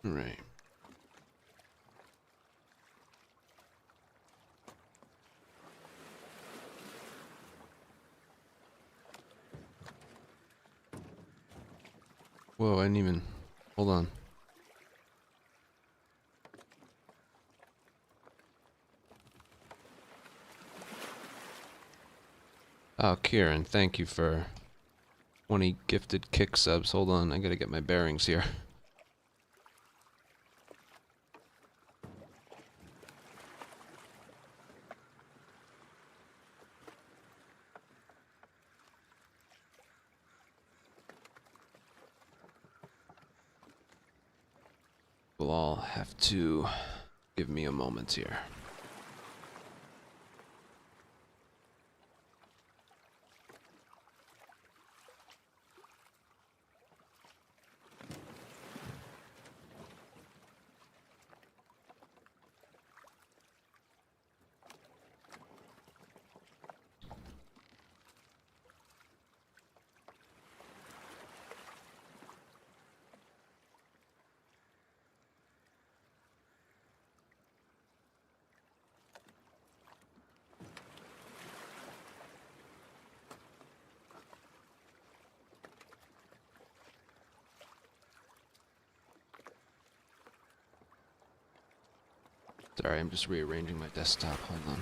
Right. Whoa, I didn't even... Hold on. Oh, Kieran, thank you for 20 gifted kick subs. Hold on, I gotta get my bearings here. We'll all have to give me a moment here. Sorry, I'm just rearranging my desktop. Hold on.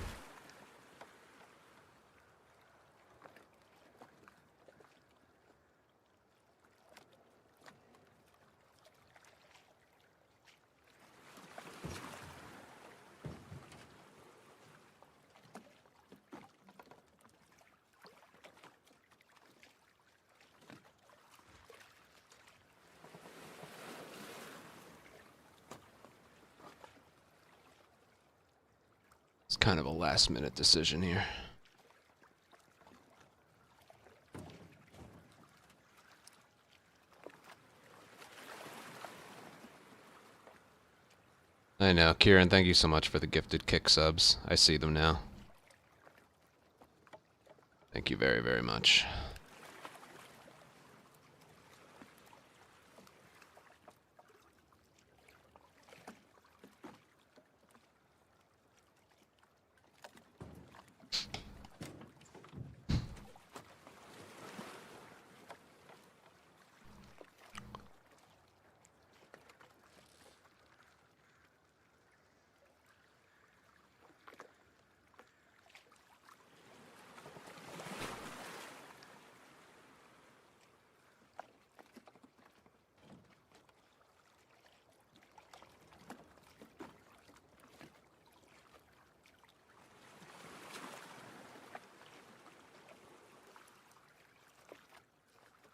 It's kind of a last-minute decision here. I know. Kieran, thank you so much for the gifted kick subs. I see them now. Thank you very, very much.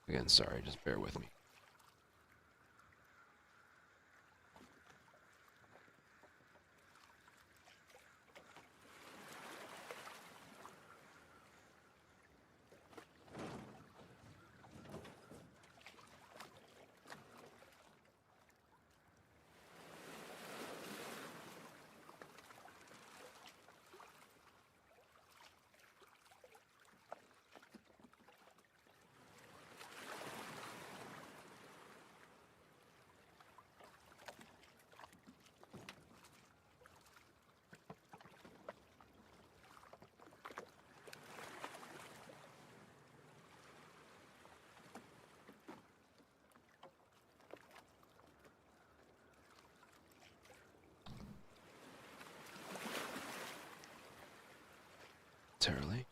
Again, sorry, just bear with me. Terribly.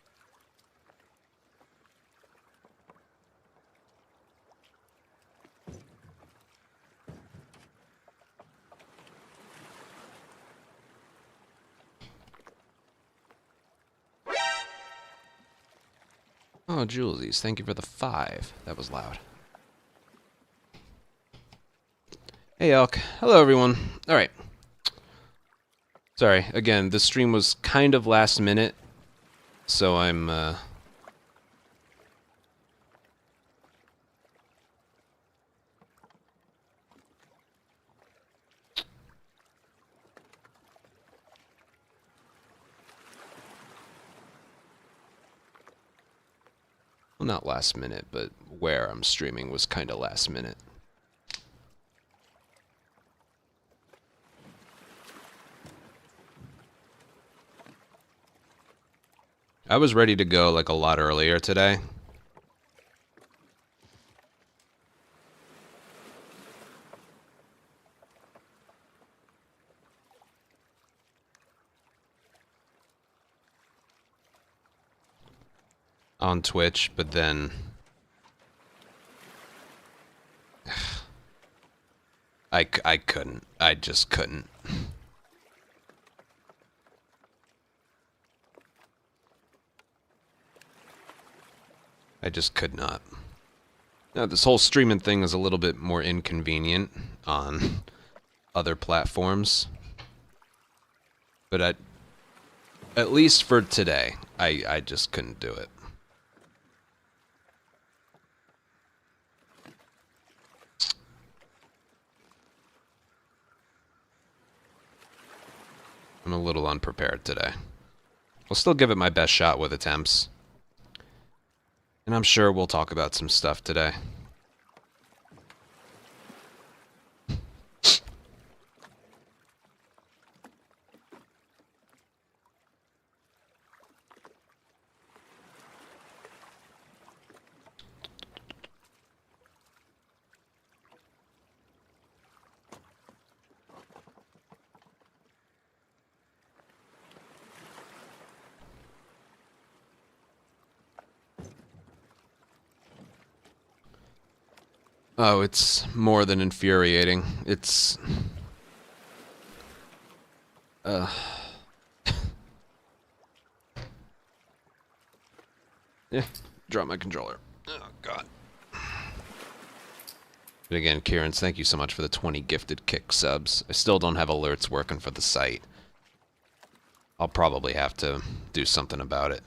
Oh, Julesies, thank you for the 5. That was loud. Hey, Elk. Hello, everyone. All right. Sorry, again, this stream was kind of last minute, so I'm, well, not last minute, but where I'm streaming was kind of last minute. I was ready to go like a lot earlier today. On Twitch, but then I couldn't. I just couldn't. I just could not. Now, this whole streaming thing is a little bit more inconvenient on other platforms. But at least for today, I just couldn't do it. I'm a little unprepared today. I'll still give it my best shot with attempts. And I'm sure we'll talk about some stuff today. Oh, it's more than infuriating. It's... yeah, drop my controller. Oh, God. But again, Kieran, thank you so much for the 20 gifted kick subs. I still don't have alerts working for the site. I'll probably have to do something about it.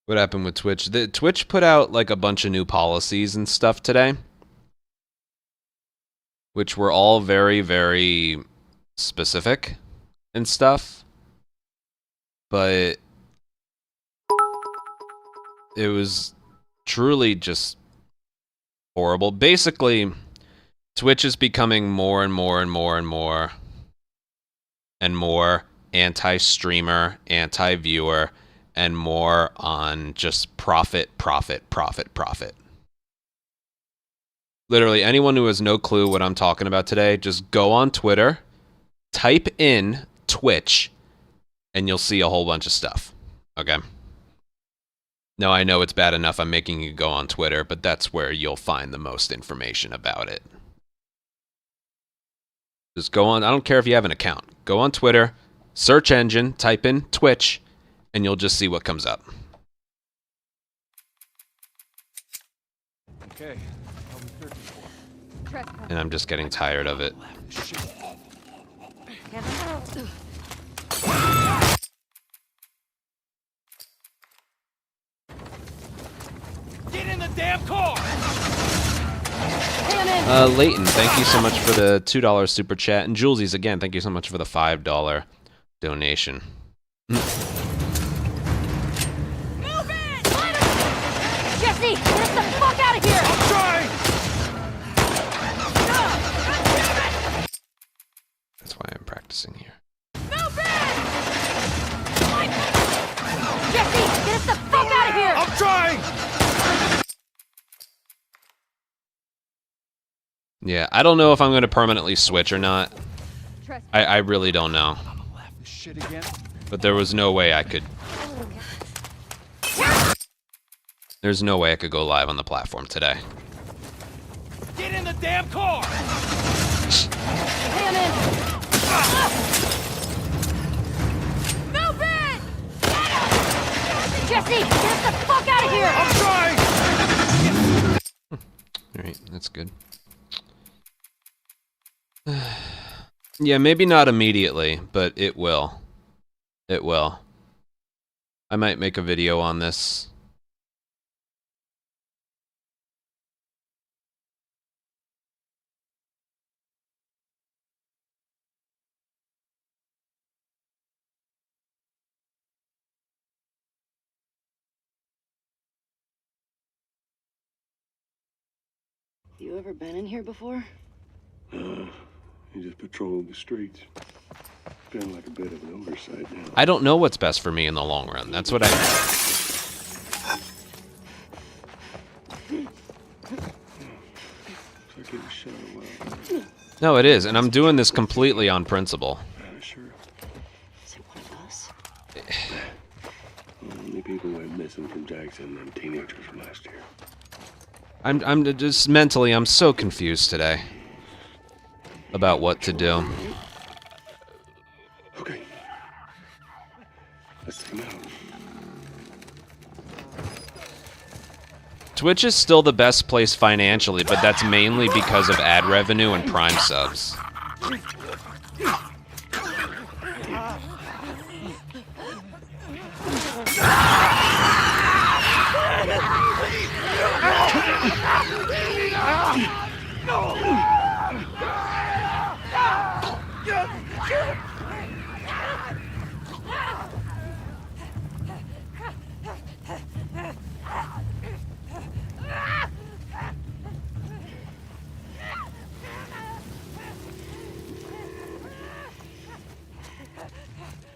What happened with Twitch? Twitch put out like a bunch of new policies and stuff today, which were all very, very specific and stuff. But it was truly just horrible. Basically, Twitch is becoming more and more and more and more and more anti-streamer, anti-viewer, and more on just profit, profit, profit, profit. Literally, anyone who has no clue what I'm talking about today, just go on Twitter, type in Twitch, and you'll see a whole bunch of stuff. Okay? Now, I know it's bad enough I'm making you go on Twitter, but that's where you'll find the most information about it. Just go on. I don't care if you have an account. Go on Twitter, search engine, type in Twitch, and you'll just see what comes up. Okay. What are we searching for? And I'm just getting tired of it. Get in the damn car! Leighton, thank you so much for the $2 super chat. And Julesies, again, thank you so much for the $5 donation. Move it! Jesse, get us the fuck out of here! I'm trying! That's why I'm practicing here. Move it! Jesse, get us the fuck out of here! I'm trying! Yeah, I don't know if I'm going to permanently switch or not. I really don't know. This shit again? But there was no way I could... There's no way I could go live on the platform today. Get in the damn car! Hammond! Move it! Jesse, get us the fuck out of here! I'm trying! Alright, that's good. Yeah, maybe not immediately, but it will. It will. I might make a video on this. You ever been in here before? You just patrol the streets. Feeling like a bit of an oversight now. I don't know what's best for me in the long run. That's what I... Looks like it was shot a while back. No, it is, and I'm doing this completely on principle. Sure. Is it one of us? Only people went missing from Jackson and teenagers from last year. I'm just mentally, I'm so confused today about what to do. Okay. Let's take him out. Twitch is still the best place financially, but that's mainly because of ad revenue and Prime subs.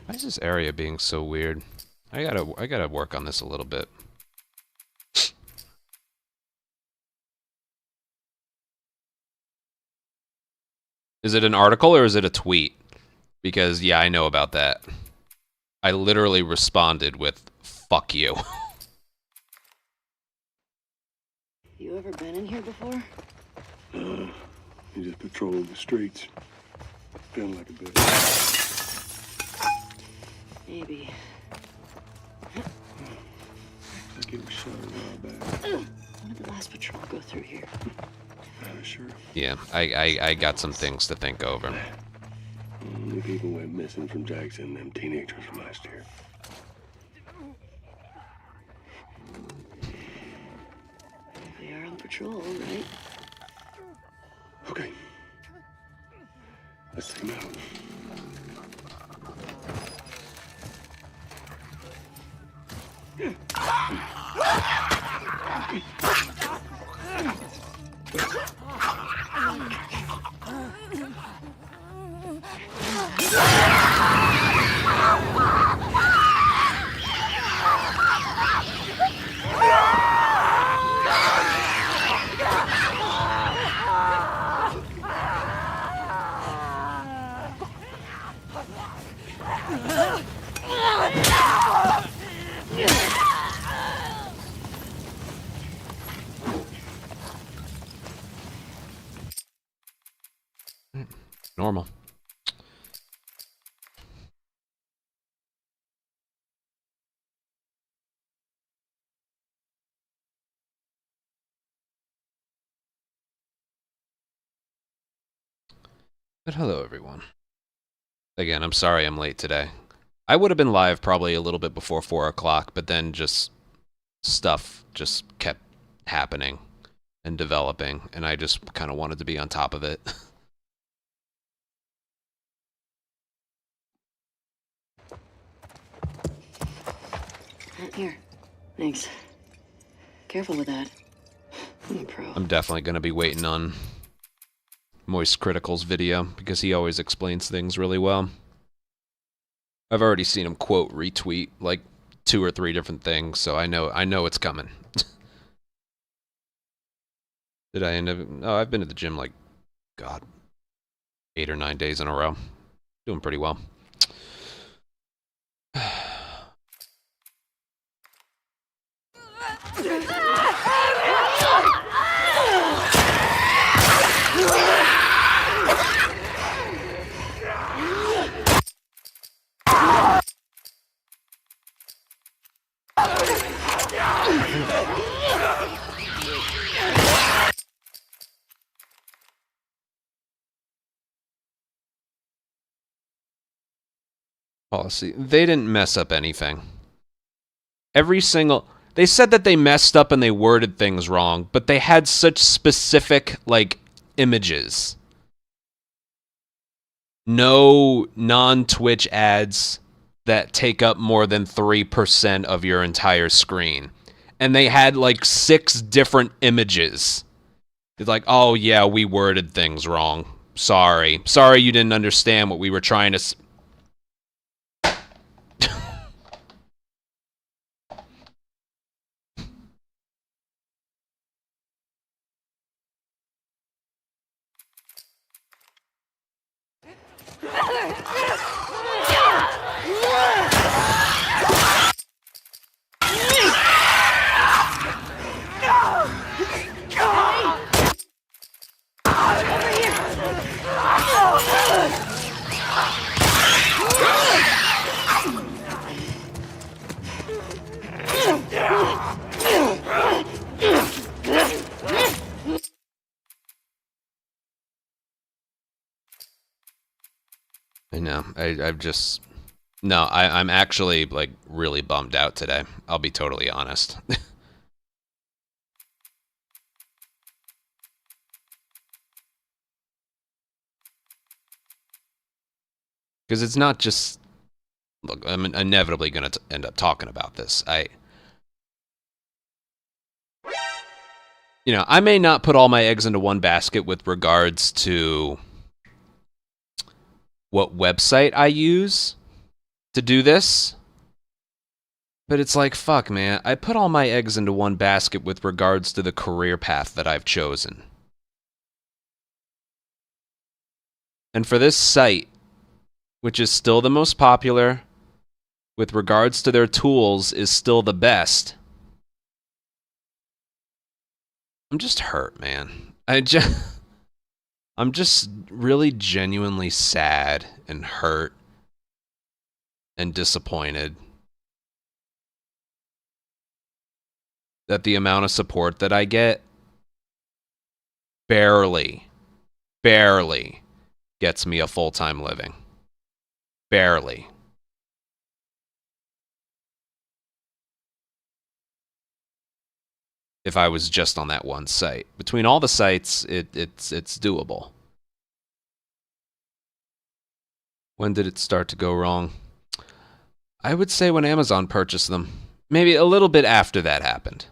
Why is this area being so weird? I gotta work on this a little bit. Is it an article or is it a tweet? Because, yeah, I know about that. I literally responded with, fuck you. You ever been in here before? You just patrol the streets. Feeling like a bit. Maybe. Looks like it was shot a while back. When did the last patrol go through here? Sure. Yeah, I got some things to think over. Only people went missing from Jackson and teenagers from last year. They are on patrol, right? Okay. Let's take him out. Normal. But hello, everyone. Again, I'm sorry I'm late today. I would have been live probably a little bit before 4 o'clock, but then just stuff just kept happening and developing, and I just kind of wanted to be on top of it. Here. Thanks. Careful with that. I'm a pro. I'm definitely going to be waiting on Moist Critical's video, because he always explains things really well. I've already seen him quote retweet like 2 or 3 different things, so I know it's coming. Did I end up... Oh, I've been to the gym like, God, 8 or 9 days in a row. Doing pretty well. Policy. They didn't mess up anything. Every single... They said that they messed up and they worded things wrong, but they had such specific, like, images. No non-Twitch ads that take up more than 3% of your entire screen. And they had, like, 6 different images. It's like, oh yeah, we worded things wrong. Sorry. Sorry you didn't understand what we were trying to... I know. I've just... No, I'm actually, like, really bummed out today. I'll be totally honest. Because it's not just... Look, I'm inevitably going to end up talking about this. You know, I may not put all my eggs into one basket with regards to what website I use to do this. But it's like, fuck, man. I put all my eggs into one basket with regards to the career path that I've chosen. And for this site, which is still the most popular, with regards to their tools, is still the best. I'm just hurt, man. I'm just really genuinely sad and hurt and disappointed that the amount of support that I get barely gets me a full-time living. Barely. If I was just on that one site. Between all the sites, it's doable. When did it start to go wrong? I would say when Amazon purchased them. Maybe a little bit after that happened.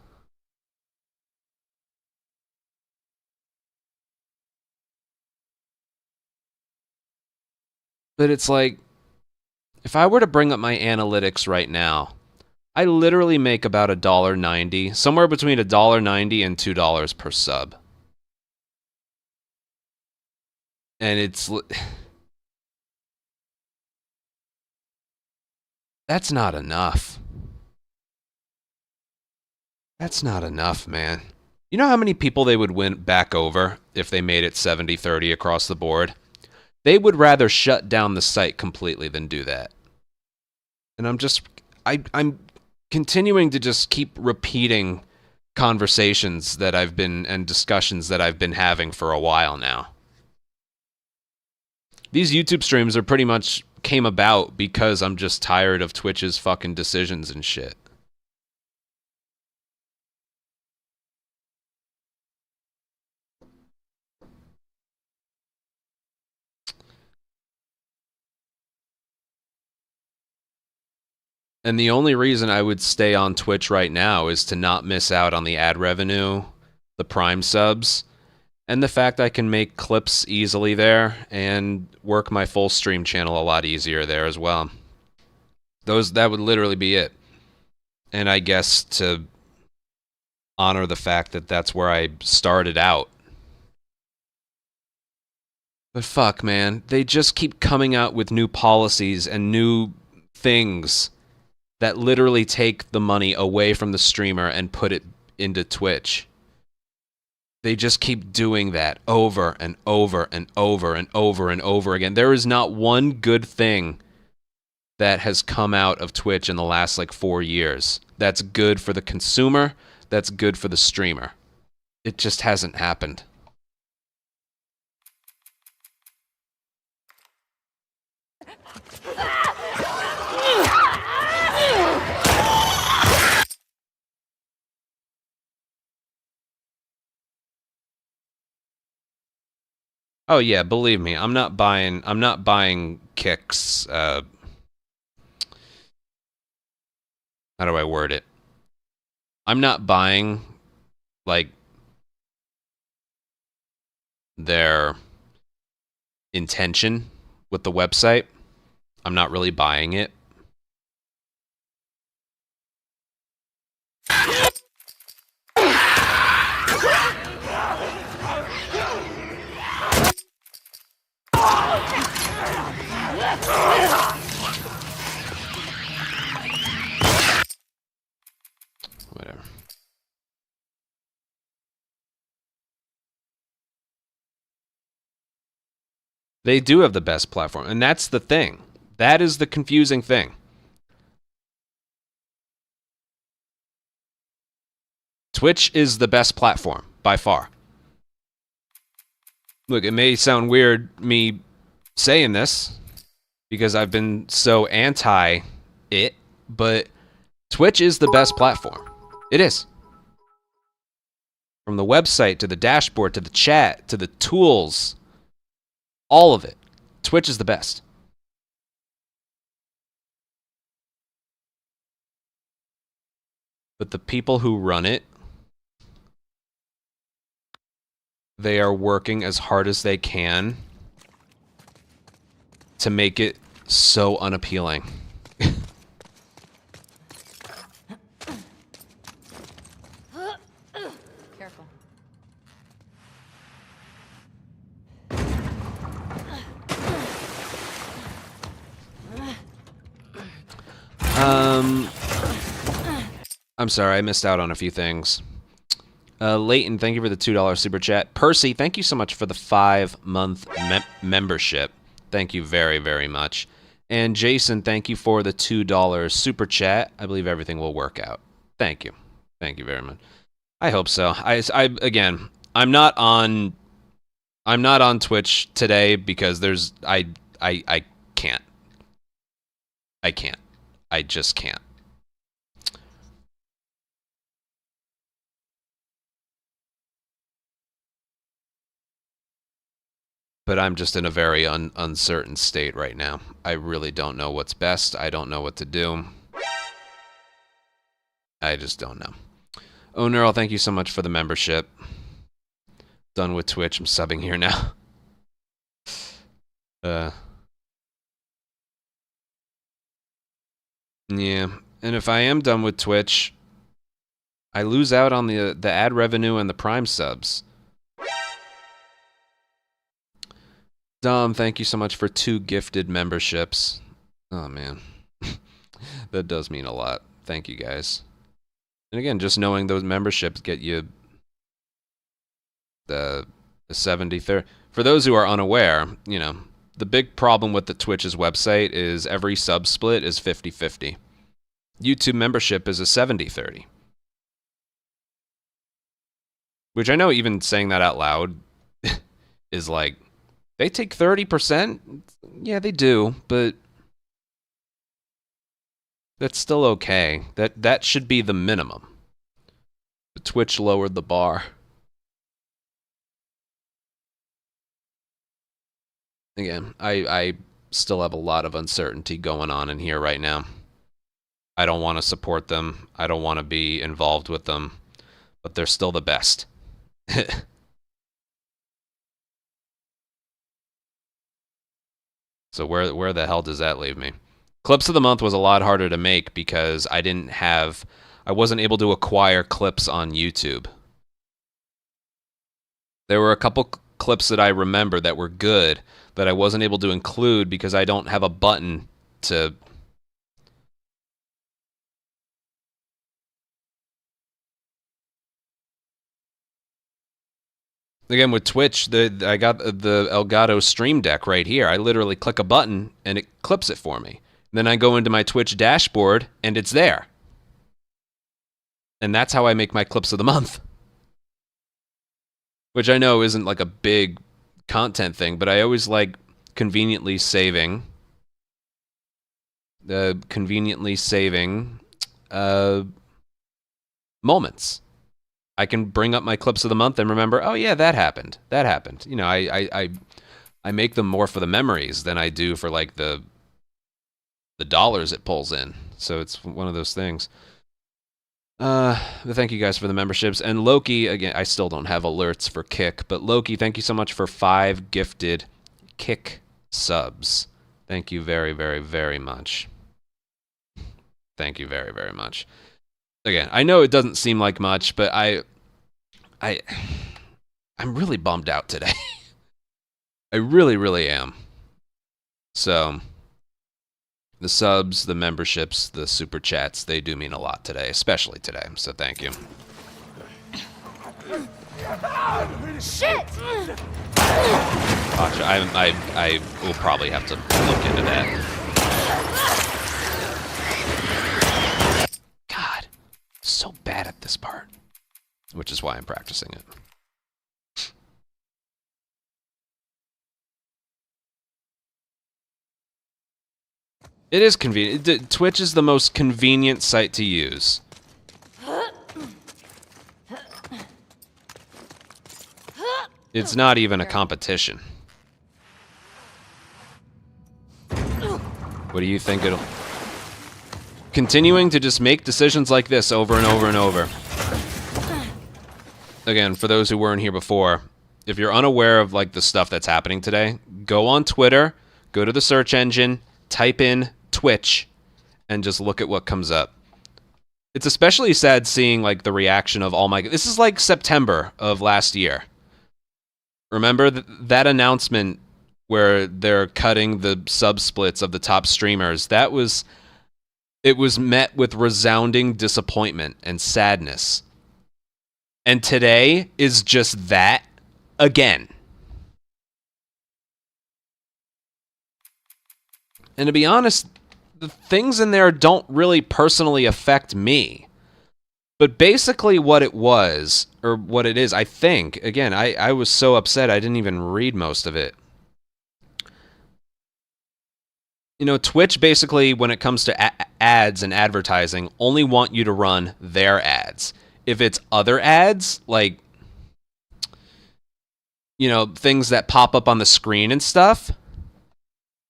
But it's like, if I were to bring up my analytics right now, I literally make about $1.90, somewhere between $1.90 and $2 per sub. And it's... That's not enough. That's not enough, man. You know how many people they would win back over if they made it 70-30 across the board? They would rather shut down the site completely than do that. And I'm continuing to just keep repeating conversations that I've been, and discussions that I've been having for a while now. These YouTube streams are pretty much came about because I'm just tired of Twitch's fucking decisions and shit. And the only reason I would stay on Twitch right now is to not miss out on the ad revenue, the Prime subs, and the fact I can make clips easily there and work my full stream channel a lot easier there as well. That would literally be it. And I guess to honor the fact that that's where I started out. But fuck, man, they just keep coming out with new policies and new things that literally take the money away from the streamer and put it into Twitch. They just keep doing that over and over and over and over and over again. There is not one good thing that has come out of Twitch in the last, like, 4 years. That's good for the consumer. That's good for the streamer. It just hasn't happened. Oh yeah, believe me, I'm not buying kicks, how do I word it? I'm not buying, like, their intention with the website. I'm not really buying it. Whatever. They do have the best platform, and that's the thing. That is the confusing thing. Twitch is the best platform, by far. Look, it may sound weird me saying this, because I've been so anti it, but Twitch is the best platform. It is. From the website, to the dashboard, to the chat, to the tools, all of it. Twitch is the best. But the people who run it, they are working as hard as they can to make it so unappealing. Careful. I'm sorry, I missed out on a few things. Leighton, thank you for the $2 super chat. Percy, thank you so much for the 5-month membership. Thank you very, very much. And Jason, thank you for the $2 super chat. I believe everything will work out. Thank you. Thank you very much. I hope so. Again, I'm not on Twitch today because I can't. I can't. I just can't. But I'm just in a very uncertain state right now. I really don't know what's best. I don't know what to do. I just don't know. Oh, Neural, thank you so much for the membership. Done with Twitch. I'm subbing here now. Yeah. And if I am done with Twitch, I lose out on the ad revenue and the Prime subs. Dom, thank you so much for 2 gifted memberships. Oh, man. That does mean a lot. Thank you, guys. And again, just knowing those memberships get you the 70/30. For those who are unaware, you know, the big problem with the Twitch's website is every sub split is 50-50. YouTube membership is a 70-30. Which I know even saying that out loud is like, they take 30%? Yeah, they do, but that's still okay. That should be the minimum. But Twitch lowered the bar. Again, I still have a lot of uncertainty going on in here right now. I don't want to support them. I don't want to be involved with them. But they're still the best. So where the hell does that leave me? Clips of the month was a lot harder to make because I wasn't able to acquire clips on YouTube. There were a couple clips that I remember that were good that I wasn't able to include because I don't have a button to... Again, with Twitch, I got the Elgato Stream Deck right here. I literally click a button, and it clips it for me. Then I go into my Twitch dashboard, and it's there. And that's how I make my clips of the month. Which I know isn't like a big content thing, but I always like conveniently saving moments. I can bring up my clips of the month and remember, oh yeah, that happened. That happened. You know, I make them more for the memories than I do for like the dollars it pulls in. So it's one of those things. But thank you guys for the memberships. And Loki, again, I still don't have alerts for Kick, but Loki, thank you so much for 5 gifted Kick subs. Thank you very, very, very much. Thank you very, very much. Again, I know it doesn't seem like much, but I'm really bummed out today. I really, really am. So, the subs, the memberships, the super chats, they do mean a lot today, especially today. So thank you. Shit! Gotcha. I will probably have to look into that. God, so bad at this part, which is why I'm practicing it. It is convenient. Twitch is the most convenient site to use. It's not even a competition. What do you think it'll... Continuing to just make decisions like this over and over and over. Again, for those who weren't here before, if you're unaware of like the stuff that's happening today, go on Twitter, go to the search engine, type in Twitch, and just look at what comes up. It's especially sad seeing like the reaction of all my... This is like September of last year. Remember that announcement where they're cutting the sub splits of the top streamers? It was met with resounding disappointment and sadness. And today is just that again. And to be honest, the things in there don't really personally affect me. But basically what it was, or what it is, I think, again, I was so upset I didn't even read most of it. You know, Twitch basically, when it comes to ads and advertising, only want you to run their ads. If it's other ads, like, you know, things that pop up on the screen and stuff,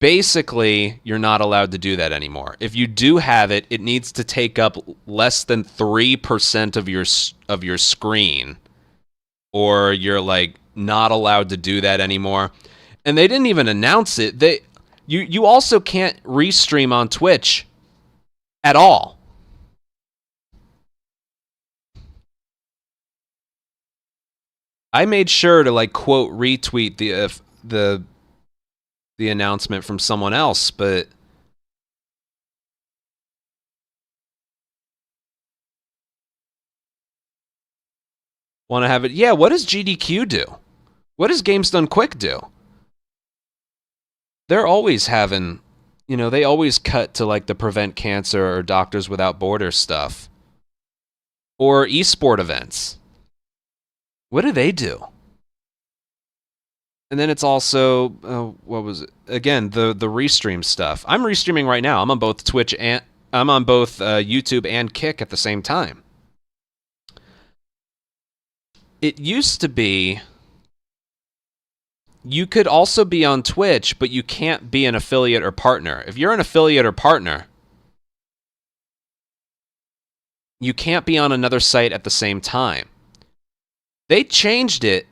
basically, you're not allowed to do that anymore. If you do have it, it needs to take up less than 3% of your screen, or you're like not allowed to do that anymore. And they didn't even announce it. You also can't restream on Twitch at all. I made sure to like quote retweet the announcement from someone else, but want to have it. Yeah, what does GDQ do? What does Games Done Quick do? They're always having, you know, they always cut to like the Prevent Cancer or Doctors Without Borders stuff. Or esport events. What do they do? And then it's also, what was it? Again, the restream stuff. I'm restreaming right now. I'm on both Twitch and I'm on both YouTube and Kick at the same time. It used to be you could also be on Twitch, but you can't be an affiliate or partner. If you're an affiliate or partner, you can't be on another site at the same time. They changed it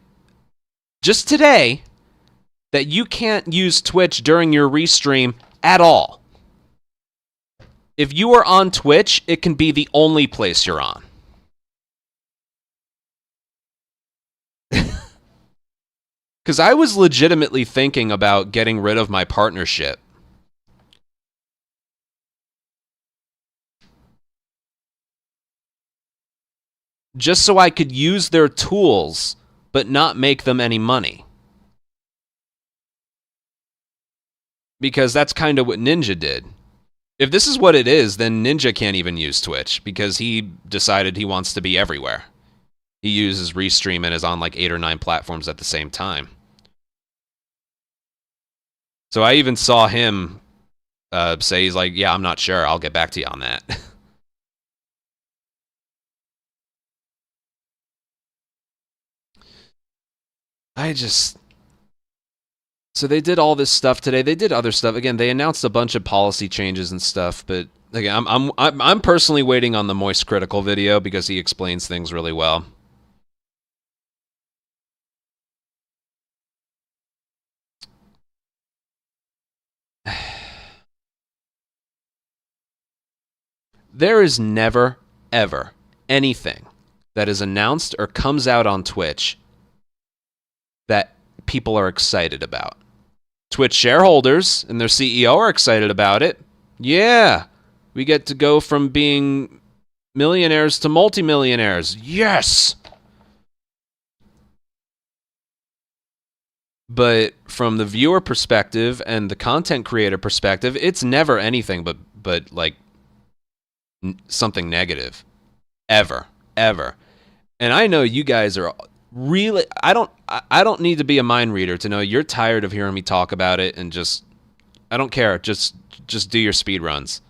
just today that you can't use Twitch during your restream at all. If you are on Twitch, it can be the only place you're on. Because I was legitimately thinking about getting rid of my partnership. Just so I could use their tools, but not make them any money. Because that's kind of what Ninja did. If this is what it is, then Ninja can't even use Twitch, because he decided he wants to be everywhere. He uses Restream and is on like 8 or 9 platforms at the same time. So I even saw him say, he's like, yeah, I'm not sure. I'll get back to you on that. So they did all this stuff today. They did other stuff. Again, they announced a bunch of policy changes and stuff, but Again, I'm personally waiting on the Moist Critical video because he explains things really well. There is never, ever anything that is announced or comes out on Twitch that people are excited about. Twitch shareholders and their CEO are excited about it. Yeah, we get to go from being millionaires to multimillionaires. Yes! But from the viewer perspective and the content creator perspective, it's never anything but like something negative. Ever. And I know you guys are really I don't need to be a mind reader to know you're tired of hearing me talk about it and just I don't care. Just do your speed runs.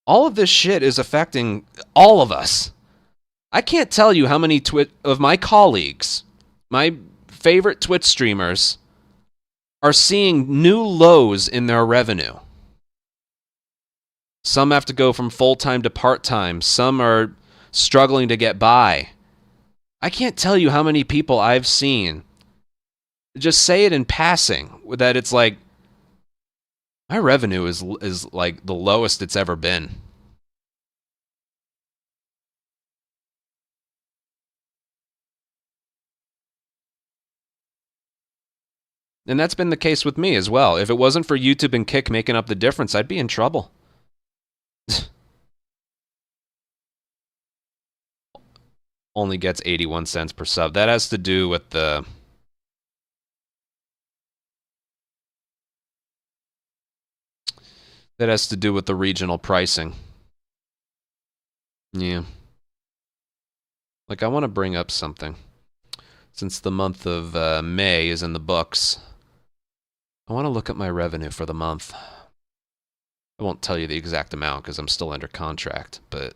All of this shit is affecting all of us. I can't tell you how many of my colleagues, my favorite Twitch streamers, are seeing new lows in their revenue. Some have to go from full-time to part-time. Some are struggling to get by. I can't tell you how many people I've seen just say it in passing, that it's like, my revenue is like the lowest it's ever been. And that's been the case with me as well. If it wasn't for YouTube and Kick making up the difference, I'd be in trouble. Only gets 81 cents per sub. That has to do with the... That has to do with the regional pricing. Yeah. Like, I want to bring up something. Since the month of May is in the books, I want to look at my revenue for the month. I won't tell you the exact amount because I'm still under contract, but...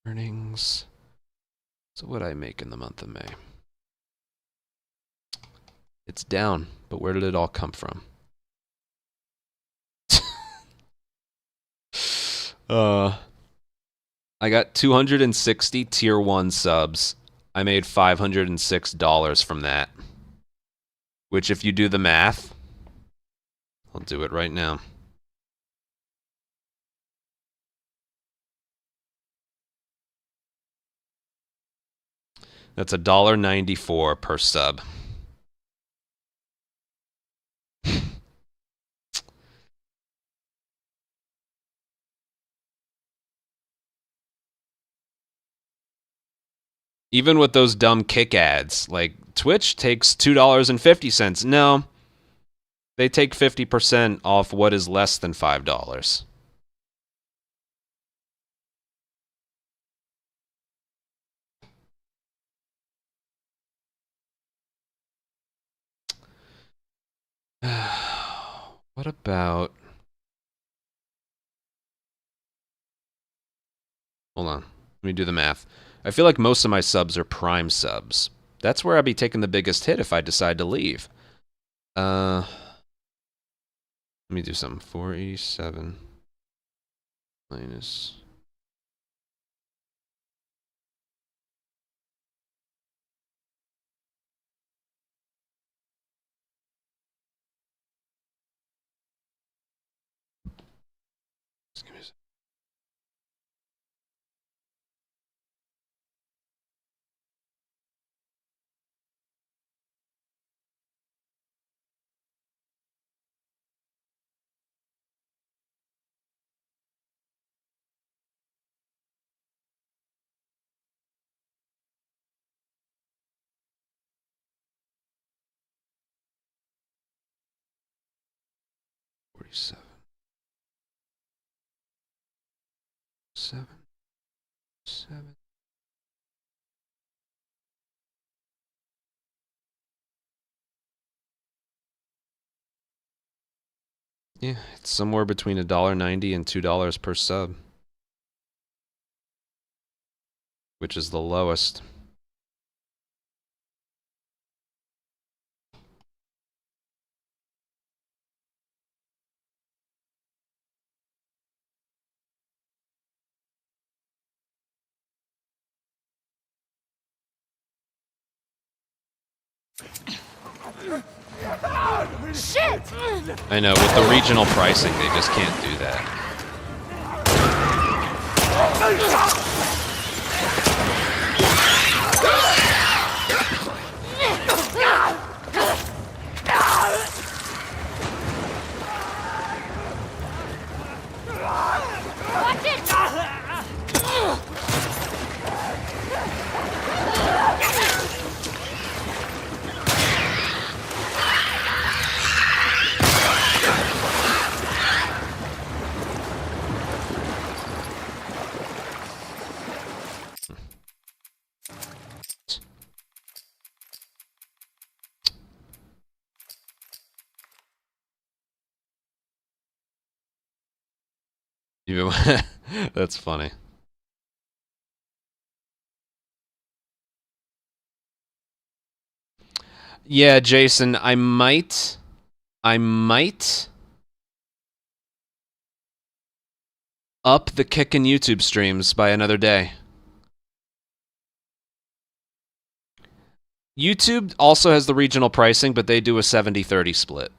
Earnings. So what I make in the month of May? It's down, but where did it all come from? I got 260 tier 1 subs. I made $506 from that. Which, if you do the math, I'll do it right now. That's $1.94 per sub. Even with those dumb kick ads, like Twitch takes $2.50. No, they take 50% off what is less than $5. What about... Hold on. Let me do the math. I feel like most of my subs are Prime subs. That's where I'd be taking the biggest hit if I decide to leave. Let me do something. 487 minus... Just give me a second. Seven. Yeah, it's somewhere between $1.90 and $2 per sub, which is the lowest. Shit! I know, with the regional pricing, they just can't do that. Watch it! That's funny. Yeah, Jason, I might up the Kickin' YouTube streams by another day. YouTube also has the regional pricing, but they do a 70-30 split.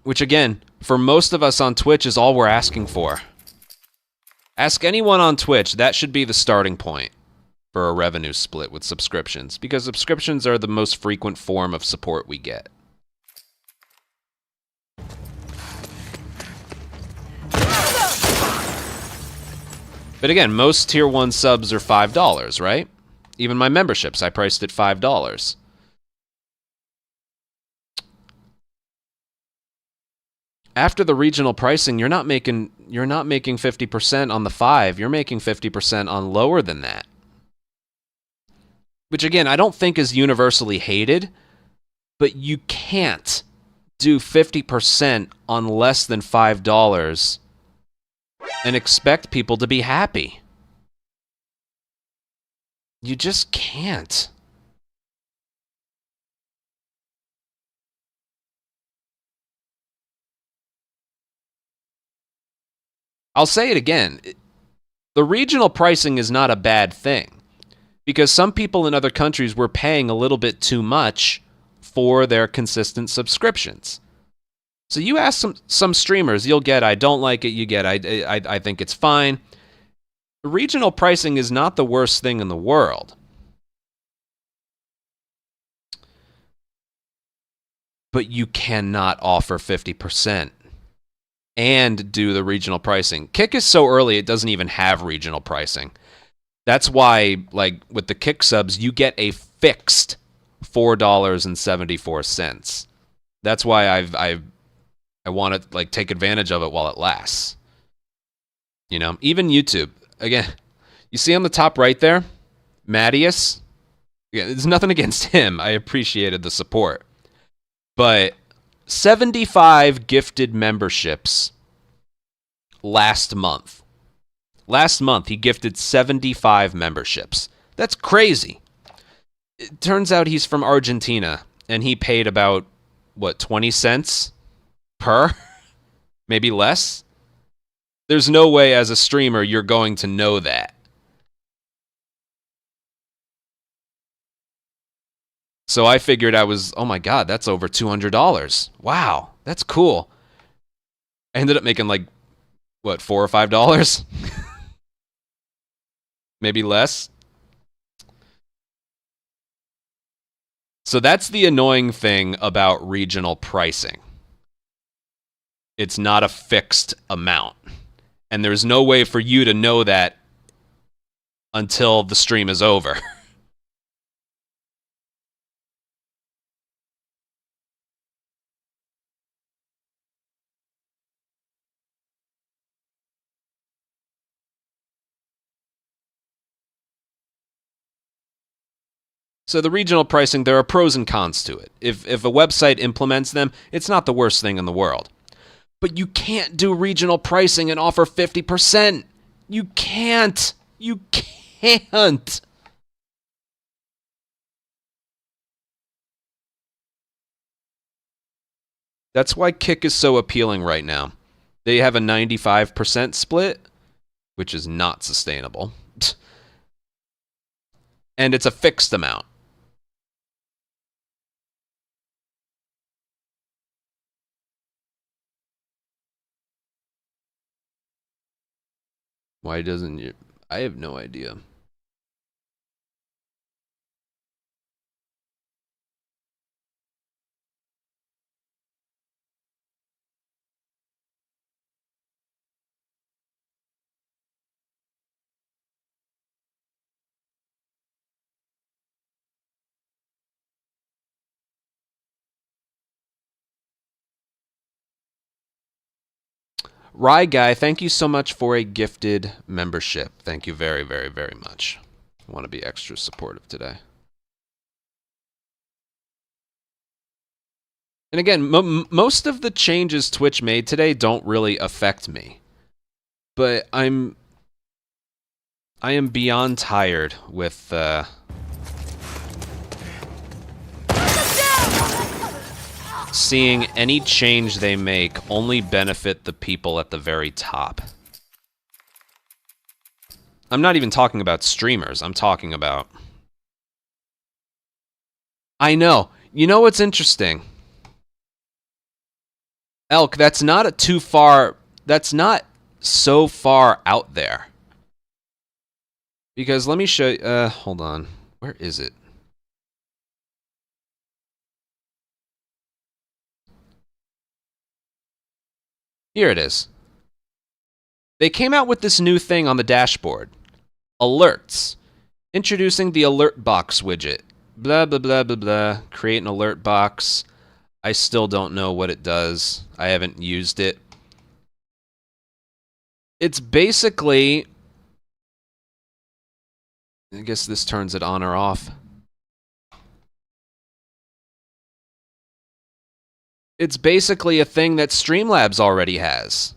Which, again, for most of us on Twitch is all we're asking for. Ask anyone on Twitch, that should be the starting point for a revenue split with subscriptions, because subscriptions are the most frequent form of support we get. But again, most tier 1 subs are $5, right? Even my memberships, I priced at $5. After the regional pricing, you're not making 50% on the 5, you're making 50% on lower than that. Which again, I don't think is universally hated, but you can't do 50% on less than $5 and expect people to be happy. You just can't. I'll say it again. The regional pricing is not a bad thing, because some people in other countries were paying a little bit too much for their consistent subscriptions. So you ask some streamers, you'll get, I don't like it, you get, I think it's fine. The regional pricing is not the worst thing in the world. But you cannot offer 50% and do the regional pricing. Kick is so early, it doesn't even have regional pricing. That's why, like, with the Kick subs, you get a fixed $4.74. That's why I want to, like, take advantage of it while it lasts. You know, even YouTube. Again, you see on the top right there, Mattias? Yeah, there's nothing against him. I appreciated the support. But 75 gifted memberships last month. Last month, he gifted 75 memberships. That's crazy. It turns out he's from Argentina, and he paid about, what, 20 cents per? Maybe less? There's no way as a streamer you're going to know that. So I figured I was, oh my god, that's over $200. Wow, that's cool. I ended up making like, what, $4 or $5? Maybe less. So that's the annoying thing about regional pricing. It's not a fixed amount. And there's no way for you to know that until the stream is over. So the regional pricing, there are pros and cons to it. If a website implements them, it's not the worst thing in the world. But you can't do regional pricing and offer 50%. You can't. You can't. That's why Kick is so appealing right now. They have a 95% split, which is not sustainable. And it's a fixed amount. Why doesn't you? I have no idea. Rye Guy, thank you so much for a gifted membership. Thank you very, very, very much. I want to be extra supportive today. And again, most of the changes Twitch made today don't really affect me. But I am beyond tired with seeing any change they make only benefit the people at the very top. I'm not even talking about streamers. I'm talking about... I know. You know what's interesting? Elk, that's not that's not so far out there. Because let me show you... hold on. Where is it? Here it is. They came out with this new thing on the dashboard. Alerts. Introducing the alert box widget. Blah, blah, blah, blah, blah. Create an alert box. I still don't know what it does. I haven't used it. It's basically... I guess this turns it on or off. It's basically a thing that Streamlabs already has.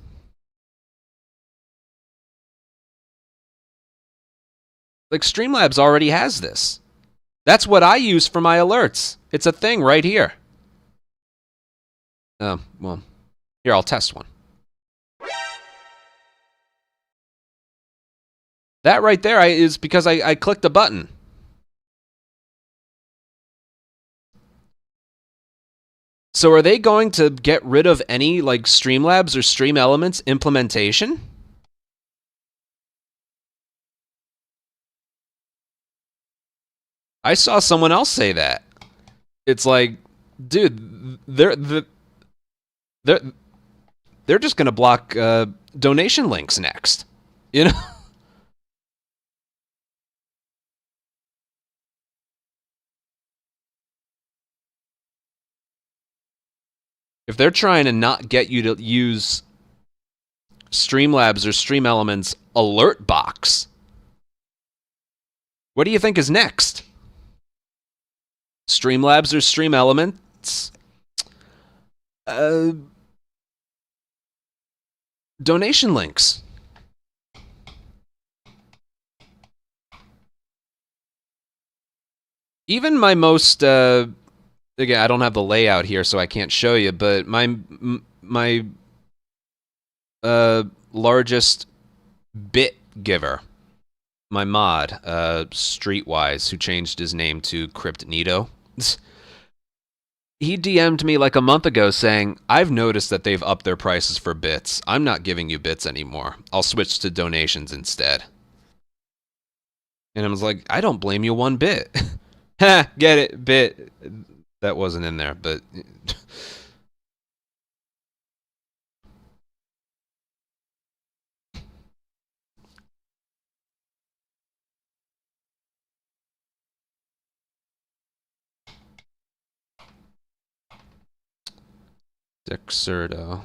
Like, Streamlabs already has this. That's what I use for my alerts. It's a thing right here. Well, here, I'll test one. That right there is because I clicked a button. So are they going to get rid of any, like, Streamlabs or Stream Elements implementation? I saw someone else say that. It's like, dude, they're just gonna block donation links next. You know? If they're trying to not get you to use Streamlabs or Stream Elements alert box, what do you think is next? Streamlabs or Stream Elements? Donation links. Even my most... again, I don't have the layout here, so I can't show you, but my largest bit giver, my mod, Streetwise, who changed his name to Cryptnito, he DM'd me like a month ago saying, I've noticed that they've upped their prices for bits. I'm not giving you bits anymore. I'll switch to donations instead. And I was like, I don't blame you one bit. Ha, get it, bit. That wasn't in there, but... Dexerto.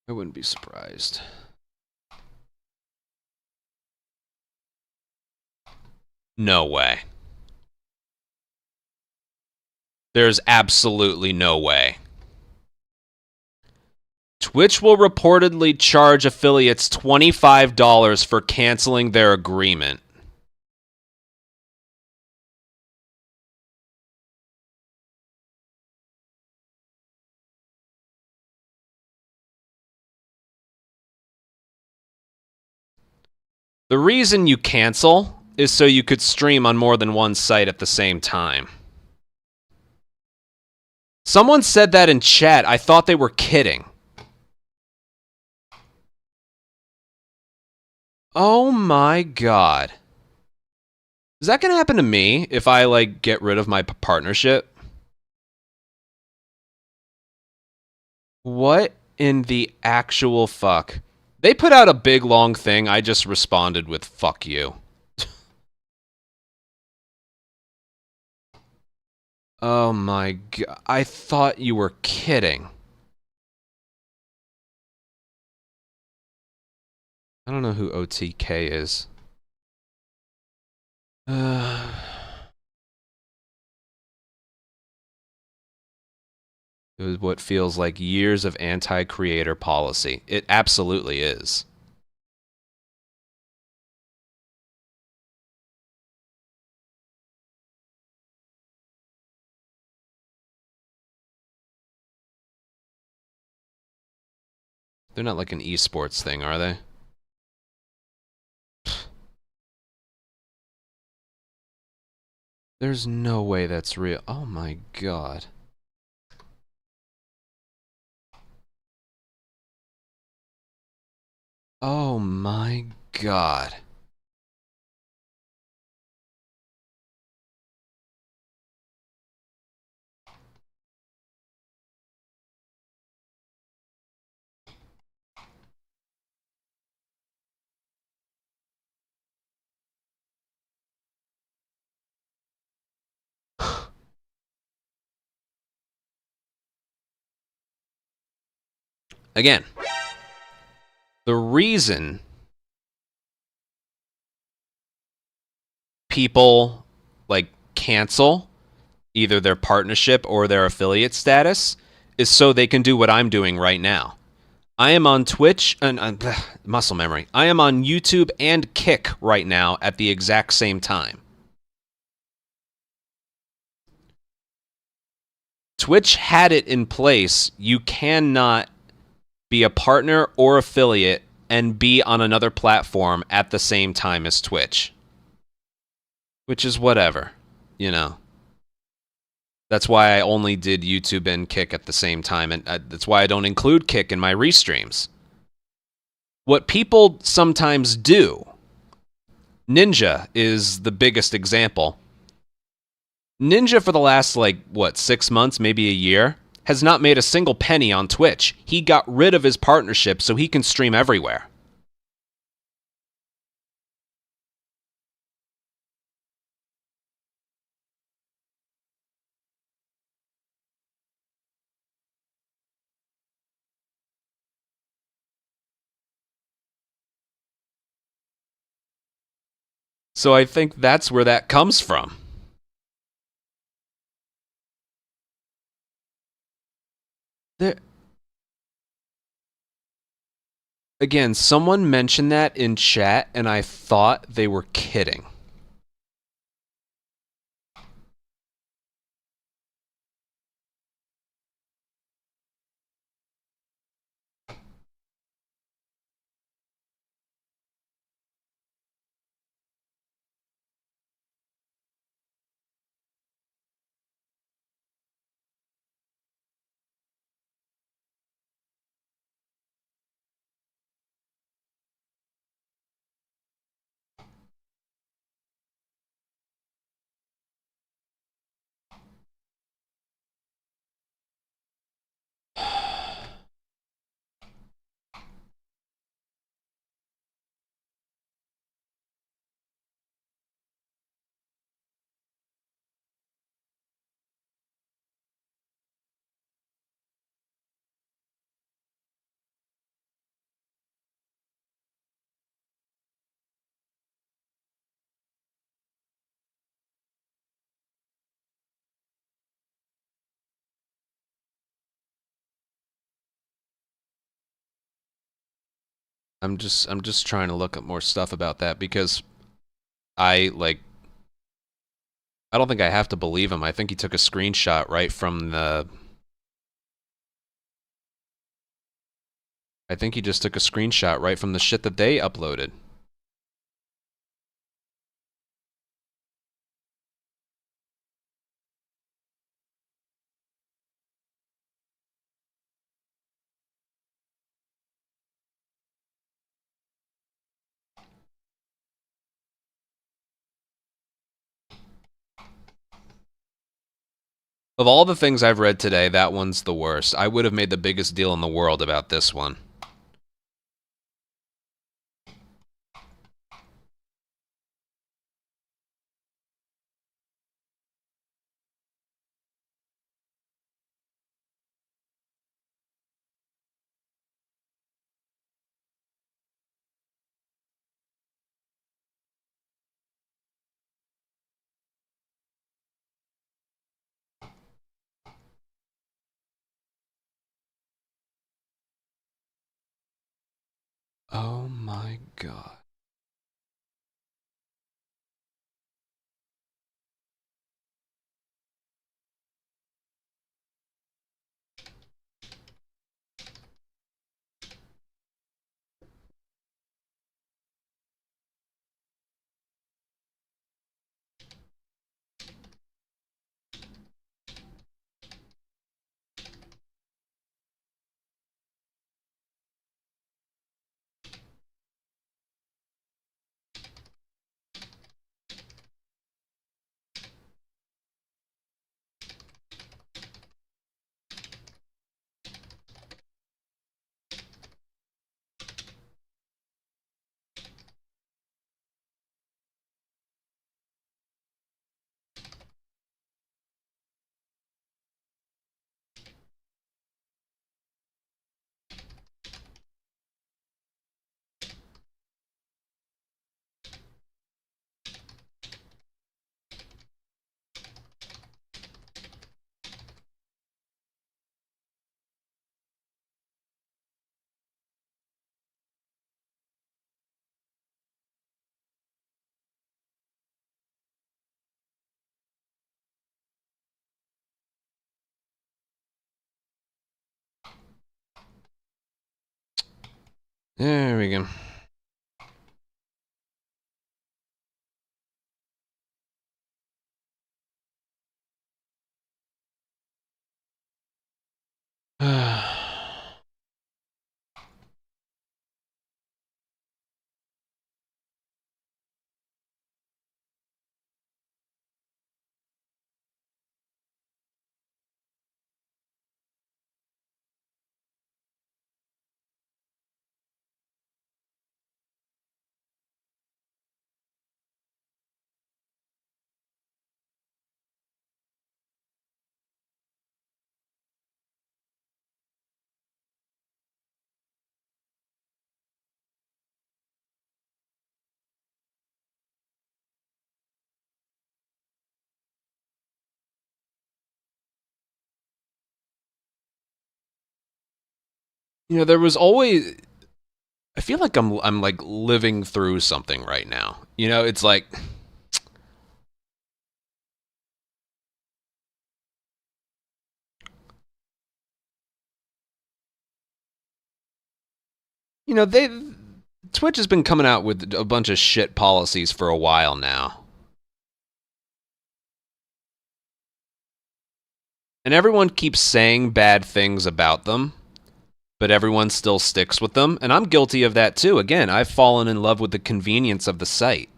I wouldn't be surprised. No way. There's absolutely no way. Twitch will reportedly charge affiliates $25 for canceling their agreement. The reason you cancel is so you could stream on more than one site at the same time. Someone said that in chat. I thought they were kidding. Oh my god. Is that gonna happen to me if I, like, get rid of my partnership? What in the actual fuck? They put out a big long thing. I just responded with fuck you. Oh my god. I thought you were kidding. I don't know who OTK is. It was what feels like years of anti-creator policy. It absolutely is. They're not like an esports thing, are they? There's no way that's real. Oh my god. Oh my god. Again, the reason people, like, cancel either their partnership or their affiliate status is so they can do what I'm doing right now. I am on Twitch and muscle memory. I am on YouTube and Kick right now at the exact same time. Twitch had it in place. You cannot be a partner or affiliate and be on another platform at the same time as Twitch. Which is whatever, you know. That's why I only did YouTube and Kick at the same time, and that's why I don't include Kick in my restreams. What people sometimes do, Ninja is the biggest example. Ninja for the last, like, what, 6 months, maybe a year, has not made a single penny on Twitch. He got rid of his partnership so he can stream everywhere. So I think that's where that comes from. Again, someone mentioned that in chat, and I thought they were kidding. I'm just trying to look up more stuff about that because I don't think I have to believe him. I think he took a screenshot right from the. I think he just took a screenshot right from the shit that they uploaded. Of all the things I've read today, that one's the worst. I would have made the biggest deal in the world about this one. Oh my god. There we go. You know, there was always. I feel like I'm like living through something right now. You know, it's like. You know, Twitch has been coming out with a bunch of shit policies for a while now. And everyone keeps saying bad things about them, but everyone still sticks with them, and I'm guilty of that too. Again, I've fallen in love with the convenience of the site.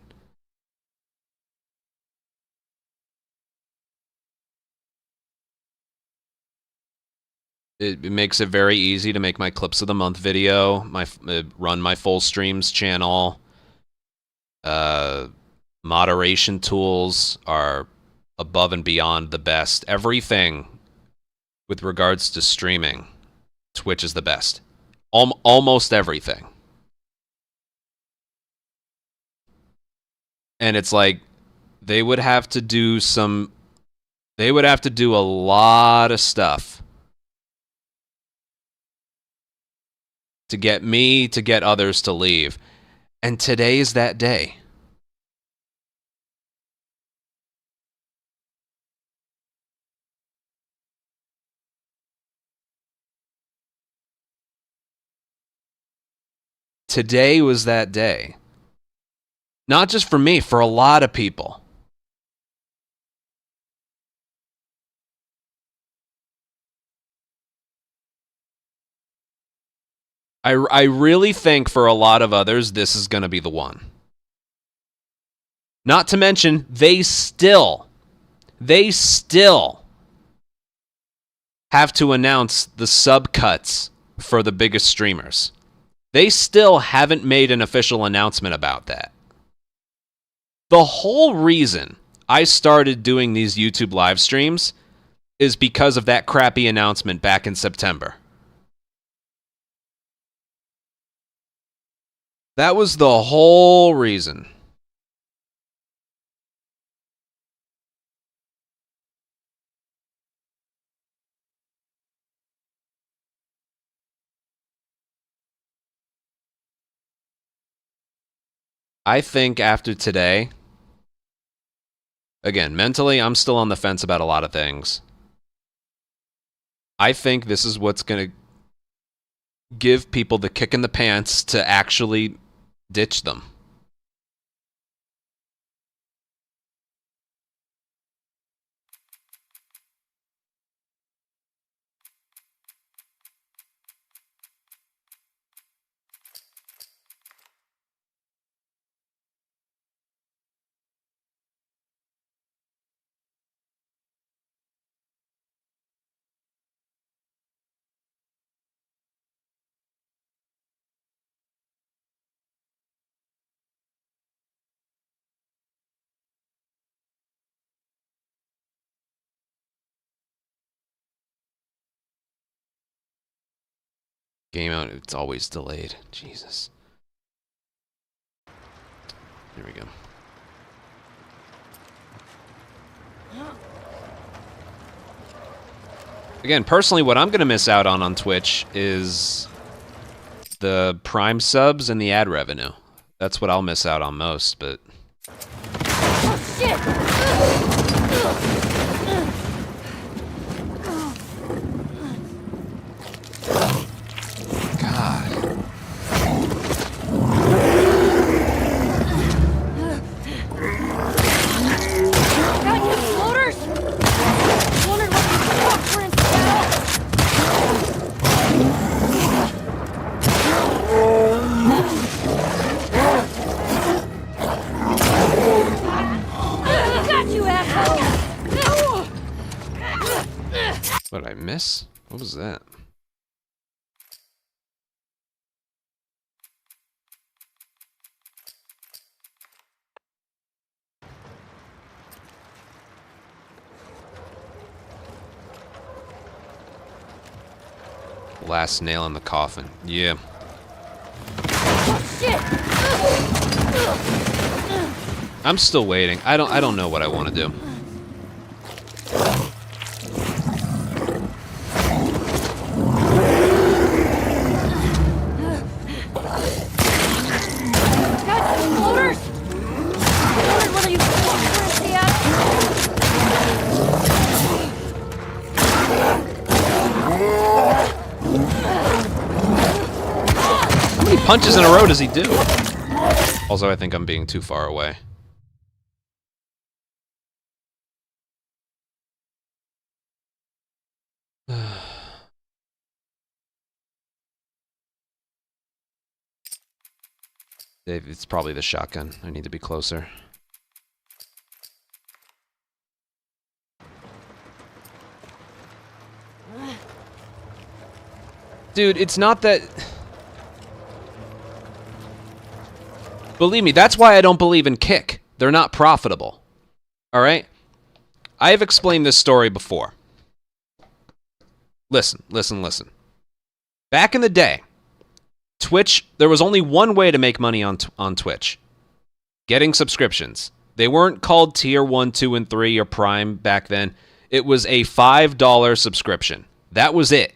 It makes it very easy to make my clips of the month video, run my full streams channel. Moderation tools are above and beyond the best. Everything with regards to streaming, Twitch is the best. Almost everything. And it's like they would have to do a lot of stuff to get me, to get others to leave. And today is that day. Today was that day. Not just for me, for a lot of people. I really think for a lot of others, this is going to be the one. Not to mention, they still have to announce the subcuts for the biggest streamers. They still haven't made an official announcement about that. The whole reason I started doing these YouTube live streams is because of that crappy announcement back in September. That was the whole reason. I think after today, again, mentally, I'm still on the fence about a lot of things. I think this is what's going to give people the kick in the pants to actually ditch them. Game out, it's always delayed. Jesus. There we go. Again, personally, what I'm going to miss out on Twitch is the Prime subs and the ad revenue. That's what I'll miss out on most, but... Oh, shit! What did I miss? What was that? Last nail in the coffin. Yeah. Oh, shit! I'm still waiting. I don't know what I want to do. How many punches in a row does he do? Also, I think I'm being too far away. Dave, it's probably the shotgun. I need to be closer. Dude, it's not that... Believe me, that's why I don't believe in Kick. They're not profitable. Alright? I have explained this story before. Listen. Back in the day, Twitch, there was only one way to make money on Twitch. Getting subscriptions. They weren't called Tier 1, 2, and 3 or Prime back then. It was a $5 subscription. That was it.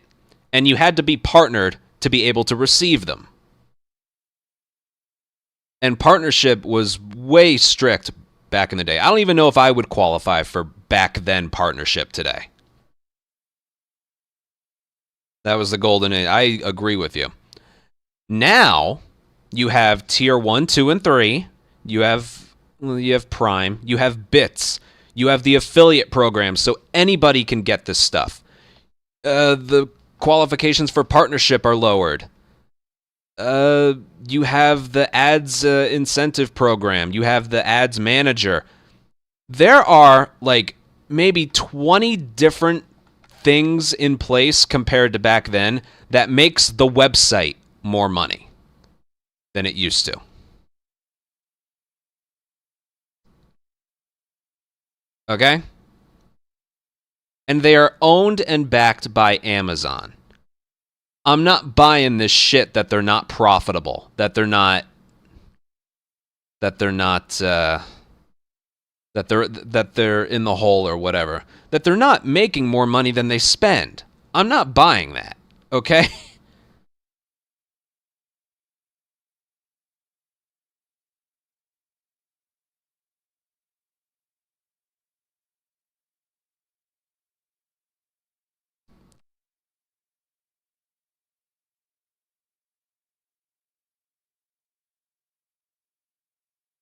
And you had to be partnered to be able to receive them. And partnership was way strict back in the day. I don't even know if I would qualify for back then partnership today. That was the golden age. I agree with you. Now, you have tier 1, 2, and 3. You have Prime. You have bits. You have the affiliate program, so anybody can get this stuff. The qualifications for partnership are lowered. You have the ads incentive program. You have the ads manager. There are like maybe 20 different things in place compared to back then that makes the website more money than it used to. Okay? And they are owned and backed by Amazon. I'm not buying this shit that they're not profitable, that they're in the hole or whatever, that they're not making more money than they spend. I'm not buying that, okay?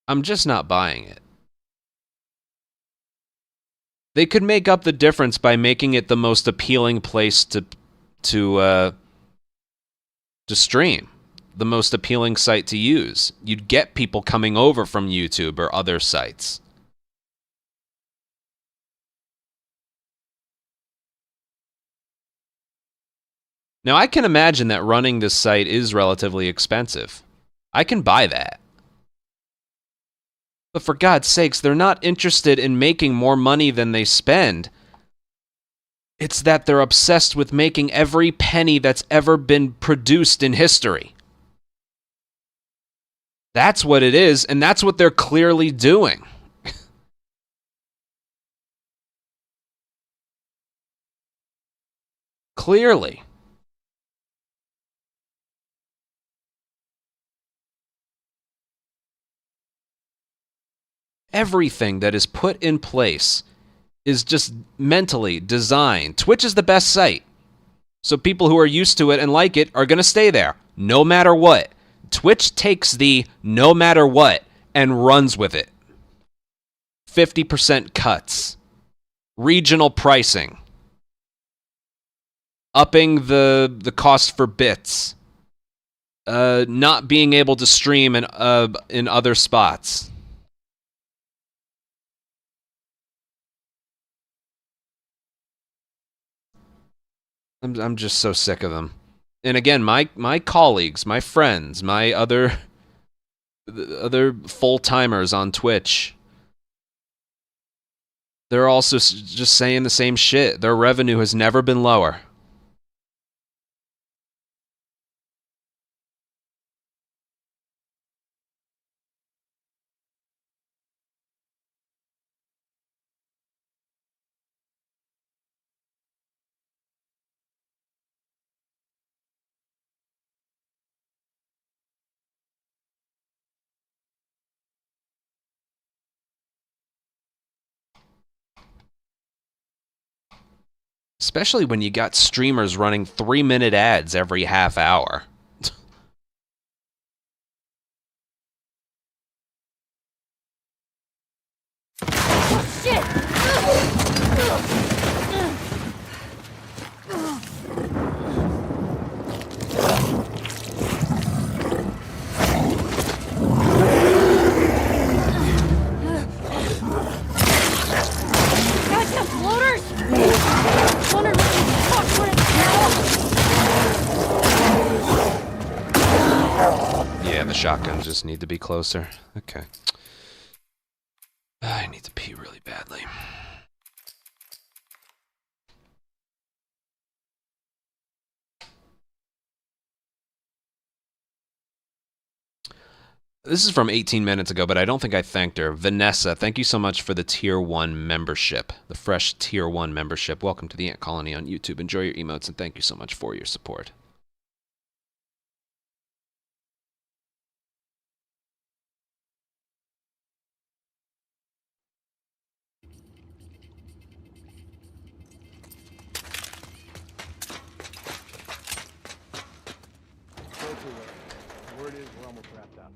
I'm just not buying it. They could make up the difference by making it the most appealing place to stream, the most appealing site to use. You'd get people coming over from YouTube or other sites. Now, I can imagine that running this site is relatively expensive. I can buy that. But for God's sakes, they're not interested in making more money than they spend. It's that they're obsessed with making every penny that's ever been produced in history. That's what it is, and that's what they're clearly doing. Clearly. Everything that is put in place is just mentally designed. Twitch is the best site. So people who are used to it and like it are going to stay there, no matter what. Twitch takes the no matter what and runs with it. 50% cuts. Regional pricing. Upping the cost for bits. Not being able to stream in other spots. I'm just so sick of them. And again, my colleagues, my friends, my other full-timers on Twitch, they're also just saying the same shit. Their revenue has never been lower. Especially when you got streamers running 3-minute ads every half hour. Shit! Gotcha, floaters! Wonder what the fuck would it Yeah, the shotguns just need to be closer. Okay. I need to pee really badly. This is from 18 minutes ago, but I don't think I thanked her. Vanessa, thank you so much for the Tier 1 membership. The fresh Tier 1 membership. Welcome to the Ant Colony on YouTube. Enjoy your emotes, and thank you so much for your support. almost wrapped up.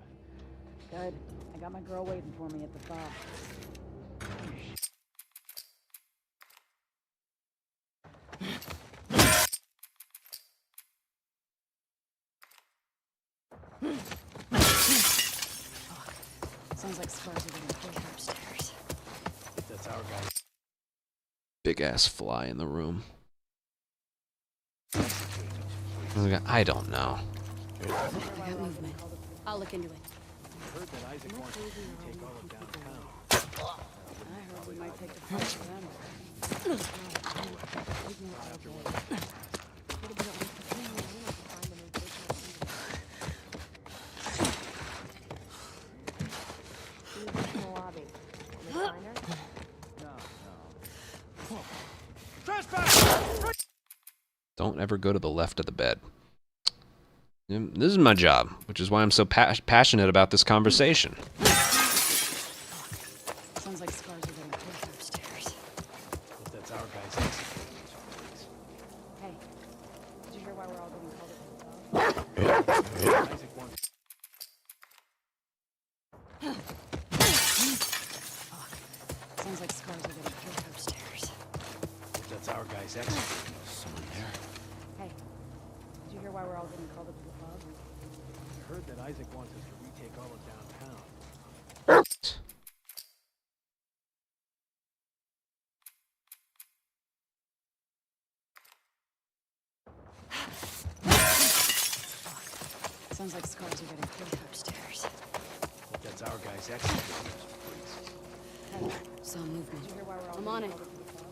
Good. I got my girl waiting for me at the fob. Sounds like scars are getting closer upstairs. That's our guy. Big ass fly in the room. I don't know. I got movement. I'll look into it. I heard that Isaac wants us to retake all of downtown. I heard we might take the fight to them. Don't ever go to the left of the bed. This is my job, which is why I'm so passionate about this conversation. Sounds like scars are getting closer upstairs. That's our guy's exit. Hey, did you hear why we're all getting called at the fob? Isaac wants. Sounds like scars are getting closer upstairs. That's our guy's exit. Someone there. Hey, did you hear why we're all getting called up to the fob? I heard that Isaac wants us to retake all of downtown. Sounds like scars are getting closer upstairs. That's our guy's exit. Hey, Saw movement. did you hear why we're all I'm getting on it. called up to the fob?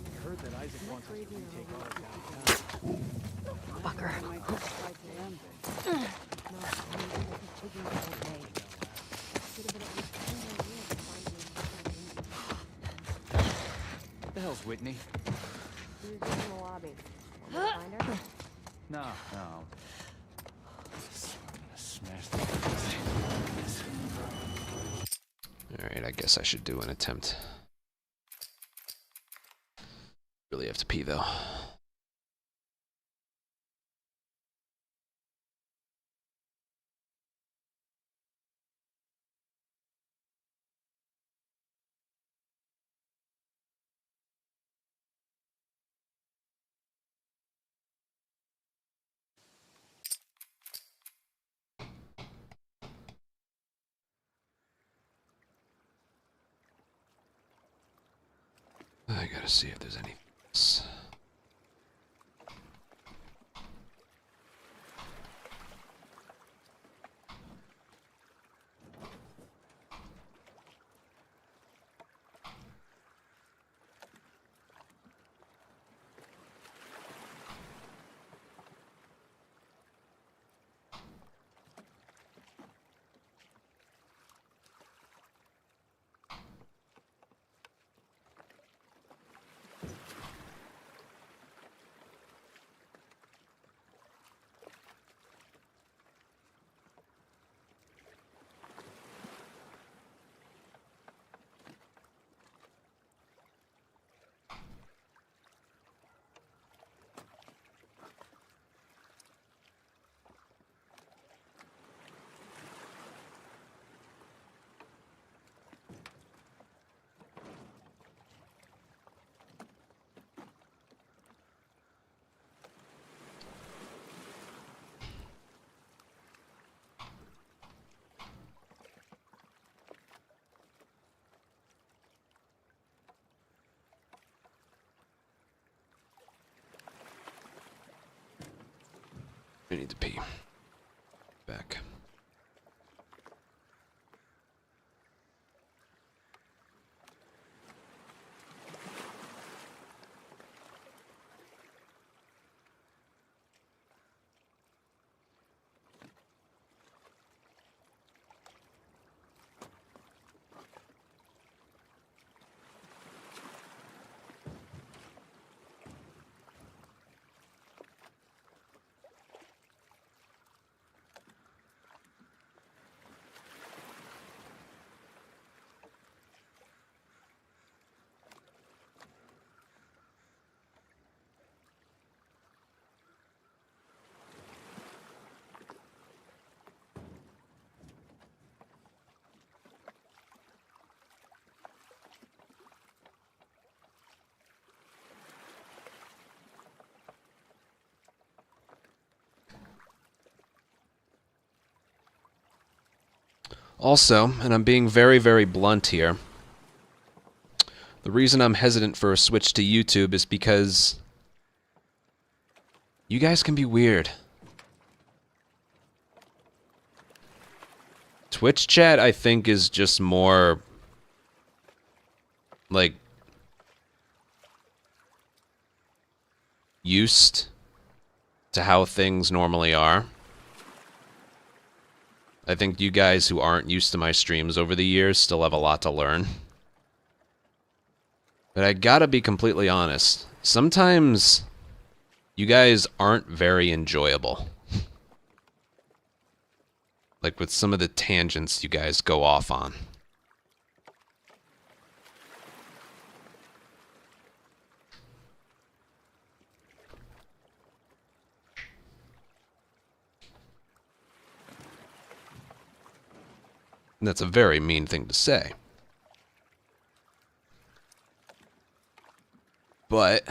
I heard that Isaac wants us to retake all of downtown. Fucker. We might take the fight to them. What the hell's Whitney? We were just in the lobby. Want to find her? No. Smash the place. Alright, I guess I should do an attempt. Really have to pee though. I gotta see if there's any. I need to pee. Back. Also, and I'm being very, very blunt here, the reason I'm hesitant for a switch to YouTube is because you guys can be weird. Twitch chat, I think, is just more like used to how things normally are. I think you guys who aren't used to my streams over the years still have a lot to learn. But I gotta be completely honest. Sometimes you guys aren't very enjoyable. Like with some of the tangents you guys go off on. And that's a very mean thing to say. But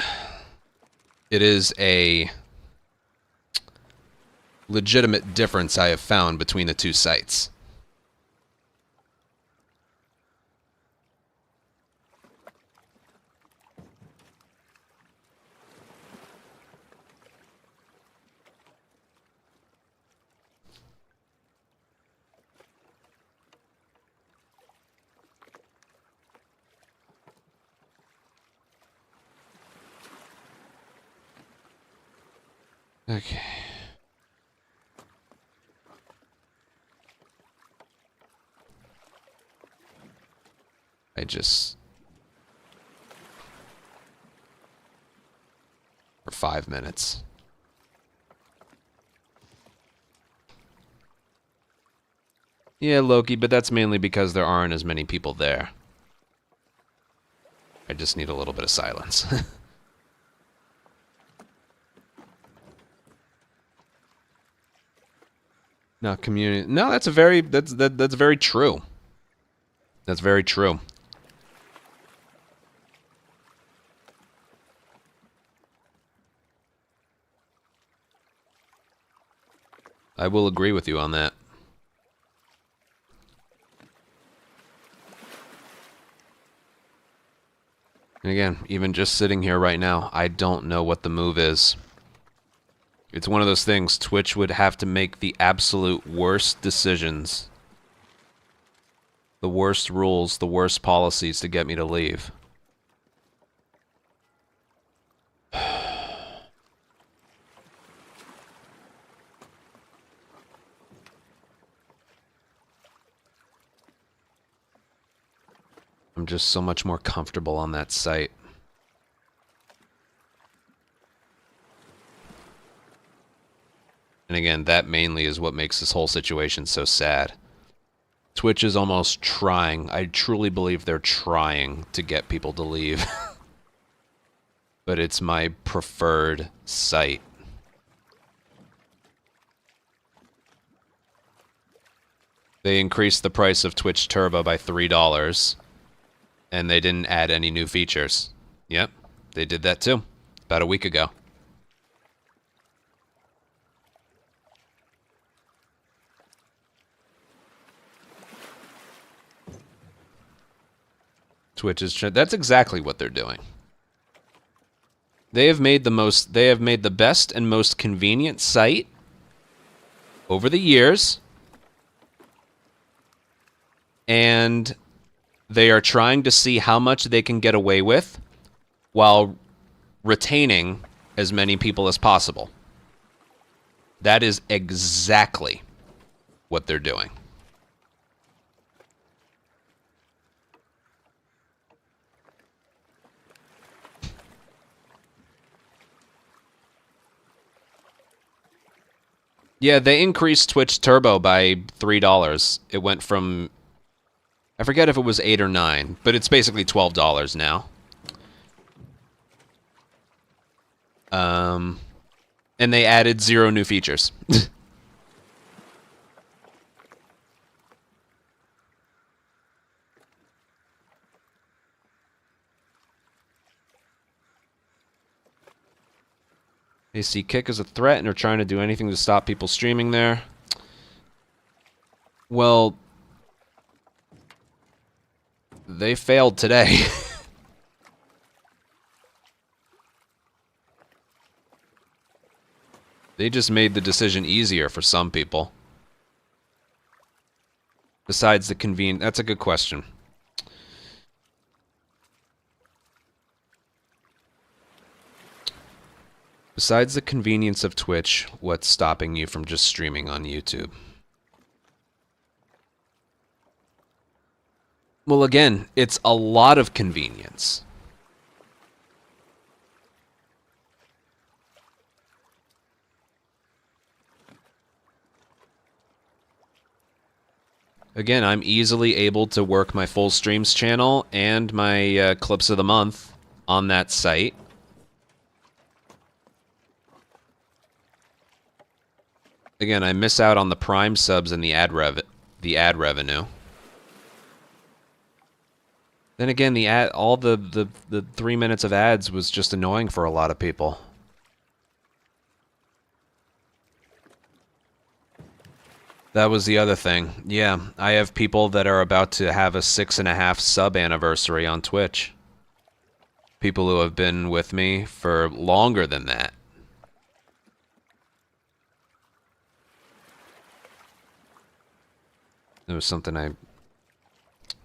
it is a legitimate difference I have found between the two sites. Okay. For 5 minutes. Yeah, Loki, but that's mainly because there aren't as many people there. I just need a little bit of silence. No, community. No, that's very true. That's very true. I will agree with you on that. And again, even just sitting here right now, I don't know what the move is. It's one of those things, Twitch would have to make the absolute worst decisions. The worst rules, the worst policies to get me to leave. I'm just so much more comfortable on that site. And again, that mainly is what makes this whole situation so sad. Twitch is almost trying, I truly believe they're trying to get people to leave. But it's my preferred site. They increased the price of Twitch Turbo by $3. And they didn't add any new features. Yep, they did that too. About a week ago. Twitch is... That's exactly what they're doing. They have made the best and most convenient site over the years. And they are trying to see how much they can get away with while retaining as many people as possible. That is exactly what they're doing. Yeah, they increased Twitch Turbo by $3. It went from... I forget if it was 8 or 9, but it's basically $12 now. And they added 0 new features. They see Kick as a threat and are trying to do anything to stop people streaming there. Well, they failed today. They just made the decision easier for some people. Besides the convenience, that's a good question. Besides the convenience of Twitch, what's stopping you from just streaming on YouTube? Well, again, it's a lot of convenience. Again, I'm easily able to work my full streams channel and my clips of the month on that site. Again, I miss out on the Prime subs and the ad revenue. Then again, all the 3 minutes of ads was just annoying for a lot of people. That was the other thing. Yeah, I have people that are about to have a 6.5 sub anniversary on Twitch. People who have been with me for longer than that. It was something I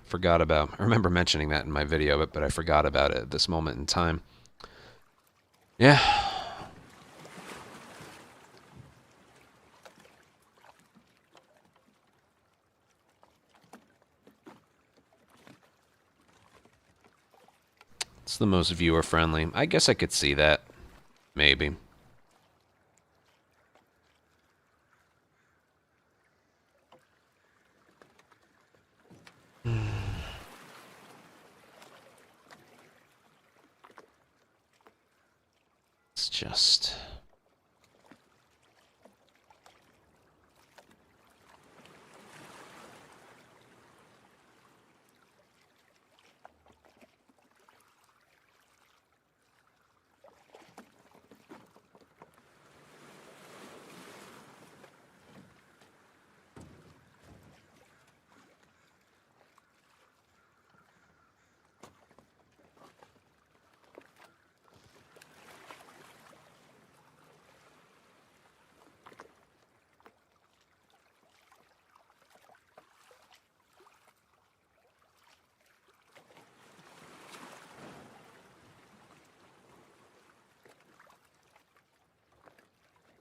forgot about. I remember mentioning that in my video, but I forgot about it at this moment in time. Yeah. It's the most viewer friendly. I guess I could see that. Maybe. It's just...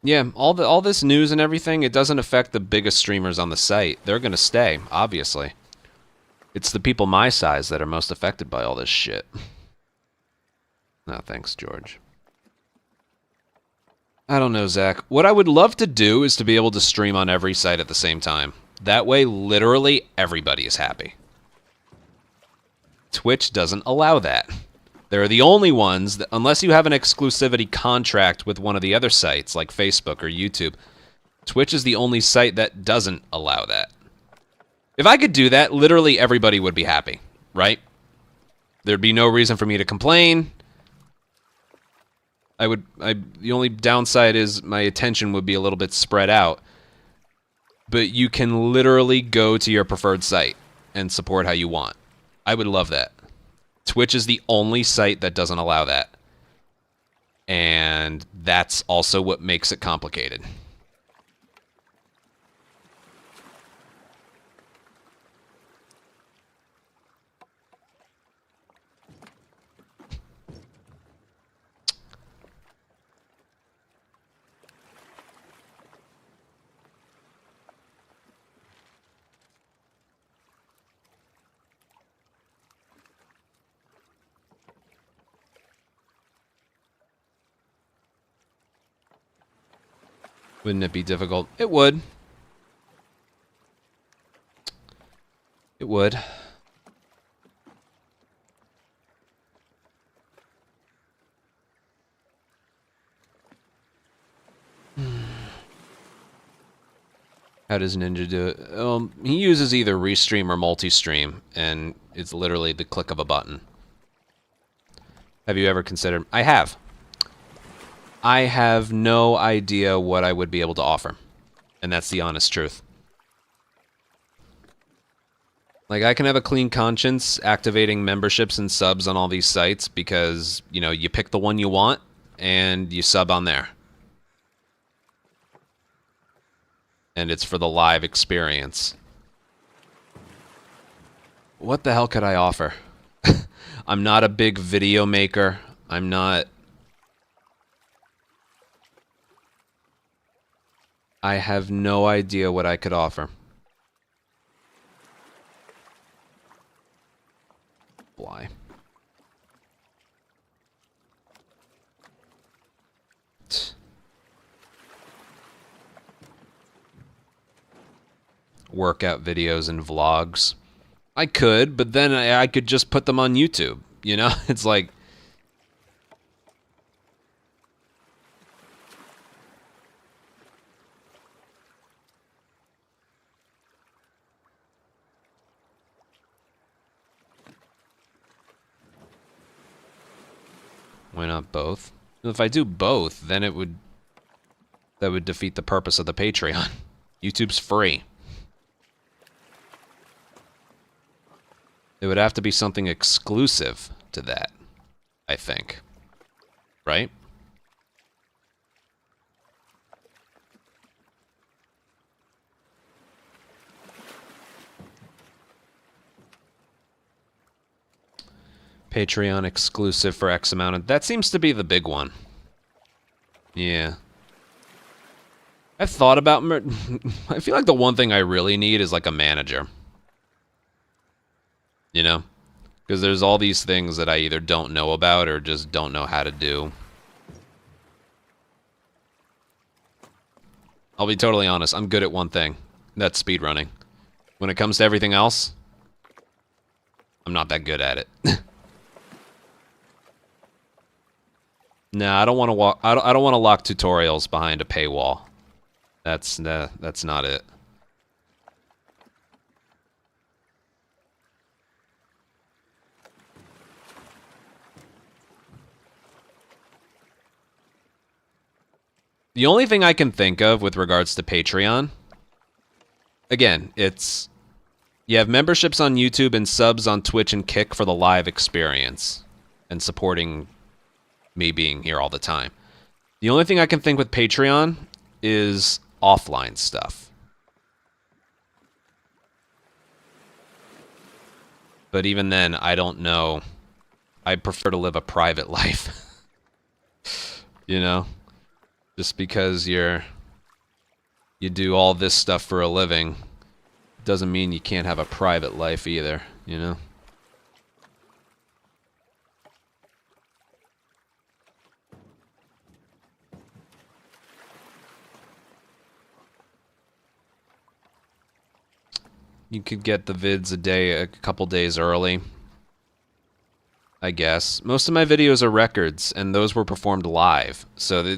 Yeah, all this news and everything, it doesn't affect the biggest streamers on the site. They're gonna stay, obviously. It's the people my size that are most affected by all this shit. No, thanks, George. I don't know, Zach. What I would love to do is to be able to stream on every site at the same time. That way, literally, everybody is happy. Twitch doesn't allow that. They're the only ones that, unless you have an exclusivity contract with one of the other sites, like Facebook or YouTube, Twitch is the only site that doesn't allow that. If I could do that, literally everybody would be happy, right? There'd be no reason for me to complain. The only downside is my attention would be a little bit spread out. But you can literally go to your preferred site and support how you want. I would love that. Twitch is the only site that doesn't allow that. And that's also what makes it complicated. Wouldn't it be difficult? It would. It would. How does Ninja do it? He uses either Restream or Multi-Stream, and it's literally the click of a button. Have you ever considered... I have. I have no idea what I would be able to offer. And that's the honest truth. Like, I can have a clean conscience activating memberships and subs on all these sites because, you know, you pick the one you want and you sub on there. And it's for the live experience. What the hell could I offer? I'm not a big video maker. I'm not... I have no idea what I could offer. Why? Workout videos and vlogs. I could, but then I could just put them on YouTube. You know? It's like... Why not both? If I do both, then that would defeat the purpose of the Patreon. YouTube's free. It would have to be something exclusive to that, I think. Right? Patreon exclusive for X amount of... That seems to be the big one. Yeah. I've thought about... I feel like the one thing I really need is like a manager. You know? Because there's all these things that I either don't know about or just don't know how to do. I'll be totally honest, I'm good at one thing. That's speedrunning. When it comes to everything else, I'm not that good at it. Nah, I don't want to walk. I don't want to lock tutorials behind a paywall. That's not it. The only thing I can think of with regards to Patreon, again, it's you have memberships on YouTube and subs on Twitch and Kick for the live experience and supporting me being here all the time. The only thing I can think with Patreon is offline stuff. But even then, I don't know. I prefer to live a private life. You know? Just because you do all this stuff for a living doesn't mean you can't have a private life either, you know? You could get the vids a couple days early, I guess. Most of my videos are records, and those were performed live, so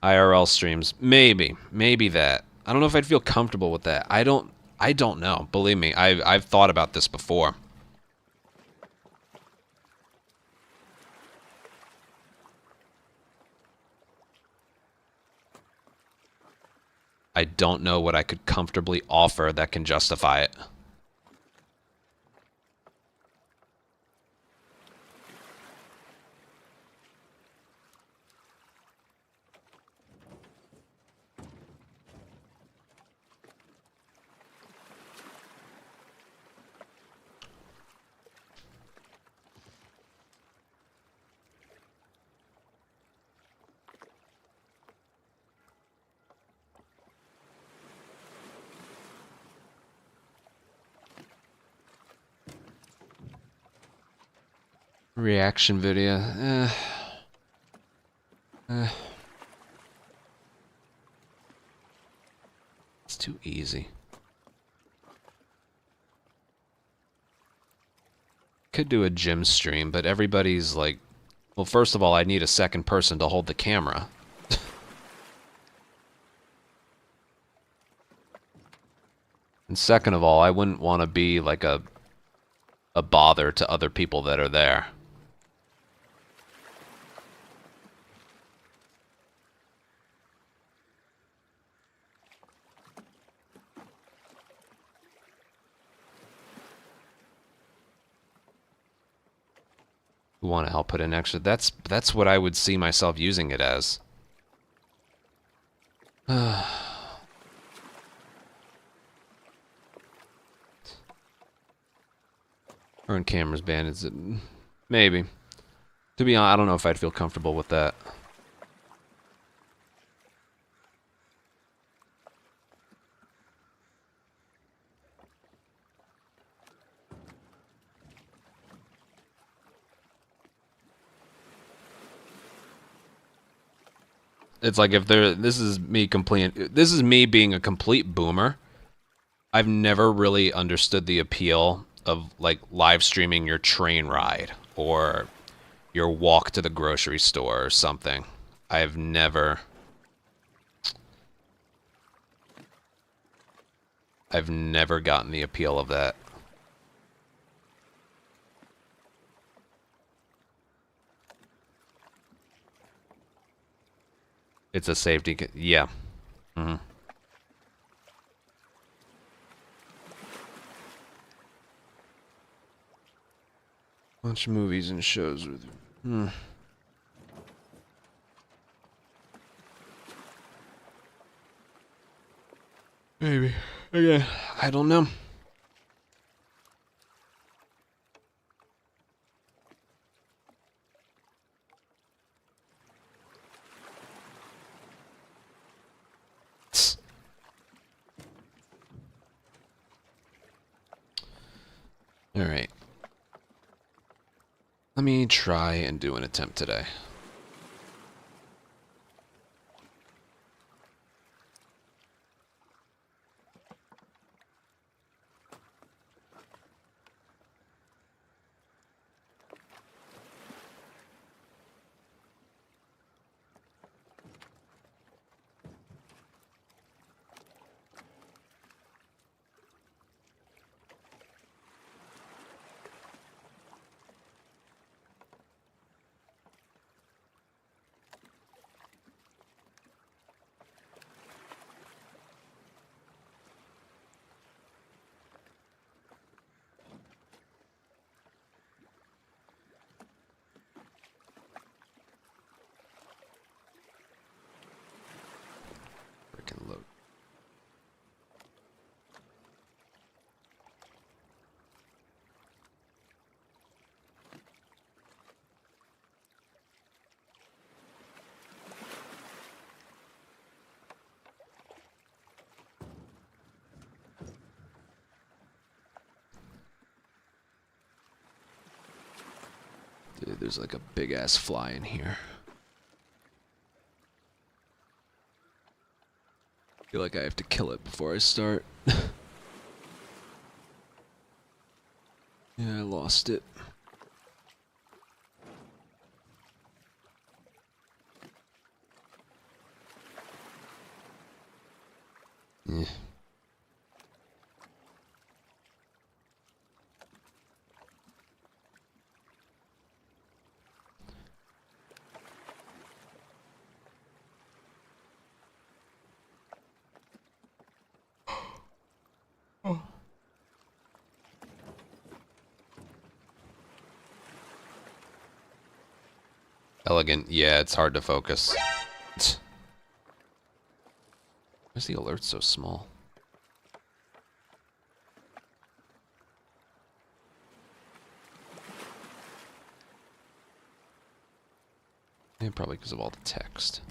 IRL streams, maybe that. I don't know if I'd feel comfortable with that. I don't know. Believe me, I've thought about this before. I don't know what I could comfortably offer that can justify it. Reaction video. It's too easy. Could do a gym stream, but everybody's like... Well, first of all, I need a second person to hold the camera. And second of all, I wouldn't want to be like a bother to other people that are there. who want to help put in extra. That's what I would see myself using it as. Earn cameras banned, is it? Maybe. To be honest, I don't know if I'd feel comfortable with that. It's like if there, this is me being a complete boomer. I've never really understood the appeal of like live streaming your train ride or your walk to the grocery store or something. I've never gotten the appeal of that. It's a safety, yeah. Mm-hmm. Bunch of movies and shows with. Maybe. Okay. I don't know. All right. Let me try and do an attempt today. Freaking load. Dude, there's like a big ass fly in here. I feel like I have to kill it before I start. Yeah, I lost it. Yeah. Elegant. Yeah, it's hard to focus. Why is the alert so small? Yeah, probably because of all the text.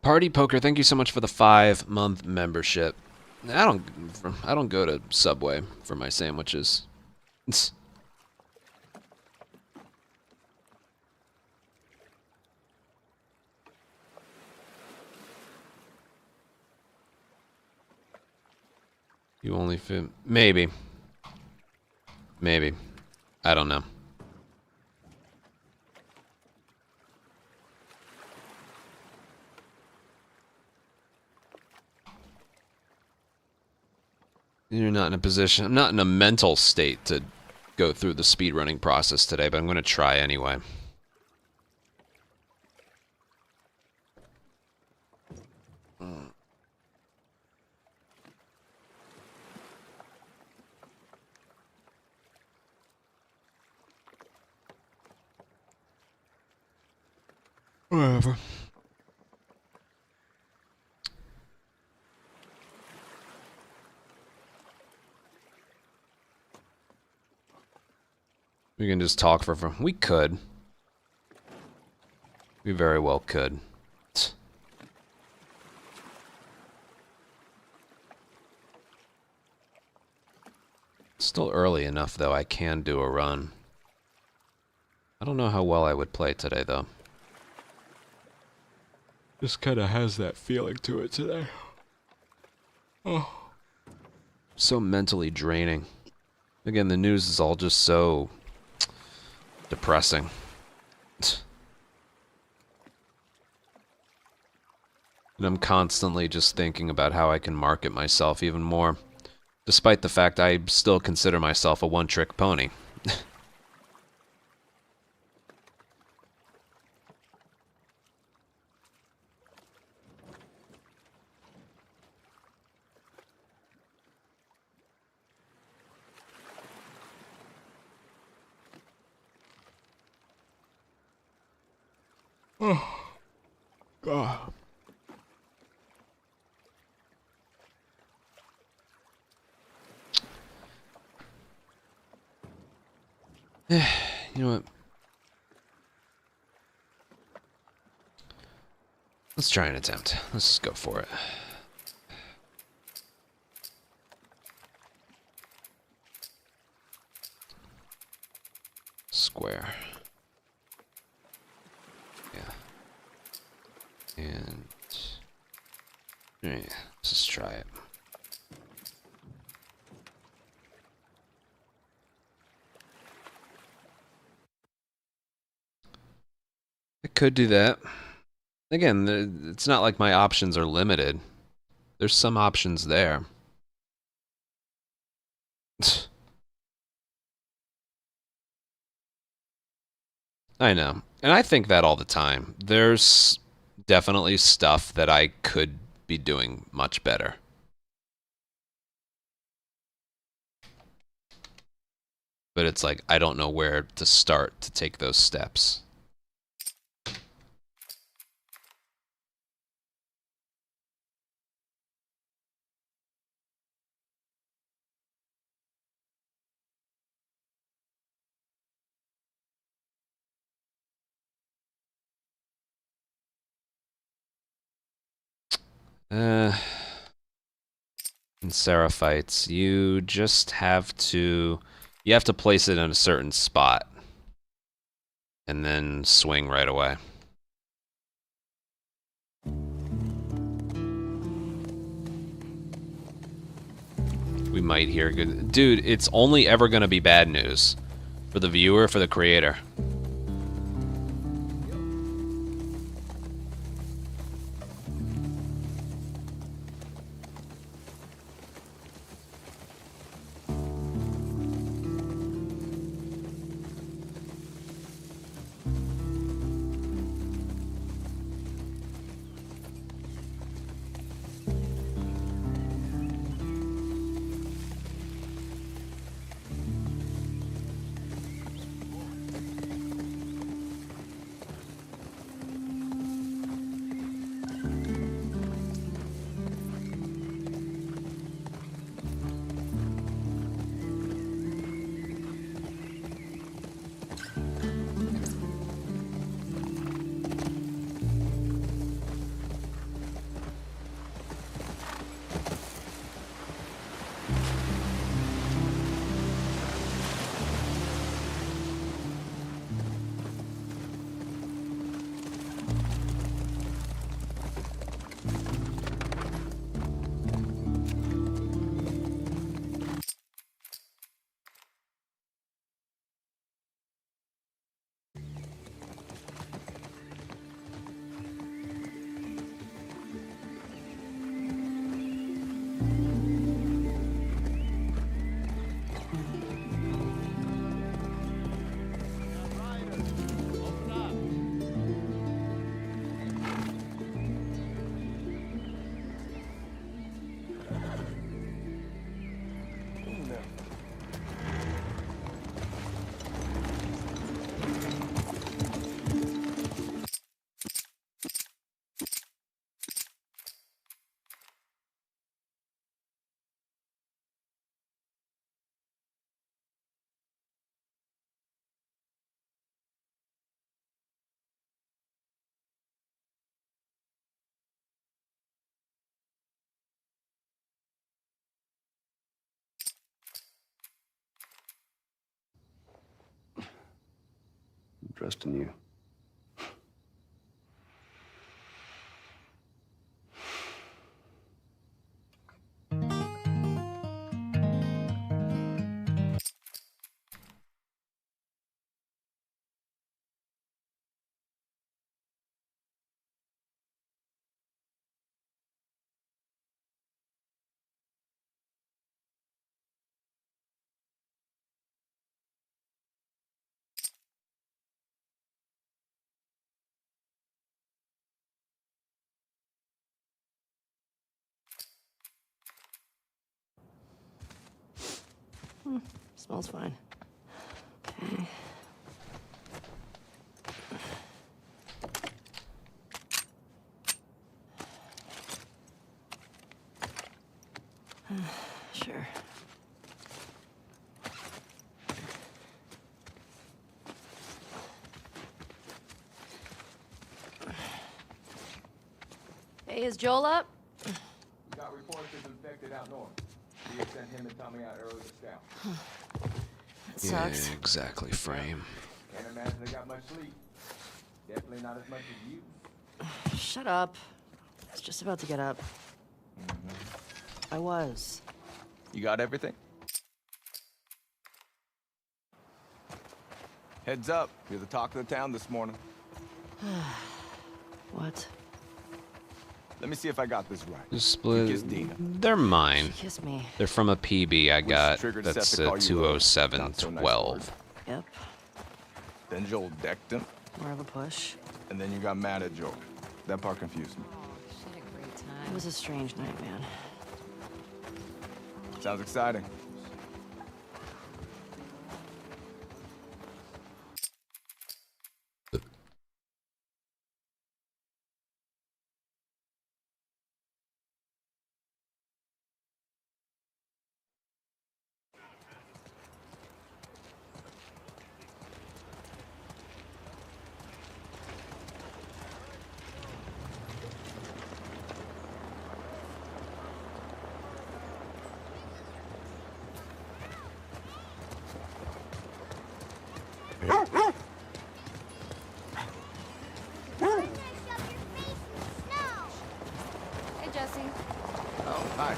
Party Poker, thank you so much for the 5-month membership. I don't go to Subway for my sandwiches. You only fit... Maybe. Maybe. I don't know. You're not in a position... I'm not in a mental state to go through the speedrunning process today, but I'm going to try anyway. Whatever. We can just talk for. We could. We very well could. Still early enough, though. I can do a run. I don't know how well I would play today, though. Just kind of has that feeling to it today. Oh. So mentally draining. Again, the news is all just so depressing. And I'm constantly just thinking about how I can market myself even more. Despite the fact I still consider myself a one-trick pony. Oh, God. You know what? Let's try an attempt. Let's just go for it. Square. Yeah. And... yeah, let's just try it. I could do that. Again, it's not like my options are limited. There's some options there. I know. And I think that all the time. There's definitely stuff that I could be doing much better. But it's like, I don't know where to start to take those steps. In Seraphites, you just have to... you have to place it in a certain spot. And then swing right away. We might hear good... dude, it's only ever going to be bad news. For the viewer, for the creator. trust in you. Smells fine. Okay. Sure. Hey, is Joel up? We got reports of infected out north. We have sent him and Tommy out early to scout. That sucks. Yeah, exactly, Frame. Can't imagine they got much sleep. Definitely not as much as you. Shut up. I was just about to get up. I was. You got everything? Heads up, you're the talk of the town this morning. What? Let me see if I got this right. Just You split. kissed Dina. They're mine. Kiss me. They're from a PB I got. triggered That's Seth to a call you a not so nice 20712. Yep. Then Joel decked him, More of a push. and then you got mad at Joel. That part confused me. She had a great It time. was a strange night, man. Sounds exciting. Hey, Jesse. Oh, hi.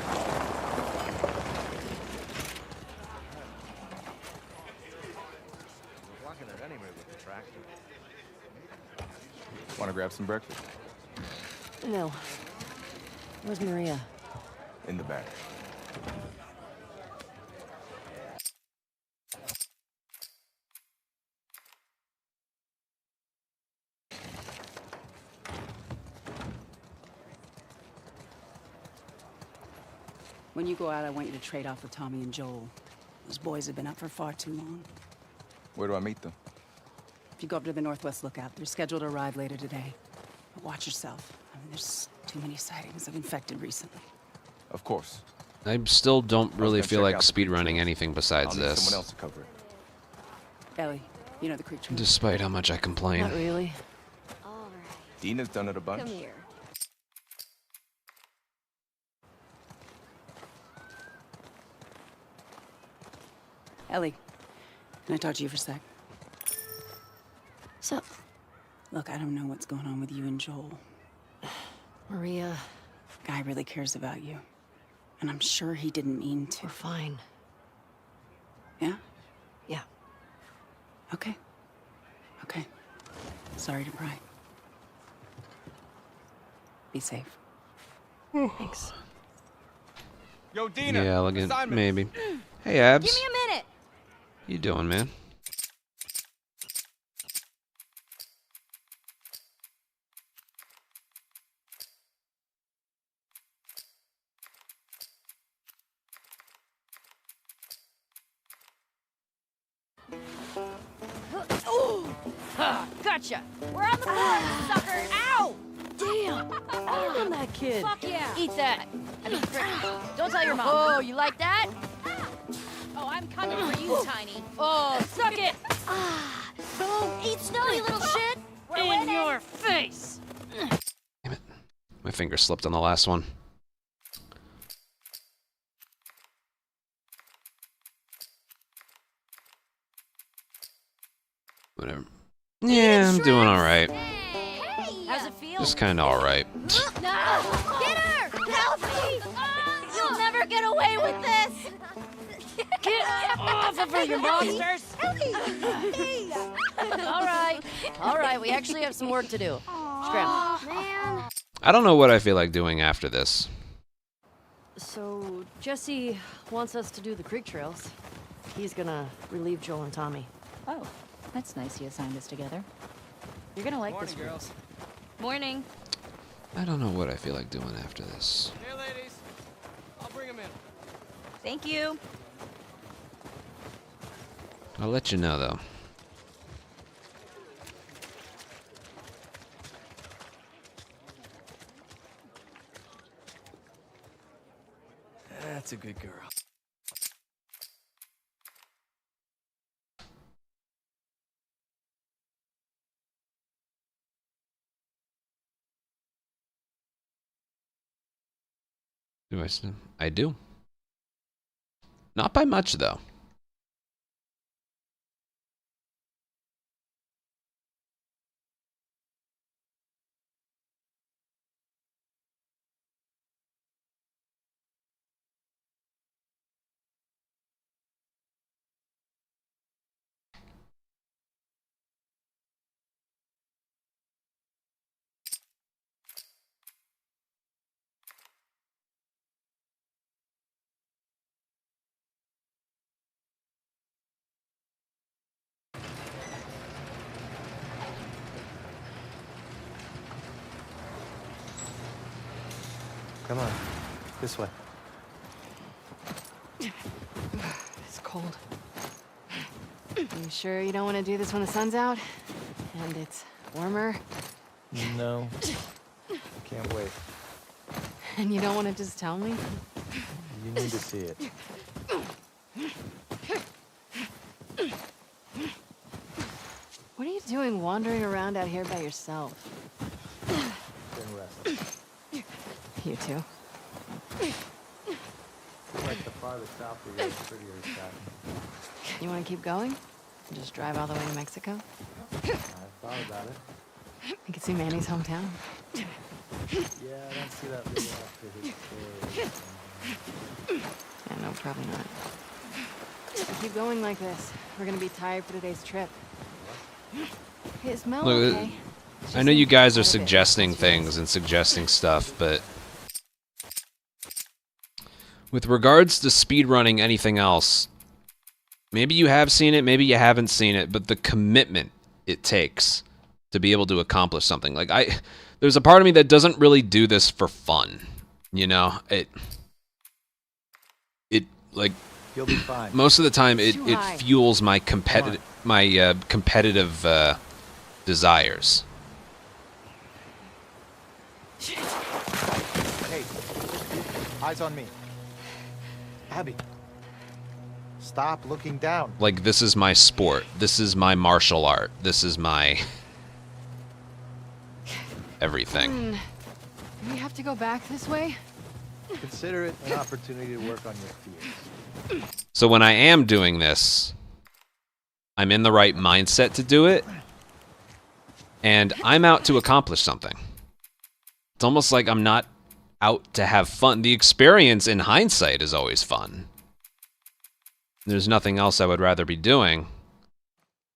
Blocking it anyway with the tractor. Want to grab some breakfast? No. Where's Maria? In the back. When you go out, I want you to trade off with Tommy and Joel. Those boys have been up for far too long. Where do I meet them? If you go up to the Northwest Lookout, they're scheduled to arrive later today. But watch yourself. I mean, there's too many sightings of infected recently. Of course. I still don't really gonna feel check like out the creek speedrunning trails. anything I'll besides need this. someone else to cover it. Ellie, you know the creek trail. Despite how much I complain. Not really. All right. Dina's done it a bunch. Come here. Ellie, can I talk to you for a sec? What's up, Look, I don't know what's going on with you and Joel. Maria? Guy really cares about you. And I'm sure he didn't mean to. We're fine. Yeah? Yeah. Okay. Okay. Sorry to pry. Be safe. Thanks. Yo, Dina. Yeah, elegant, assignment. maybe. Hey, Abs. Give me a minute. You doing, man? Ha, gotcha. We're on the board, sucker. Ow! Damn! Damn that kid! Fuck yeah. Eat that. I mean, frick. Don't tell your mom. Oh, you like that? Oh, I'm coming for you, Tiny. Oh, suck it. Boom. Eat snow, you little shit. We're in your face. Damn it. My finger slipped on the last one. Whatever. Yeah, I'm doing all right. Hey! How's it feel? Just kind of all right. No! Get her! Help me! You'll never get away with this! Get off of her, you monsters! All right, we actually have some work to do. Scram. Man. I don't know what I feel like doing after this. So, Jesse wants us to do the creek trails. He's gonna relieve Joel and Tommy. Oh, that's nice you assigned us together. You're gonna like this. girls. Morning. I don't know what I feel like doing after this. Here, ladies. I'll bring them in. Thank you. I'll let you know, though. That's a good girl. Do I do. Not by much, though. Come on. This way. It's cold. You sure you don't want to do this when the sun's out? And it's warmer? No. Can't wait. And you don't want to just tell me? You need to see it. What are you doing wandering around out here by yourself? Been restless. You too? Like the farther south we go, the prettier it's gotten. You want to keep going? Just drive all the way to Mexico? I thought about it. You can see Manny's hometown. Yeah, I don't see that leading up to his story. Yeah, no, probably not. If we keep going like this, we're gonna be tired for today's trip. Is Mel Look, okay? I know you guys are suggesting things and suggesting stuff, but with regards to speedrunning anything else, maybe you have seen it, maybe you haven't seen it, but the commitment it takes to be able to accomplish something. Like, there's a part of me that doesn't really do this for fun. You know, it like, You'll be fine. most of the time it high. fuels my competitive desires. Hey, eyes on me. Abby, stop looking down. Like, this is my sport. This is my martial art. This is my everything. Do we have to go back this way? Consider it an opportunity to work on your fears. So when I am doing this, I'm in the right mindset to do it, and I'm out to accomplish something. It's almost like I'm not out to have fun. The experience in hindsight is always fun. There's nothing else I would rather be doing,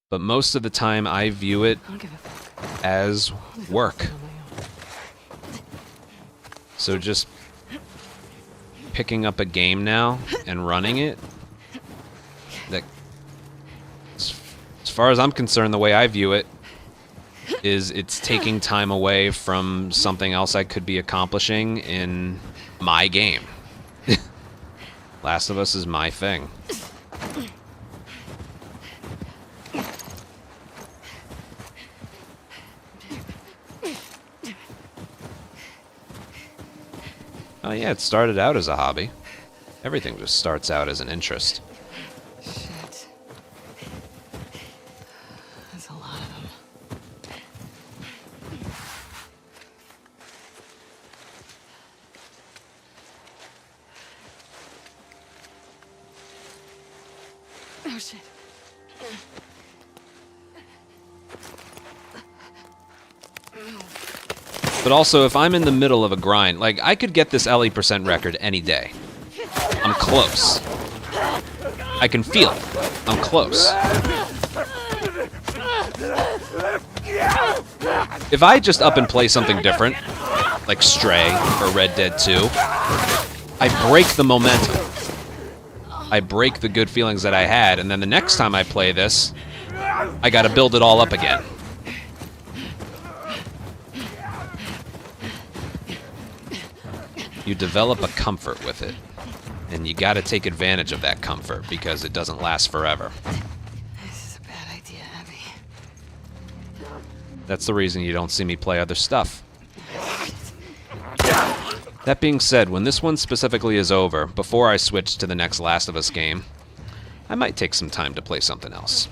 but most of the time I view it I don't give a fuck. as work. On my own. So just picking up a game now and running it, that, as far as I'm concerned, the way I view it is it's taking time away from something else I could be accomplishing in my game. Last of Us is my thing. Oh yeah, it started out as a hobby. Everything just starts out as an interest. Shit. That's a lot of them. Oh shit. But also, if I'm in the middle of a grind, like, I could get this Ellie % record any day. I'm close. I can feel it. I'm close. If I just up and play something different, like Stray or Red Dead 2, I break the momentum. I break the good feelings that I had, and then the next time I play this, I gotta build it all up again. You develop a comfort with it, and you gotta take advantage of that comfort because it doesn't last forever. This is a bad idea, Abby. That's the reason you don't see me play other stuff. That being said, when this one specifically is over, before I switch to the next Last of Us game, I might take some time to play something else.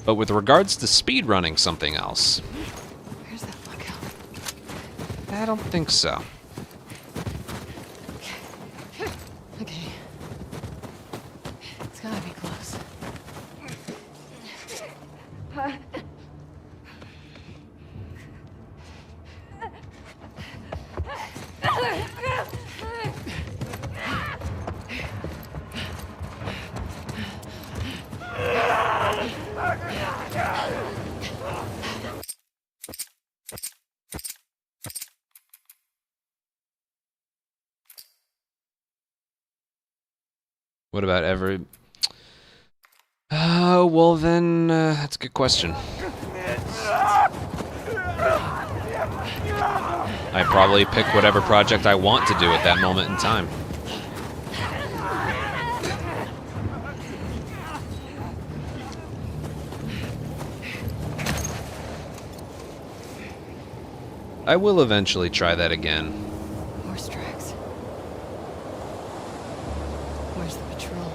But with regards to speedrunning something else, Where's that lookout? I don't think so. Okay. It's gotta be close. What about every... well then, that's a good question. I probably pick whatever project I want to do at that moment in time. I will eventually try that again. Horse tracks. Where's the patrol?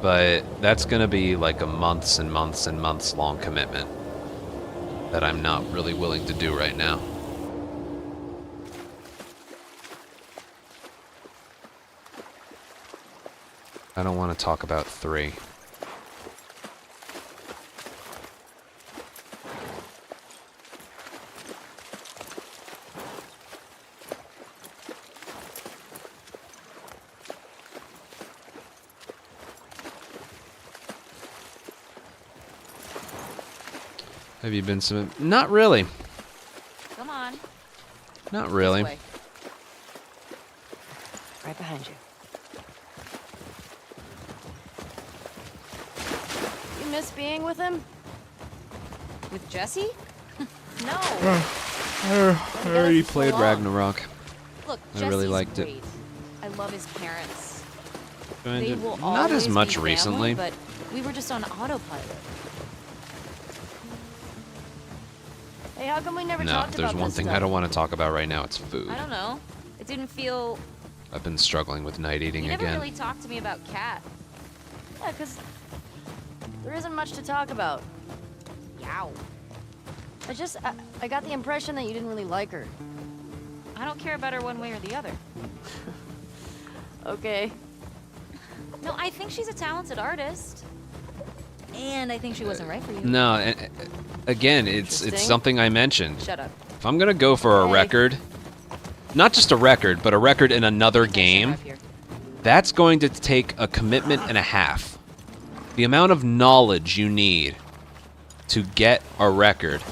But that's gonna be like a months and months and months long commitment that I'm not really willing to do right now. I don't want to talk about 3. Have you been some... Not really. Come on. Not really. This way. Right behind you. You miss being with him? With Jesse? No. I already played Ragnarok. Look, I really liked it. great. I love his parents. Joined They it. will Not as always much be family, recently. but we were just on autopilot. Hey, how come we never No, talked if there's about one this thing stuff? I don't want to talk about right now, it's food. I don't know. It didn't feel... I've been struggling with night eating You never again. really talked to me about Kat. Yeah, because there isn't much to talk about. Yow. I got the impression that you didn't really like her. I don't care about her one way or the other. Okay. No, I think she's a talented artist. And I think she wasn't right for you. No, again, it's Interesting. something I mentioned. Shut up. If I'm gonna go for a Hey. record, not just a record, but a record in another Nice game, drive here. that's going to take a commitment and a half. The amount of knowledge you need to get a record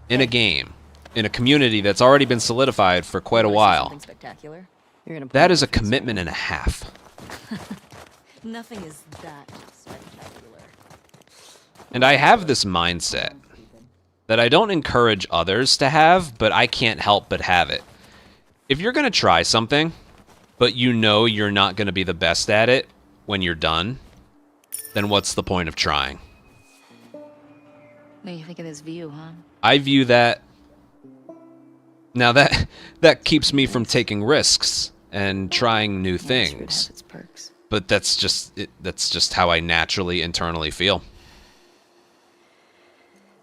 in a game, in a community that's already been solidified for quite a Wanna see while, something spectacular? You're gonna that point is a at this commitment and a half. Nothing is that spectacular. And I have this mindset that I don't encourage others to have, but I can't help but have it. If you're going to try something, but you know you're not going to be the best at it when you're done, then what's the point of trying? What do you think of this view, huh? I view that... Now that keeps me from taking risks and trying new Yeah, sure, it things. has its perks. But that's just how I naturally internally feel.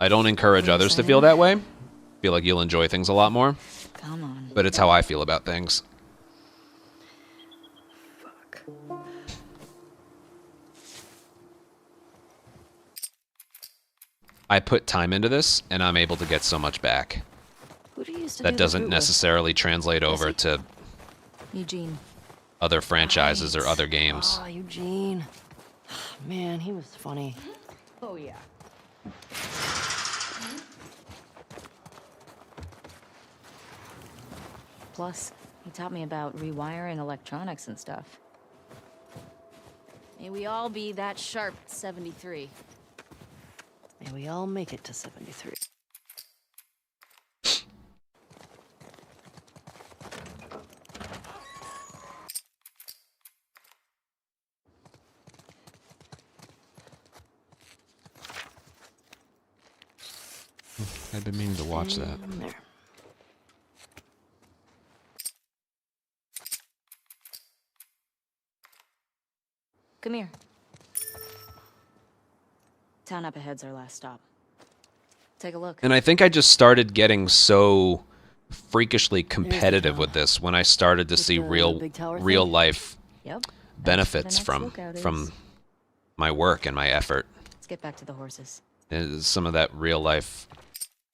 I don't encourage Pretty others to feel exciting. that way. Feel like you'll enjoy things a lot more. Come on. But it's how I feel about things. Fuck. I put time into this, and I'm able to get so much back. Who do you used to that do the doesn't fruit with? necessarily translate over to Eugene. other franchises or Right. other games. Oh, Eugene. Man, he was funny. Oh, yeah. Plus, he taught me about rewiring electronics and stuff. May we all be that sharp at 73. May we all make it to 73. I've been meaning to watch that. And there. Come here. Town up ahead's our last stop. Take a look. And I think I just started getting so freakishly competitive with this when I started to see the real big tower thing? real life Yep. benefits next from lookout is. from my work and my effort. Let's get back to the horses. Some of that real life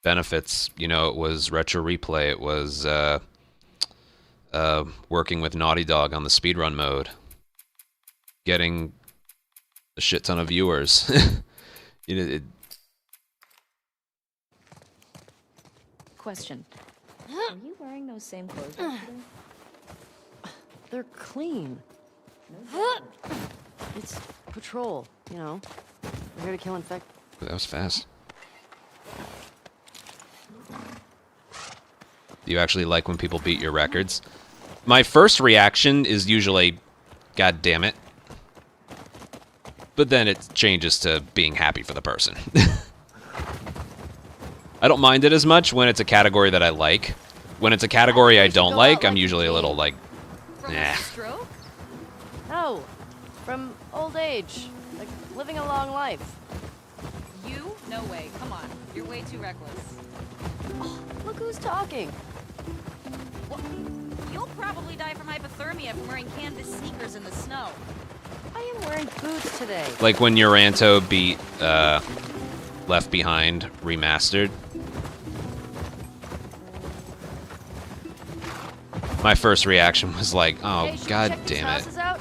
benefits, you know, it was retro replay, it was working with Naughty Dog on the speedrun mode, getting a shit ton of viewers. You know, Question. Are you wearing those same clothes yesterday? They're clean. It's patrol, you know. We're here to kill infect. that was fast. Do you actually like when people beat your records? My first reaction is usually, God damn it. But then it changes to being happy for the person. I don't mind it as much when it's a category that I like. When it's a category I don't like, I'm usually a little like, nah. Stroke? No, from old age, like living a long life. You? No way. Come on. You're way too reckless. Look who's talking. Well, you'll probably die from hypothermia from wearing canvas sneakers in the snow. I am wearing boots today. Like when Uranto beat Left Behind Remastered. My first reaction was like, oh, Hey, should we god check these damn it. houses out?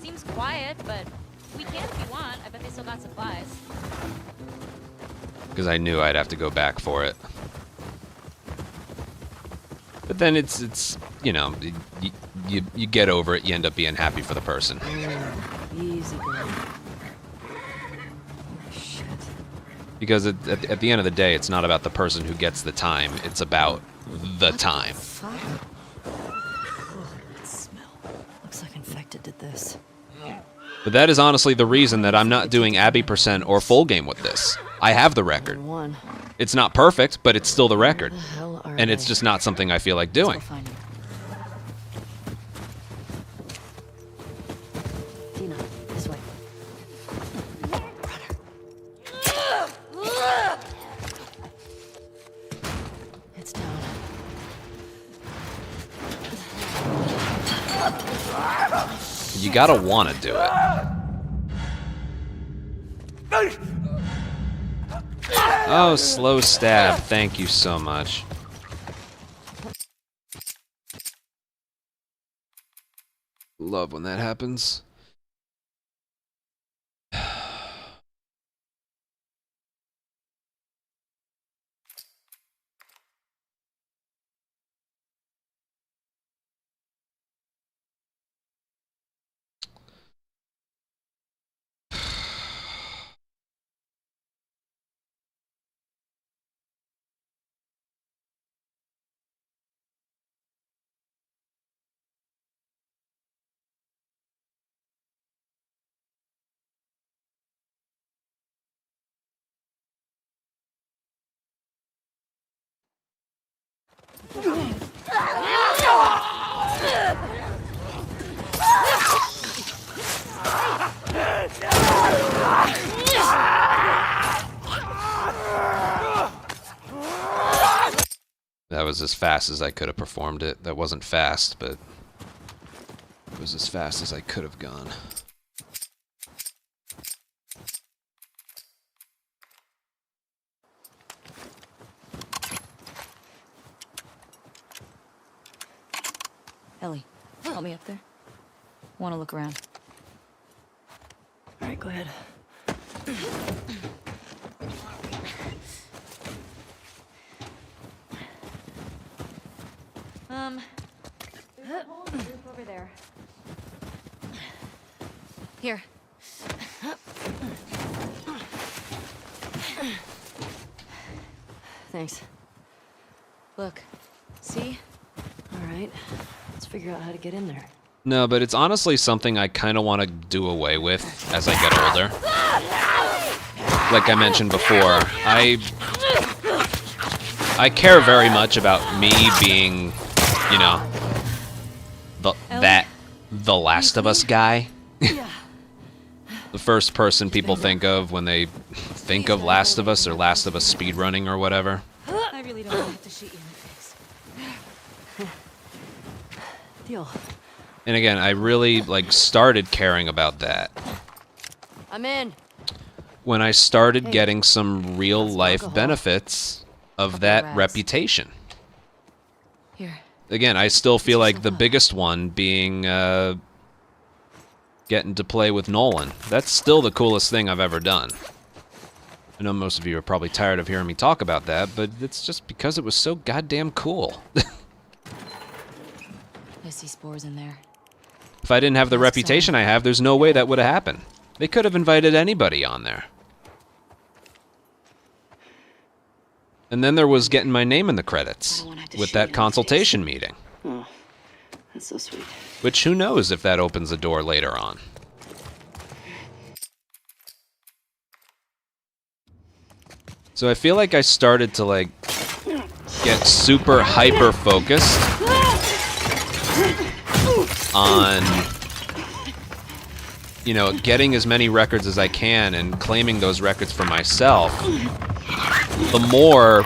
Seems quiet, but we can if you want. I bet they still got supplies. Because I knew I'd have to go back for it. But then it's you know, you get over it, you end up being happy for the person. Easy girl. Shit. Because at the end of the day, it's not about the person who gets the time, it's about the time. Fuck. Oh, that smell. Looks like infected did this. But that is honestly the reason that I'm not doing Abby % or full game with this. I have the record. One. It's not perfect, but it's still the record. Where the hell are And it's they? just not something I feel like Let's doing. go find him. Dina, this way. It's down. You gotta wanna do it. Oh, slow stab. Thank you so much. Love when that happens. That was as fast as I could have performed it. That wasn't fast, but it was as fast as I could have gone. Ellie, help me up there. Want to look around. All right, go ahead. There's a hole in the roof over there. Here. Thanks. Look. See? All right, let's figure out how to get in there. No, but it's honestly something I kind of want to do away with as I get older. Like I mentioned before, I care very much about me being, you know, the Last of Us guy. The first person people think of when they think of Last of Us or Last of Us speedrunning or whatever. I really don't have to shoot you in the face. Deal. And again, I really started caring about that I'm in. when I started getting some real life benefits of that rags. reputation. Here. Again, I still feel like the biggest one being getting to play with Nolan. That's still the coolest thing I've ever done. I know most of you are probably tired of hearing me talk about that, but it's just because it was so goddamn cool. I see spores in there. If I didn't have the reputation I have, there's no way that would have happened. They could have invited anybody on there. And then there was getting my name in the credits with that consultation meeting. Oh, that's so sweet. Which, who knows if that opens the door later on. So I feel like I started to, get super hyper-focused on, you know, getting as many records as I can and claiming those records for myself. The more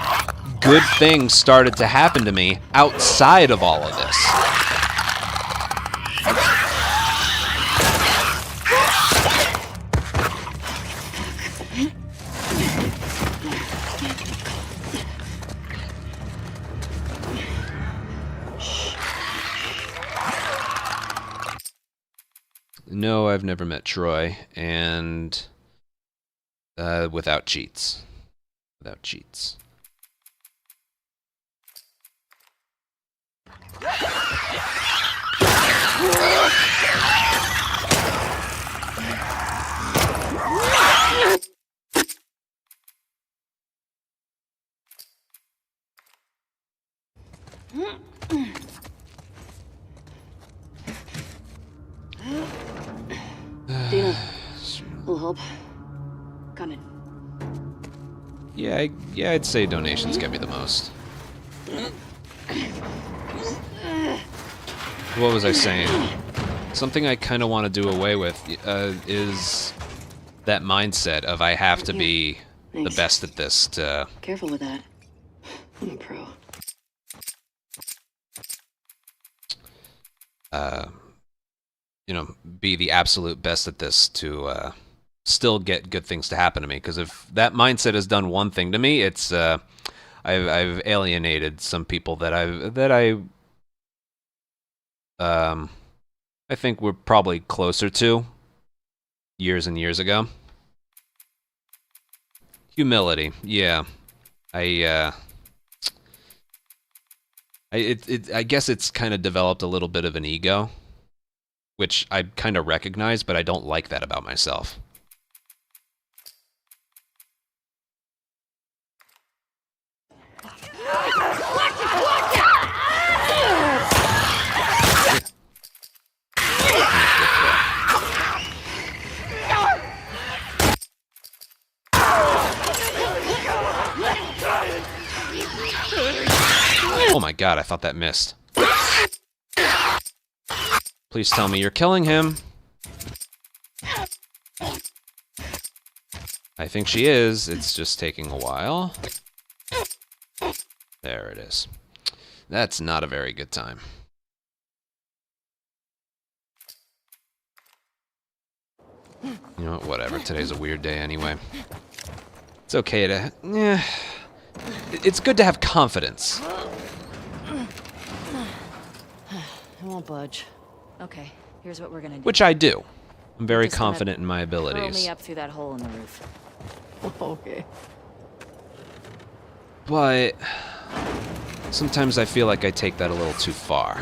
good things started to happen to me outside of all of this. No, I've never met Troy, and without cheats. Without cheats. Dina, little help. Coming. Yeah, I'd say donations get me the most. What was I saying? Something I kind of want to do away with is that mindset of I have to be the best at this to... Careful with that. I'm a pro. You know, be the absolute best at this to still get good things to happen to me. Because if that mindset has done one thing to me, it's I've alienated some people that I think we're probably closer to years and years ago. Humility, yeah. I guess it's kind of developed a little bit of an ego, which I kind of recognize, but I don't like that about myself. Oh my god, I thought that missed. Please tell me you're killing him. I think she is. It's just taking a while. There it is. That's not a very good time. You know what, whatever. Today's a weird day anyway. It's okay to... It's good to have confidence. It won't won't budge. Okay, here's what we're gonna do. Which I do. I'm very Just gonna confident in my Throw abilities. me up through that hole in the roof. Okay. But sometimes I feel like I take that a little too far.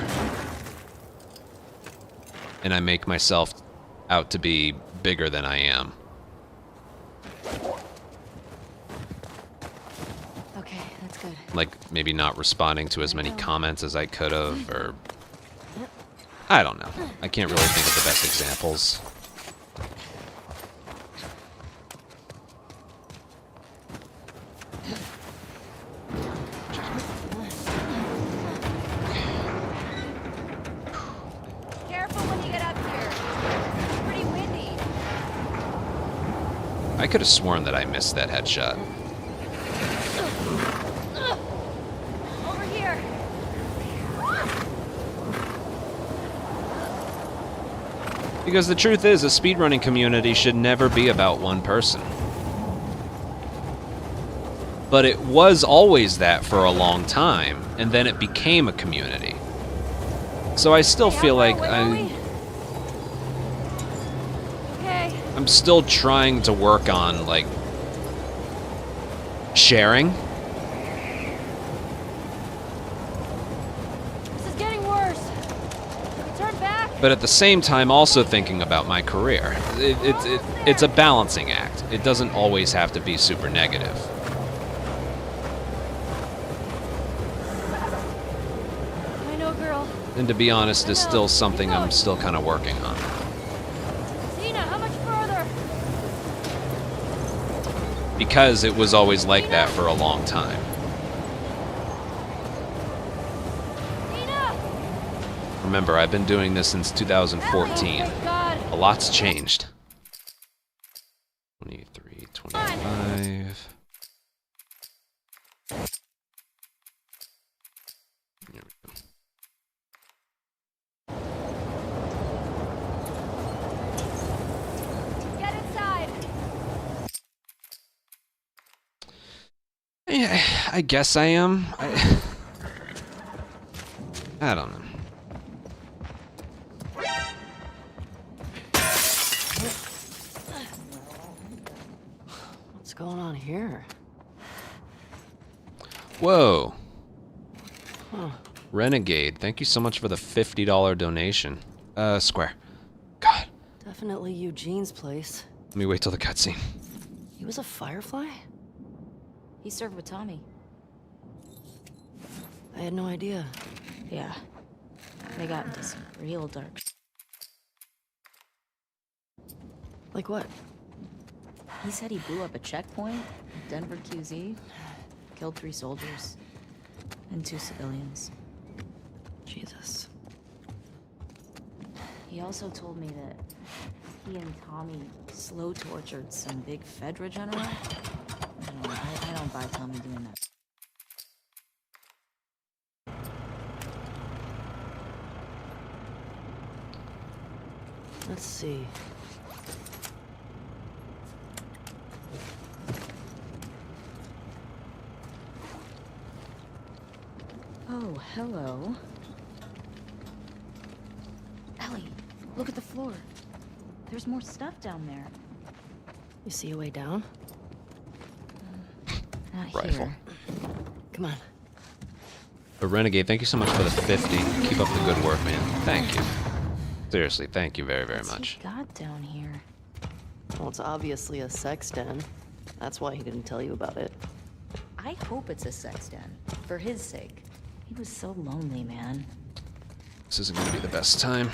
And I make myself out to be bigger than I am. Okay, that's good. Like, maybe not responding to as many comments as I could have, or... I don't know. I can't really think of the best examples. Careful when you get up here. It's pretty windy. I could have sworn that I missed that headshot. Over here. Because the truth is, a speedrunning community should never be about one person. But it was always that for a long time, and then it became a community. So I still feel like I'm still trying to work on, like, sharing. This is getting worse. Turn back. But at the same time, also thinking about my career. It's a balancing act. It doesn't always have to be super negative. I know, girl. And to be honest, it's still something I'm still kind of working on. Zena, how much further? Because it was always like that for a long time. Zena! Remember, I've been doing this since 2014. Thank God. A lot's changed. 23, 25. Here we go. Get inside. Yeah, I guess I am. I don't know. What's going on here? Whoa. Huh. Renegade, thank you so much for the $50 donation. Square. God, Definitely Eugene's place. let me wait till the cutscene. He was a firefly? He served with Tommy. I had no idea. Yeah. They got into some real dark. Like what? He said he blew up a checkpoint at Denver QZ, killed 3 soldiers, and 2 civilians. Jesus. He also told me that he and Tommy slow tortured some big Fedra general. I don't buy Tommy doing that. Let's see. Oh, hello. Ellie, look at the floor. There's more stuff down there. You see a way down? Not Rifle. here. Come on. But Renegade, thank you so much for the 50. Keep up the good work, man. Thank you. Seriously, thank you very, very What's much. he got down here? Well, it's obviously a sex den. That's why he didn't tell you about it. I hope it's a sex den. For his sake. He was so lonely, man. This isn't going to be the best time.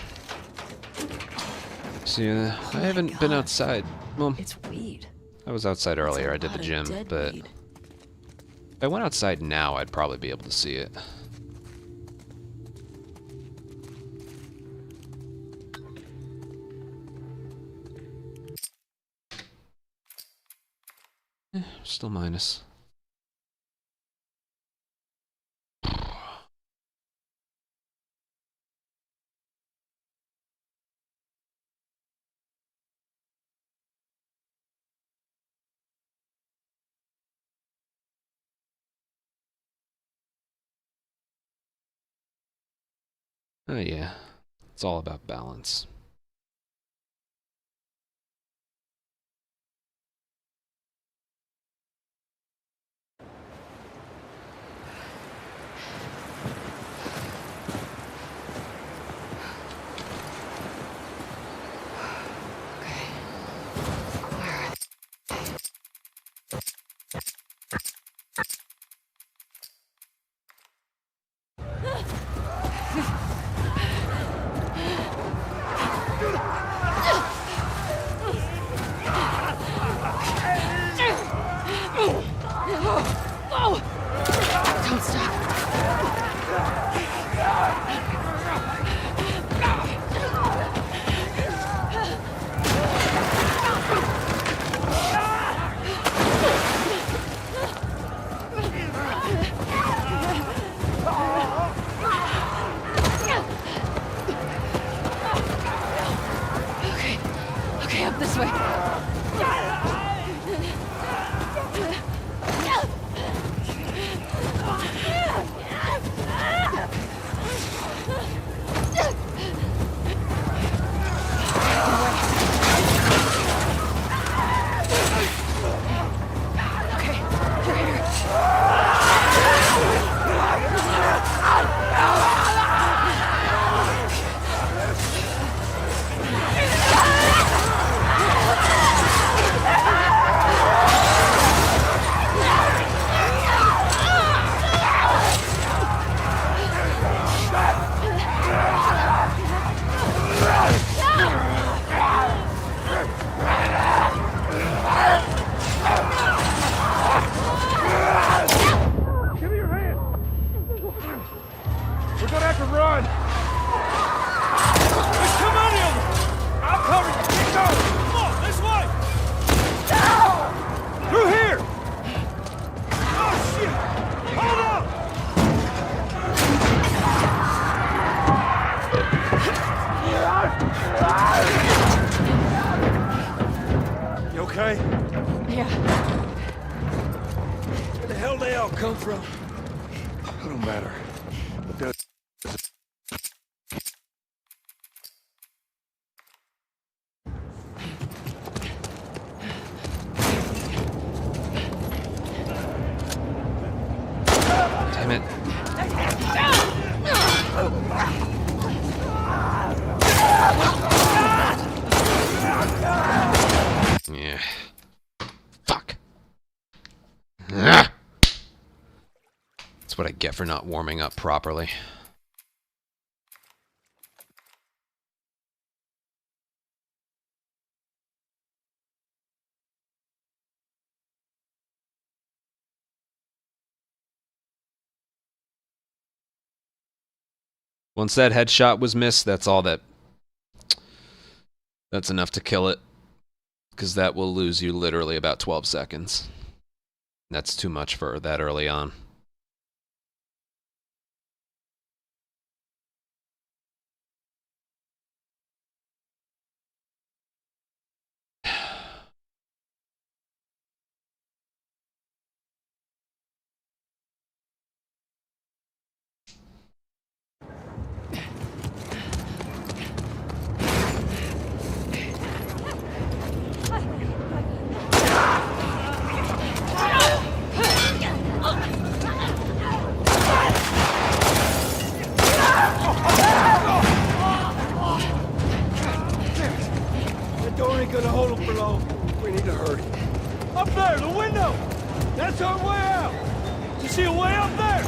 See, I haven't been outside. Well, It's weed. I was outside earlier. I did the lot of gym, dead but weed. if I went outside now, I'd probably be able to see it. Still minus. Oh yeah, It's all about balance. Don't stop. Okay, up this way. We're gonna have to run! There's too many of them! I'll cover you! Keep going! Come on, this way! Through here! Oh, shit! Hold up! You okay? Yeah. Where the hell they all come from? It don't matter. Damn it. Yeah. Fuck. Ah! That's what I get for not warming up properly. Once that headshot was missed, that's enough to kill it. Because that will lose you literally about 12 seconds. That's too much for that early on. Door ain't gonna hold them for long. We need to hurry. Up there, the window! That's our way out! You see a way up there?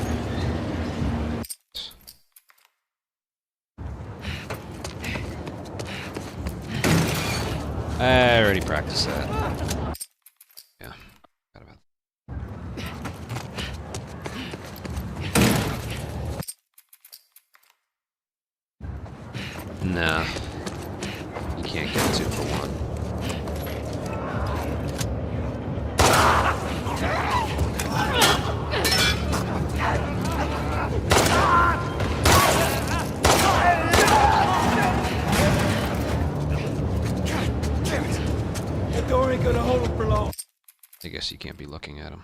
I already practiced that. Yeah. Forgot about that. Nah. You can't get two for one. The door ain't gonna hold them for long. I guess you can't be looking at them.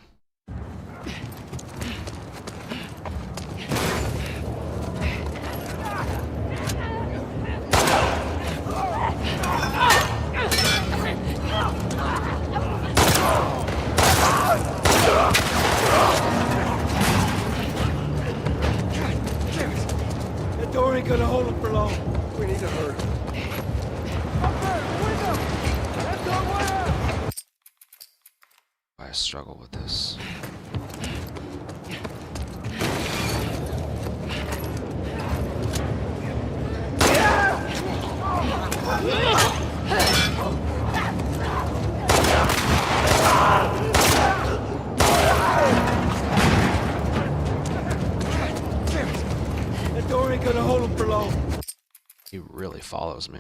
ain't gonna hold him for long. We need to hurry. Up there, the window! That's our way out! I struggle with this. That door ain't gonna hold him for long. He really follows me.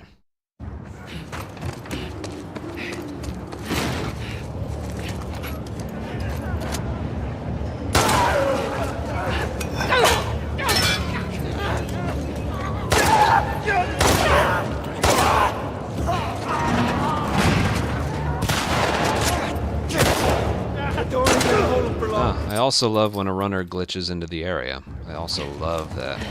That door ain't gonna hold him for long. I also love when a runner glitches into the area. I also love that.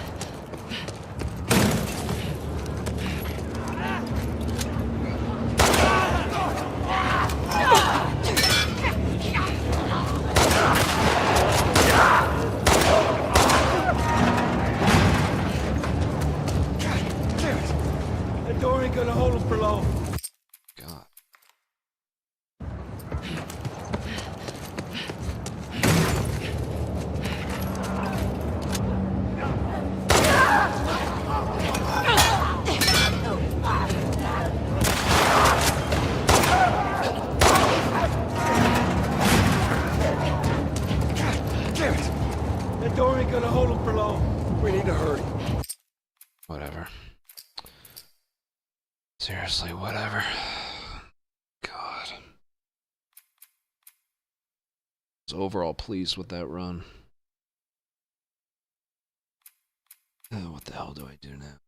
That door ain't gonna hold him for long. God. That door ain't gonna hold him for long. We need to hurry. Whatever. Seriously, whatever. God. I was overall pleased with that run. Oh, what the hell do I do now?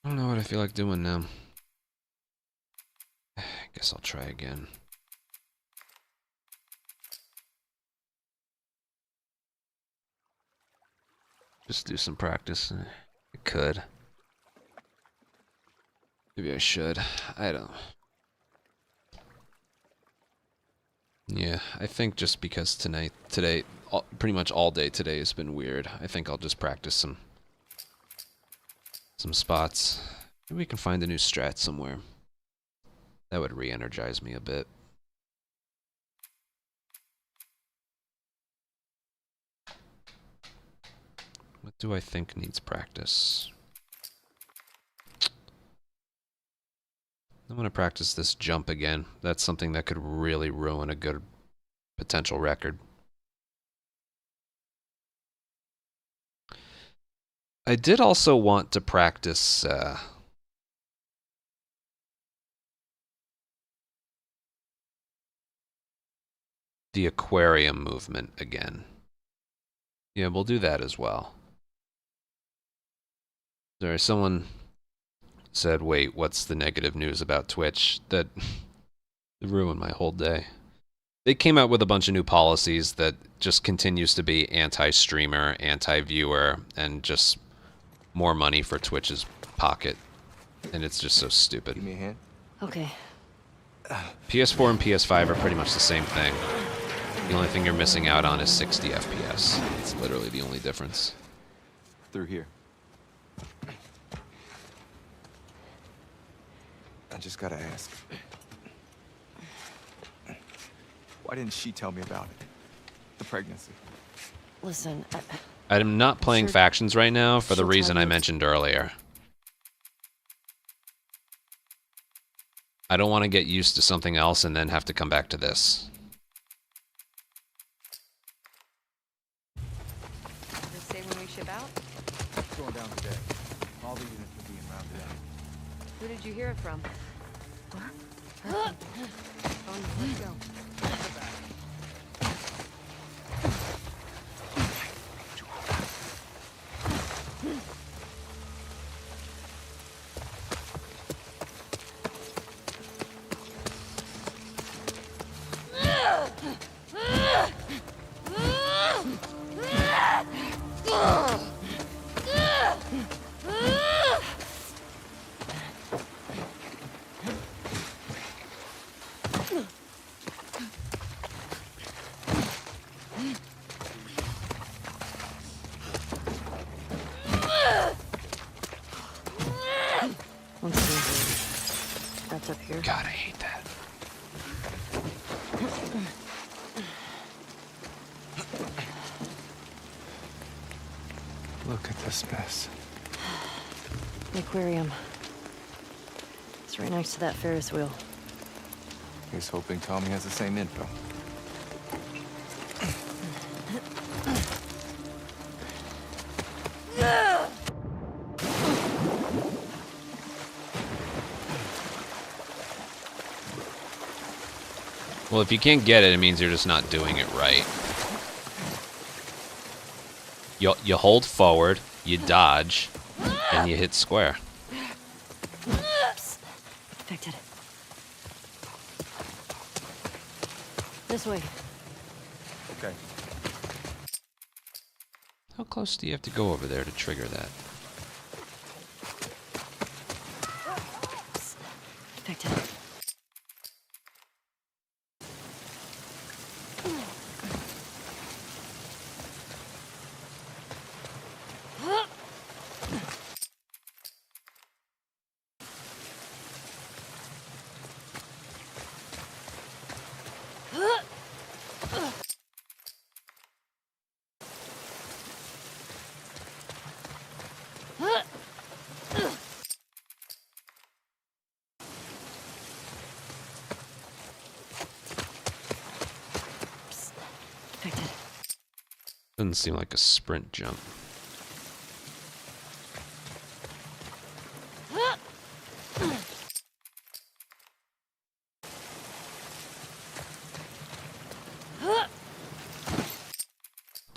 I don't know what I feel like doing now. I guess I'll try again. Just do some practice. I could. Maybe I should. I don't. Yeah, I think just because today, pretty much all day today has been weird. I think I'll just practice some spots. Maybe we can find a new strat somewhere. That would re-energize me a bit. What do I think needs practice? I'm going to practice this jump again. That's something that could really ruin a good potential record. I did also want to practice the aquarium movement again. Yeah, we'll do that as well. Sorry, someone said, wait, what's the negative news about Twitch? That ruined my whole day. They came out with a bunch of new policies that just continues to be anti-streamer, anti-viewer, and just more money for Twitch's pocket. And it's just so stupid. Give me a hand. Okay. PS4 and PS5 are pretty much the same thing. The only thing you're missing out on is 60 FPS. It's literally the only difference. Through here. I just gotta ask. Why didn't she tell me about it? The pregnancy. Listen, I'm not playing Sure. factions right now for the She'll reason tell I you. mentioned earlier. I don't want to get used to something else and then have to come back to this. Does it say when we ship out? It's going down today. All the units are being rounded up. Who did you hear it from? What? Let's go. Let's see. That's up here. God, I hate that. Look at this mess. The aquarium. It's right next to that Ferris wheel. Here's hoping Tommy has the same info. Well, if you can't get it, it means you're just not doing it right. You hold forward, you dodge, and you hit square. Oops. Infected. This way. Okay. How close do you have to go over there to trigger that? Infected. Infected. Doesn't seem like a sprint jump.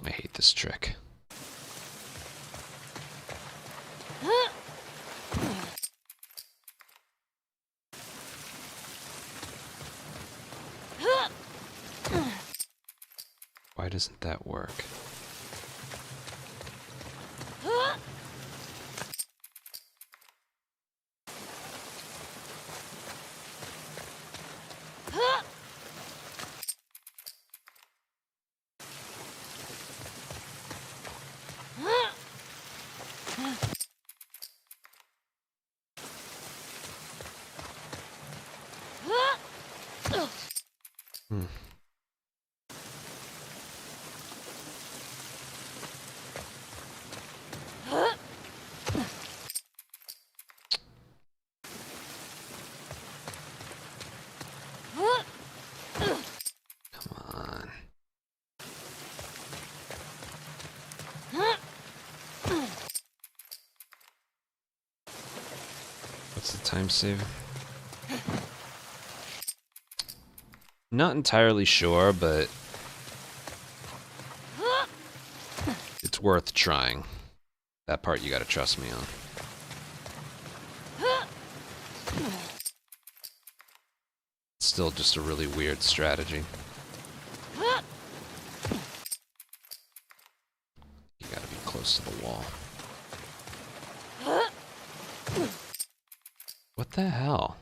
I hate this trick. Why doesn't that work? What's the time save? Not entirely sure, but it's worth trying. That part you gotta trust me on. It's still just a really weird strategy. You gotta be close to the wall. What the hell?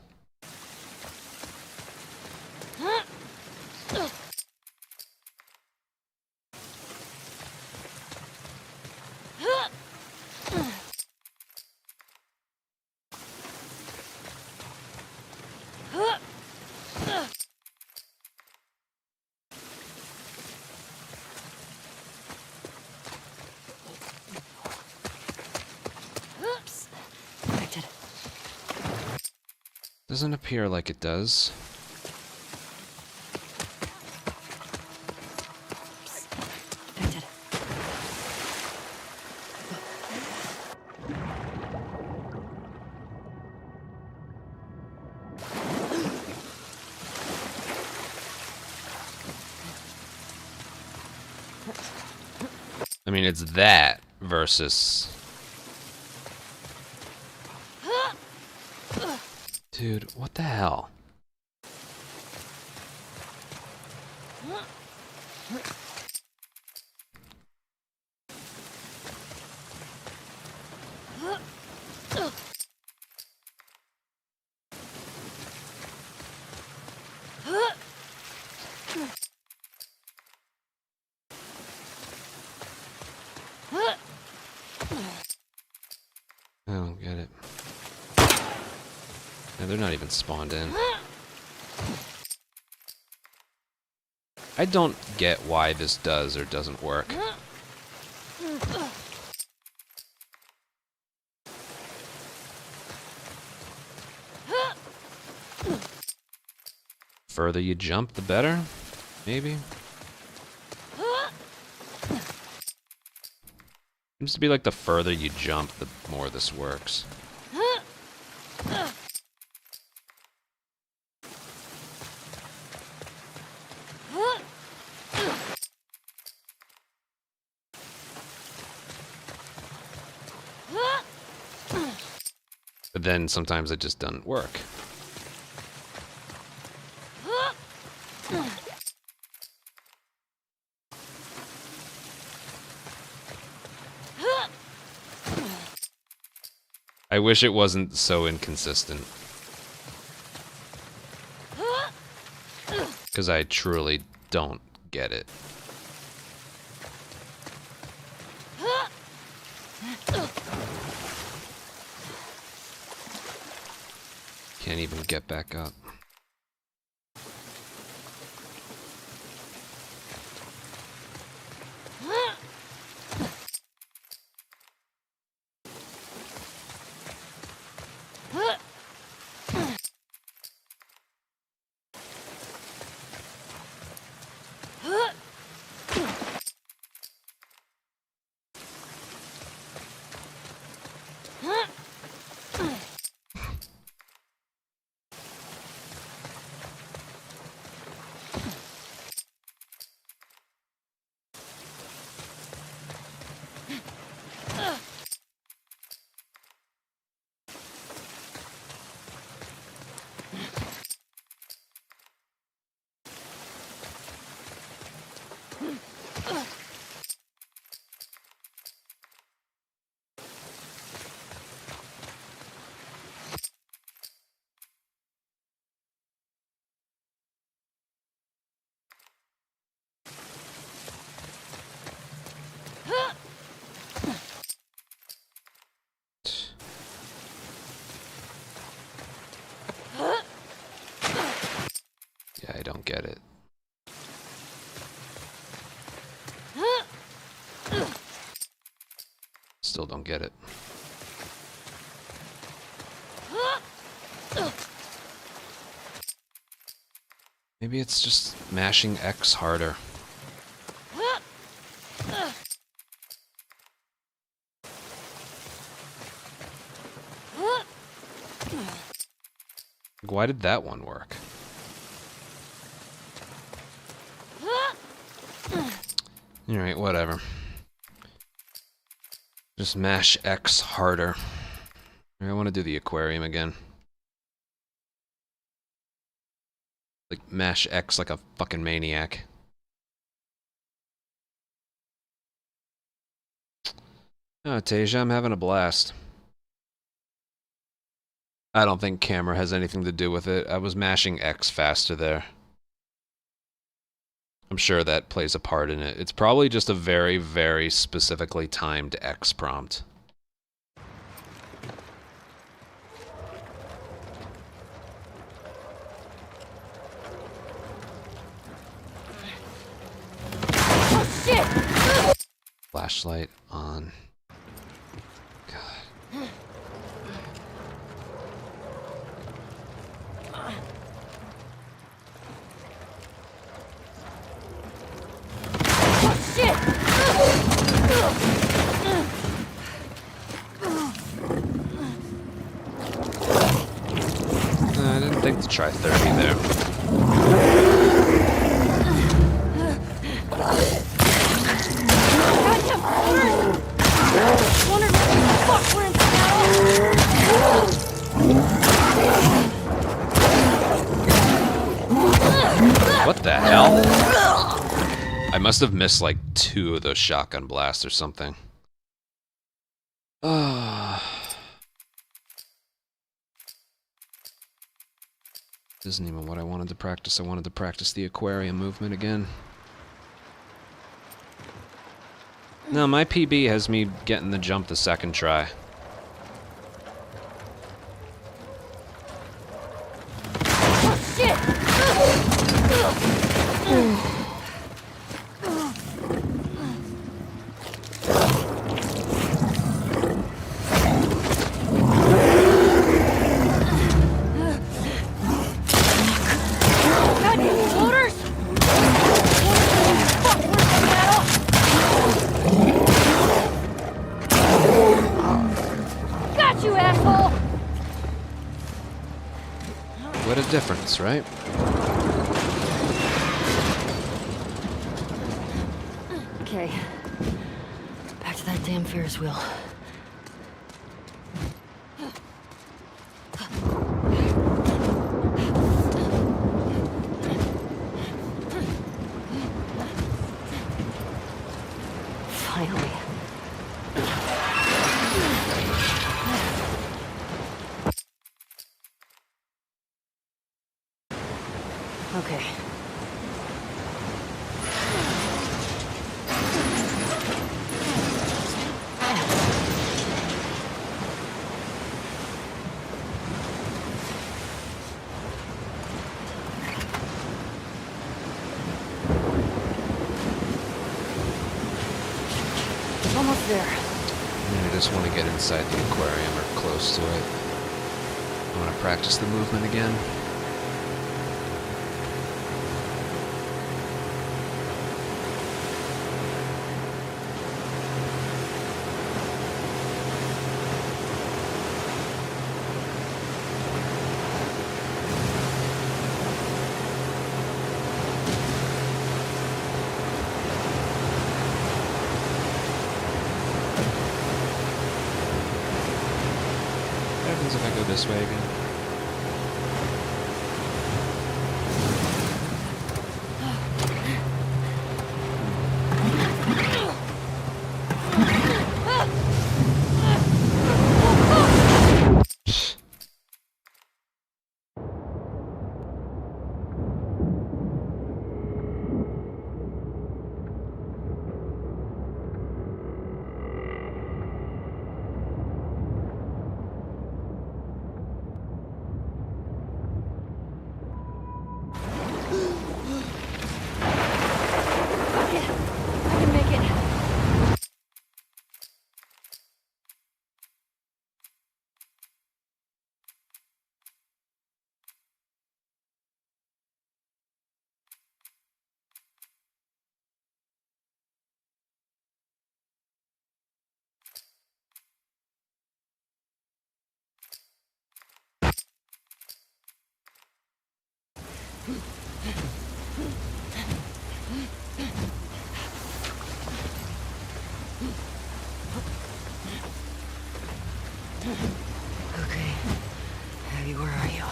Oops. Infected. Doesn't appear like it does. That's it. I mean, it's that versus... Dude, what the hell? I don't get it. Yeah, they're not even spawned in. I don't get why this does or doesn't work. Further you jump, the better? Maybe? Seems to be like the further you jump, the more this works. But then sometimes it just doesn't work. I wish it wasn't so inconsistent. Because I truly don't get it. Can't even get back up. Yeah, I don't get it. Still don't get it. Maybe it's just mashing X harder. Why did that one work? Alright, whatever. Just mash X harder. I want to do the aquarium again. Like, mash X like a fucking maniac. Oh, Tasia, I'm having a blast. I don't think camera has anything to do with it. I was mashing X faster there. I'm sure that plays a part in it. It's probably just a very, very specifically timed X prompt. Oh, shit! Flashlight on. God. Let's try 30 there. What the hell? I must have missed like 2 of those shotgun blasts or something. Isn't even what I wanted to practice. I wanted to practice the aquarium movement again. No, my PB has me getting the jump the second try. Oh, shit! What a difference, right? Okay. Back to that damn Ferris wheel. Finally. Okay. Almost there. I just want to get inside the aquarium or close to it. I want to practice the movement again. What happens if I go this way again? I can make it. Okay. Abby, where are you?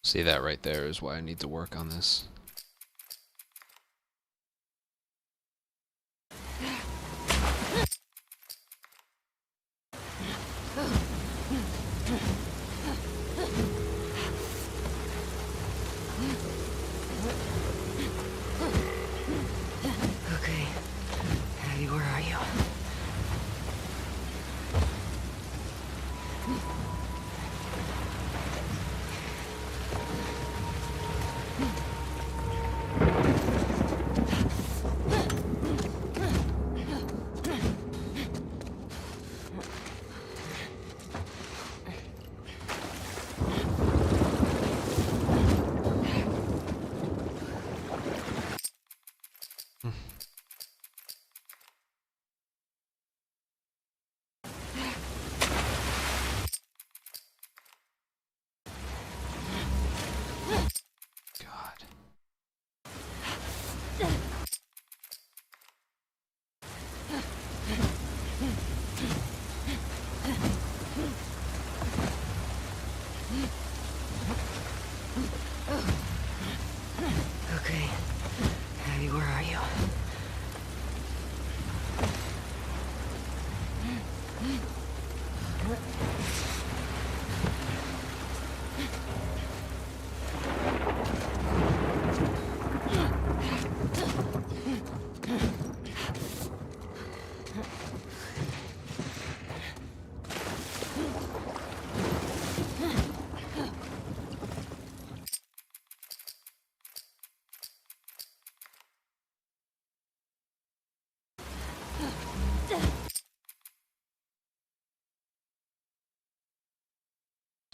See, that right there is why I need to work on this. Okay. Abby, where are you?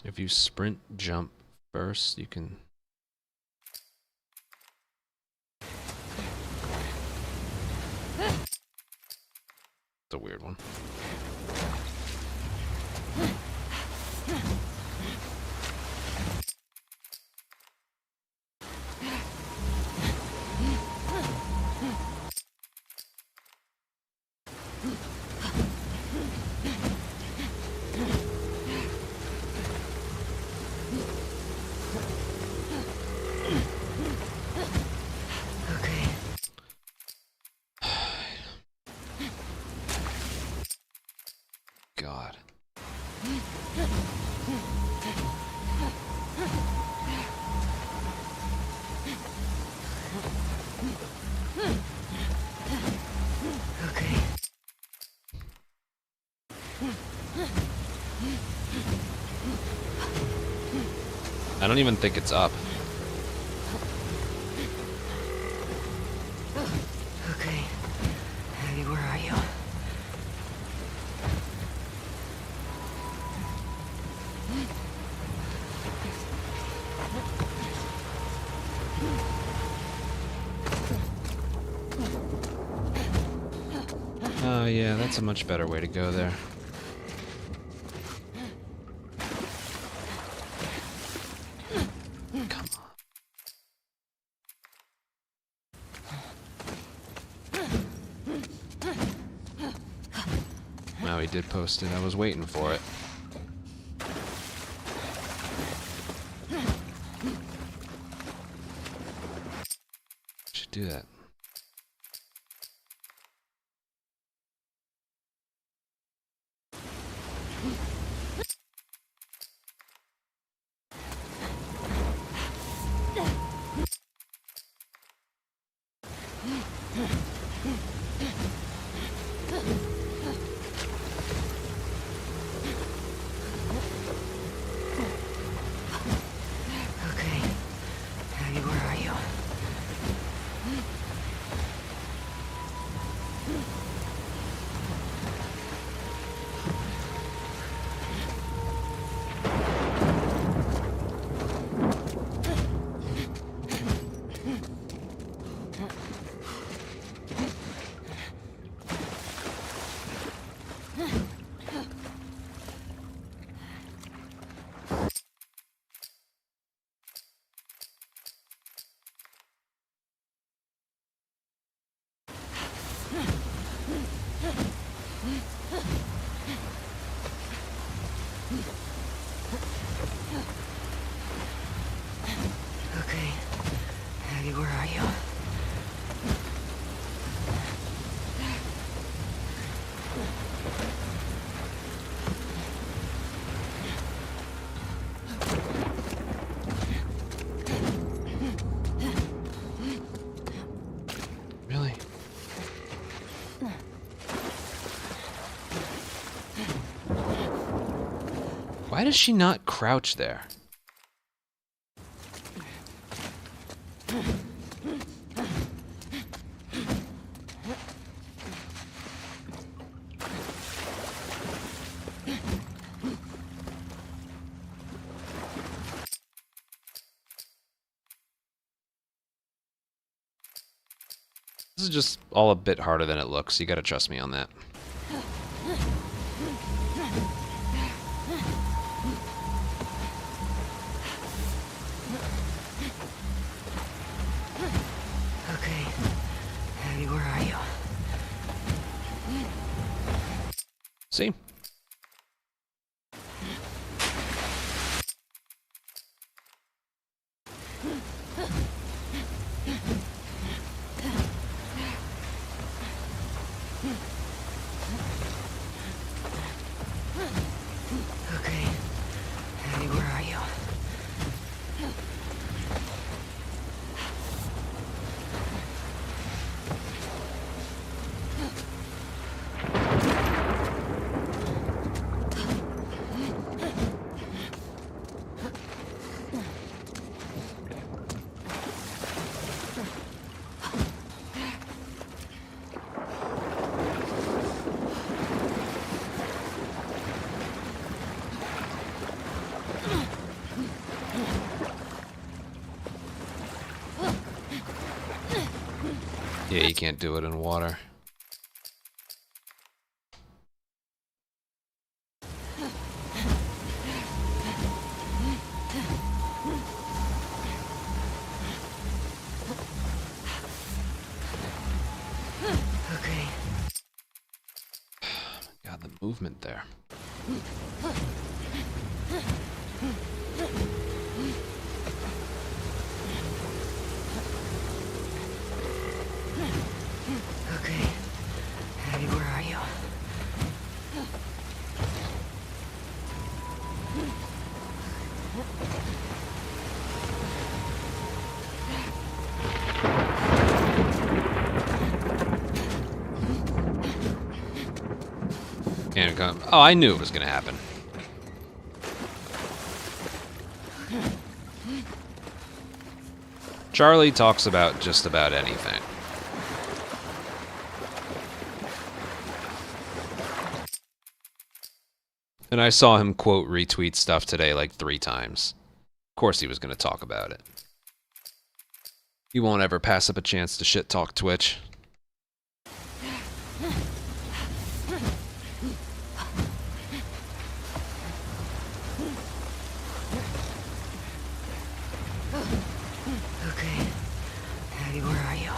If you sprint jump first, you can... It's a weird one. God. Okay. I don't even think it's up. Okay. Abby, where are you? Oh yeah, that's a much better way to go there. Come on. Wow, he did post it. I was waiting for it. Should do that. Okay. Abby, where are you? Okay. Abby, where are you? Really? Why does she not crouch there? This is just all a bit harder than it looks. You gotta trust me on that. Okay. Abby, where are you? See? Okay. Abby, where are you? Yeah, you can't do it in water. Okay. God, the movement there. Okay. Abby, where are you? Can't come. Oh, I knew it was gonna happen. Charlie talks about just about anything. And I saw him quote retweet stuff today like 3 times. Of course he was gonna talk about it. He won't ever pass up a chance to shit talk Twitch. Okay. Abby, where are you?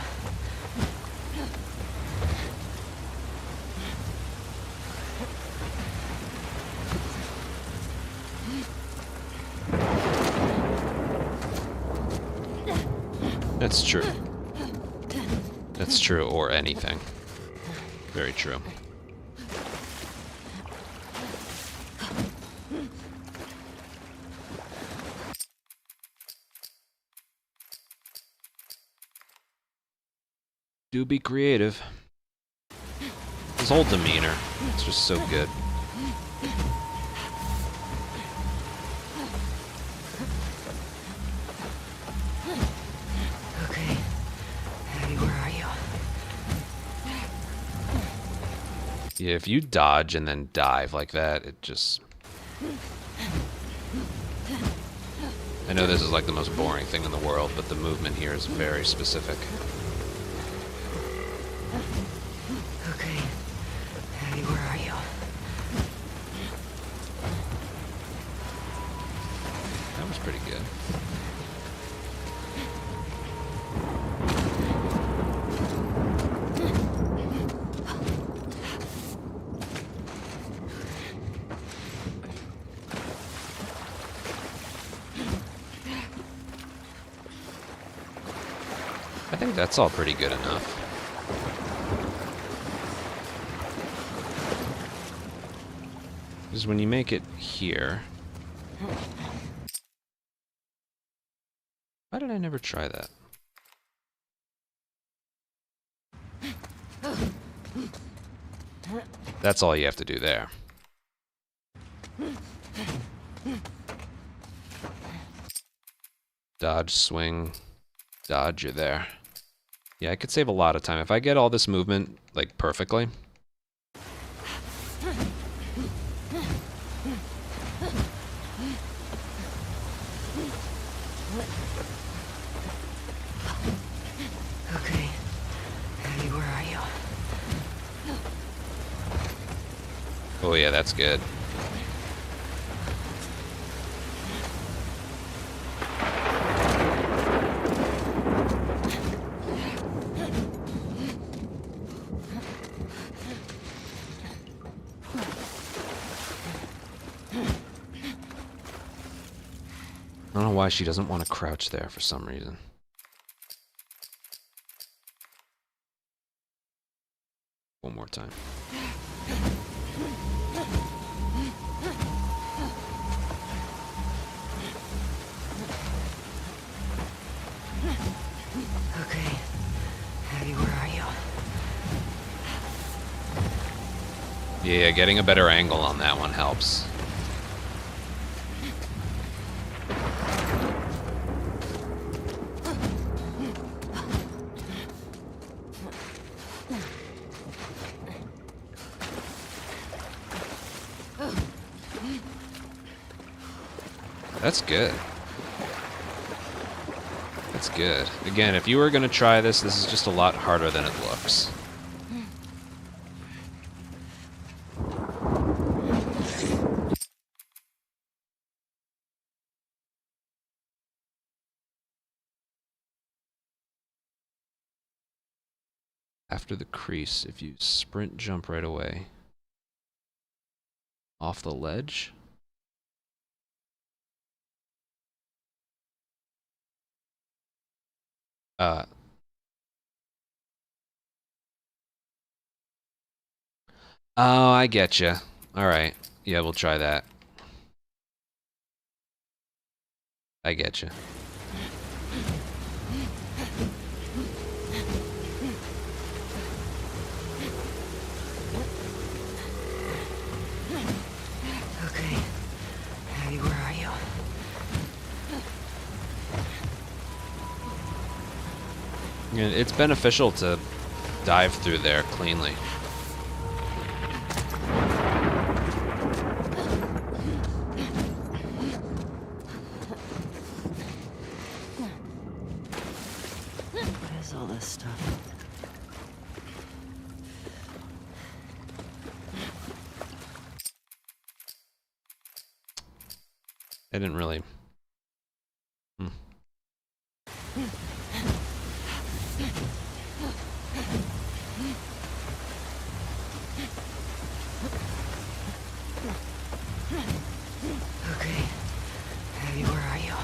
That's true. That's true, or anything. Very true. Do be creative. His whole demeanor, it's just so good. Okay. Abby, where are you? Yeah, if you dodge and then dive like that, it just... I know this is like the most boring thing in the world, but the movement here is very specific. Okay. Abby, where are you? That was pretty good. I think that's all pretty good enough. Because when you make it here... Why did I never try that? That's all you have to do there. Dodge, swing, dodge, you're there. Yeah, I could save a lot of time. If I get all this movement, like, perfectly. Okay. Abby, where are you? Oh yeah, that's good. I don't know why she doesn't want to crouch there for some reason. One more time. Okay. Abby, where are you? Yeah, getting a better angle on that one helps. That's good. That's good. Again, if you were going to try this, this is just a lot harder than it looks. After the crease, if you sprint jump right away. Off the ledge? Oh, I get you. Alright. Yeah, we'll try that. I get you. Okay. Abby, where are you? Yeah, it's beneficial to dive through there cleanly. What is all this stuff? I didn't really... Okay. Abby, where are you?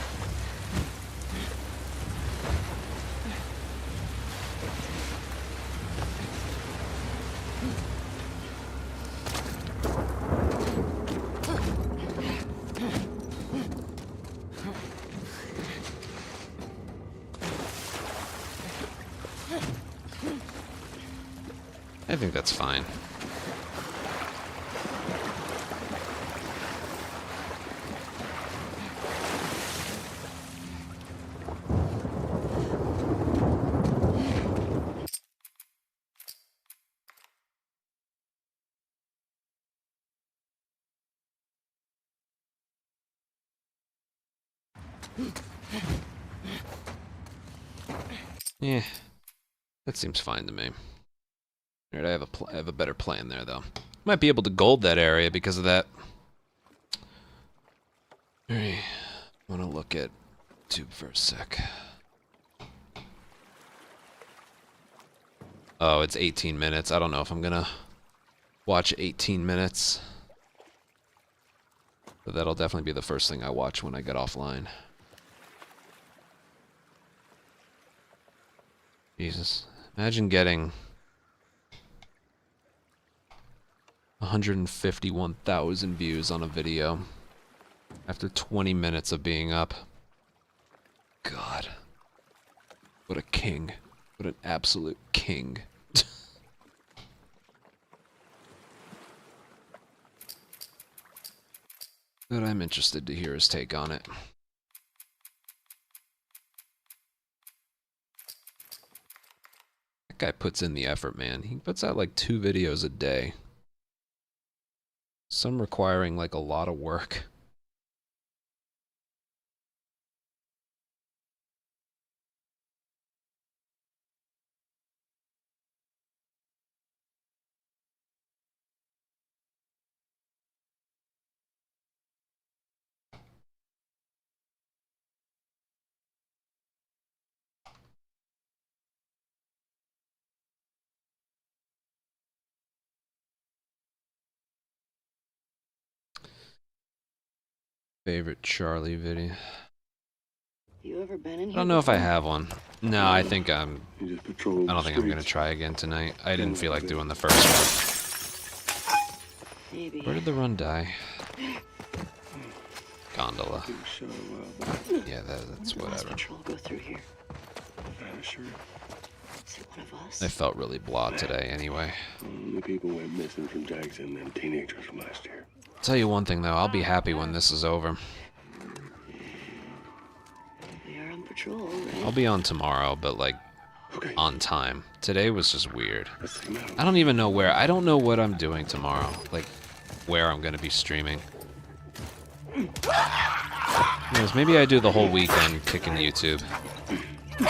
I think that's fine. Yeah, that seems fine to me. Alright, I have a better plan there, though. Might be able to gold that area because of that. Alright, I want to look at tube for a sec. Oh, it's 18 minutes. I don't know if I'm gonna watch 18 minutes. But that'll definitely be the first thing I watch when I get offline. Jesus. Imagine getting 151,000 views on a video after 20 minutes of being up. God. What a king. What an absolute king. But I'm interested to hear his take on it. That guy puts in the effort, man. He puts out like 2 videos a day. Some requiring like a lot of work. Favorite Charlie video. You ever been in here? I don't know if I before? have one. No, I think I You just patrol don't the think I'm gonna streets. try again tonight. I didn't feel like doing the first one. Maybe. Where did the run die? Gondola. You shot a while back. Yeah, that's When did the last whatever. patrol go through here? I'm sure. Is it one of us? I felt really blah today anyway. Only people went missing from Jackson and teenagers from last year. Tell you one thing though, I'll be happy when this is over. We are on patrol, right? I'll be on tomorrow, but like Okay. on time. Today was just weird. Let's take 'em out. I don't even know where. I don't know what I'm doing tomorrow. Like where I'm gonna be streaming. Anyways, maybe I do the whole weekend kicking YouTube. Damn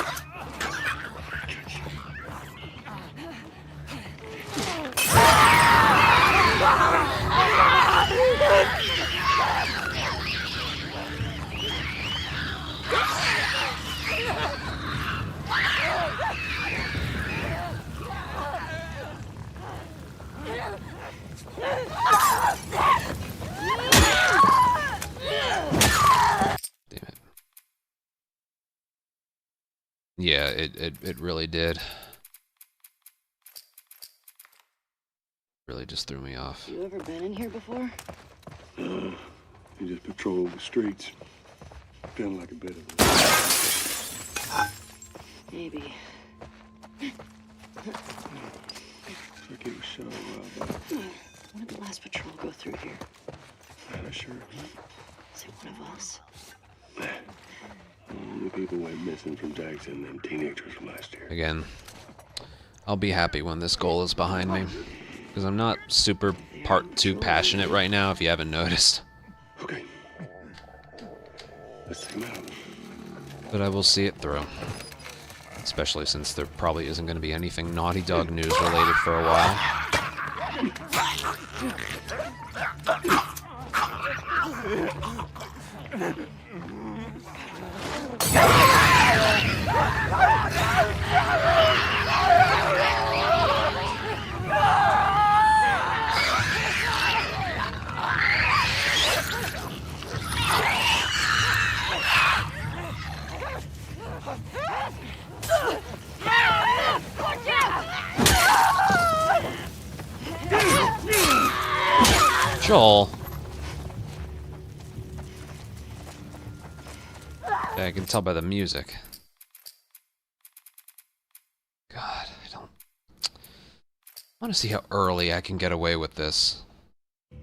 it. Yeah, it really did. Really just threw me off. You ever been in here before? You just patrol the streets. Feeling like a bit of it. Maybe. Looks like it was shot a while back. When did the last patrol go through here? Not sure. Is it one of us? The people went missing from Jackson, them teenagers from last year. Again, I'll be happy when this goal is behind me. Because I'm not super part 2 passionate right now, if you haven't noticed. Okay. Let's take him out. But I will see it through. Especially since there probably isn't going to be anything Naughty Dog news related for a while. Joel. Yeah, I can tell by the music. God, I want to see how early I can get away with this.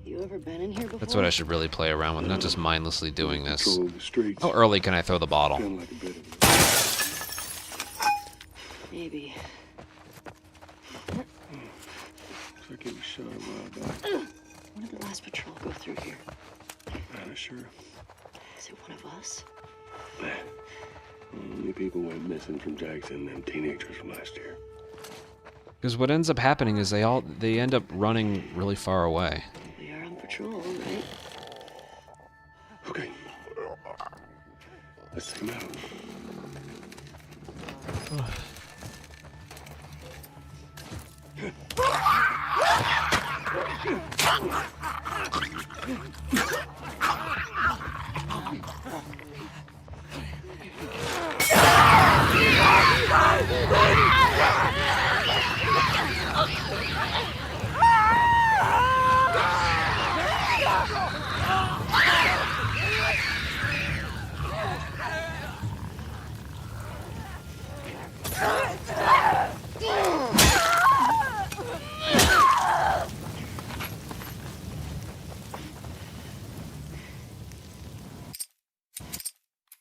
You ever been in here before? That's what I should really play around with, not just mindlessly doing this. Patrol the streets. How early can I throw the bottle? Feeling like a bit of it. Maybe. Looks like it was shot a while back. When did the last patrol go through here? Not sure. Is it one of us? The people went missing from Jackson, them teenagers from last year. Because what ends up happening is they end up running really far away. We are on patrol, right? Okay. Let's take him out.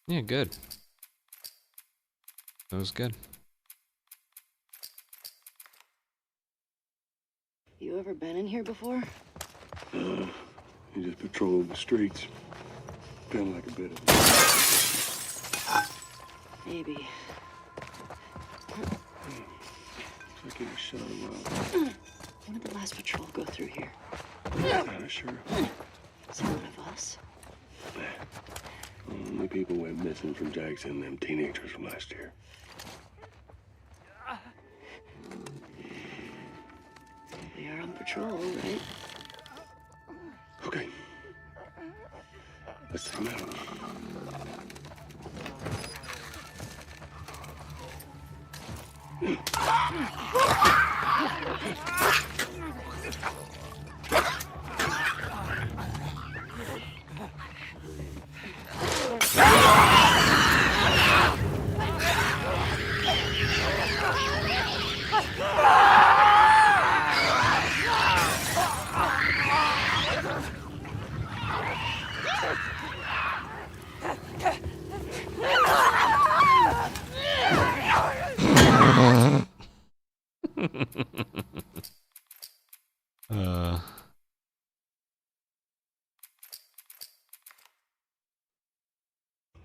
Yeah, good. That was good. You ever been in here before? You just patrol the streets. Feeling like a bit of it. Maybe. Looks like it was shot a while back. When did the last patrol go through here? Not sure. Is it one of us? The people went missing from Jackson, them teenagers from last year. We are on patrol, right? Okay. Let's take him out.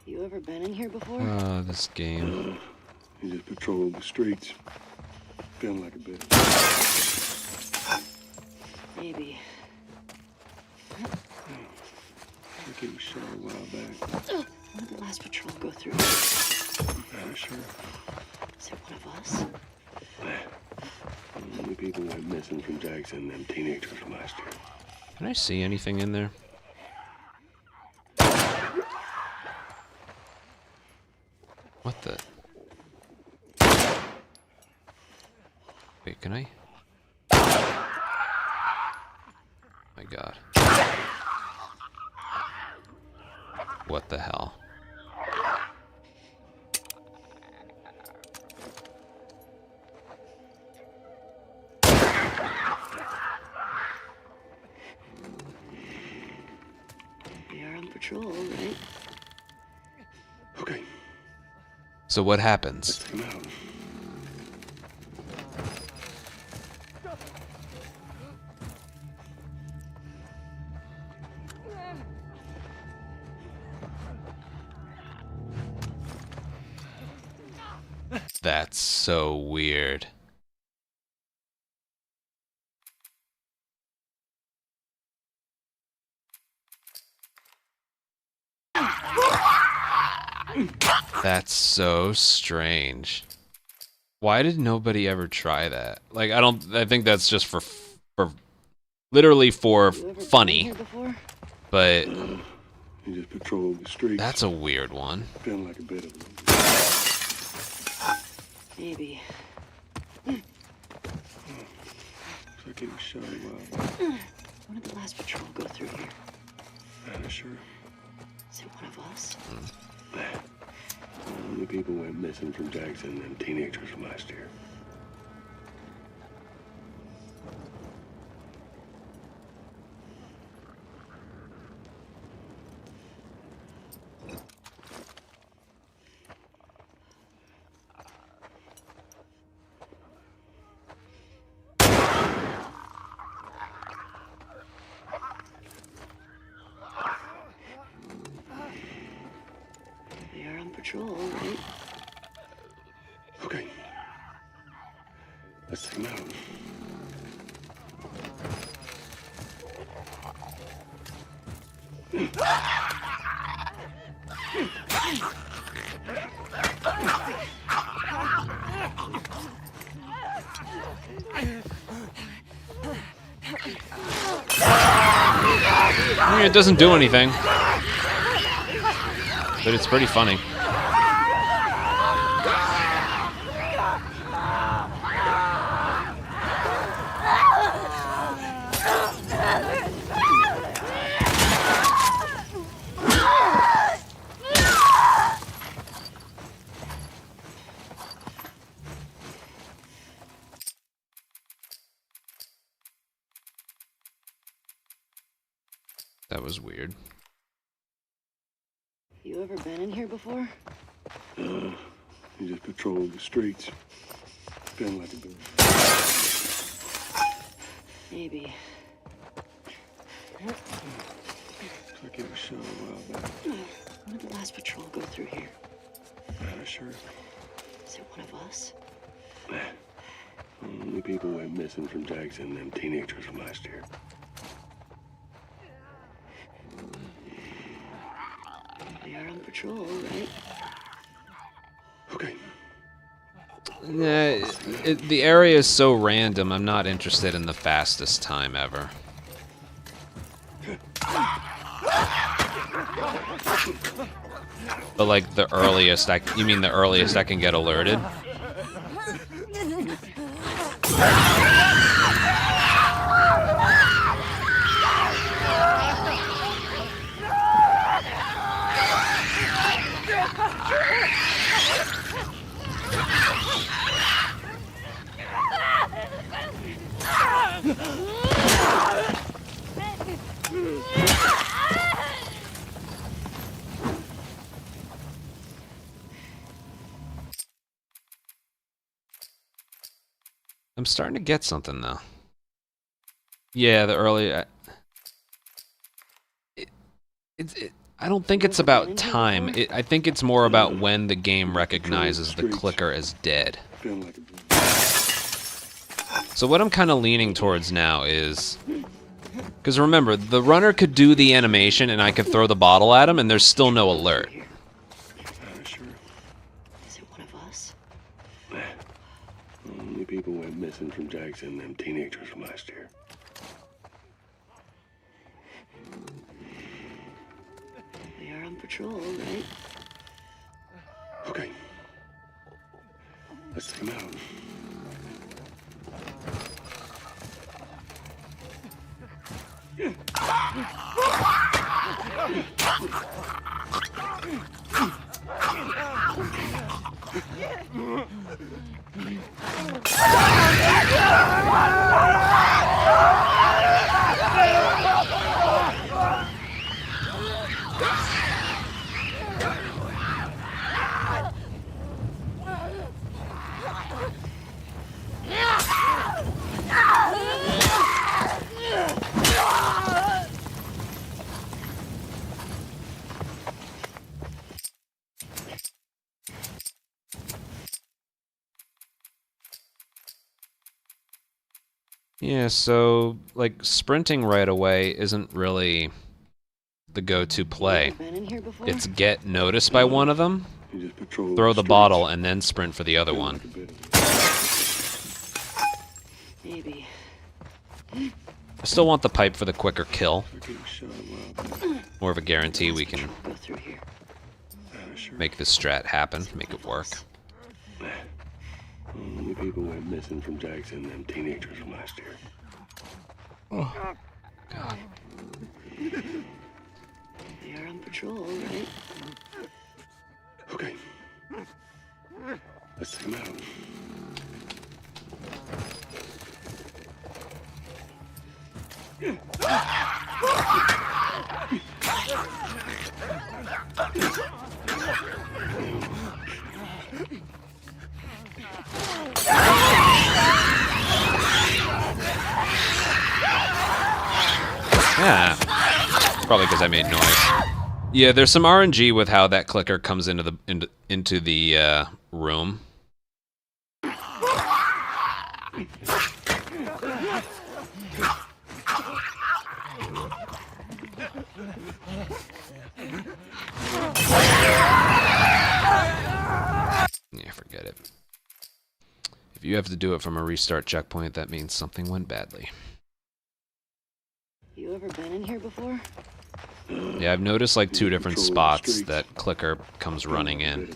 You ever been in here before? This game. You just patrol the streets. Feeling like a bit. Maybe. Like he was shot a while back. When did the last patrol go through? Not sure. Is it one of us? Only people went missing from Jackson and them teenagers from last year. Can I see anything in there? What the? Wait, can I? My God. What the hell? We are on patrol, right? Okay, So what let's happens? take him out. That's so weird. That's so strange. Why did nobody ever try that? Like, I think that's just for literally for You ever been funny, here before? but You just patrol the streets. that's a weird one. Feeling like a bit of it. Maybe. Looks like he was shot a while back. When did the last patrol go through here? Not sure. Is it one of us? Only people went missing from Jackson and them teenagers from last year. We are on patrol, right? Okay, let's take him out. I mean, it doesn't do anything, but it's pretty funny. That was weird. You ever been in here before? You just patrol the streets. Feeling like a bit. Maybe. Looks like he was shot a while back. When did the last patrol go through here? Not sure. Is it one of us? Only people went missing from Jackson and them teenagers from last year. We are on patrol, right? Okay, The area is so random, I'm not interested in the fastest time ever. But like the earliest, you mean the earliest I can get alerted? I'm starting to get something though. Yeah, the early. I don't think it's about time. I think it's more about when the game recognizes the clicker as dead. Feeling like a So what I'm kind of leaning towards now is... Because remember, the runner could do the animation and I could throw the bottle at him and there's still no alert. sure. Is it one of us? Only people went missing from Jackson, them teenagers from last year. We are on patrol, right? Okay. Let's take them out. Yeah, so, like, sprinting right away isn't really the go-to play. Been in here before? It's get noticed by one of them, You just patrol throw the streets. bottle, and then sprint for the other Feeling one. like a bit of Maybe. I still want the pipe for the quicker kill. I get shot a while back. More of a guarantee we can Go through here. Sure. make this strat happen, make it work. Only people went missing from Jackson, them teenagers from last year. God. We are on patrol, right? Okay. Let's take them out. Yeah, probably because I made noise. Yeah, there's some RNG with how that clicker comes into the room. Yeah, forget it. If you have to do it from a restart checkpoint, that means something went badly. You ever been in here before? Yeah, I've noticed like 2 different spots that clicker comes running in.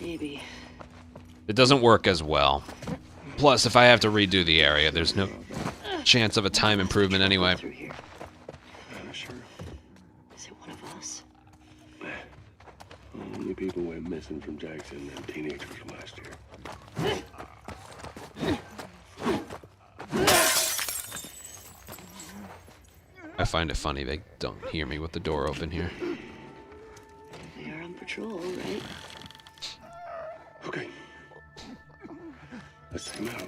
Maybe. It doesn't work as well. Plus, if I have to redo the area, there's no chance of a time improvement anyway. Through here. Sure. Is it one of us? Only people went missing from Jackson, them teenagers from last year. I find it funny they don't hear me with the door open here. We are on patrol, right? Okay. Let's take them out.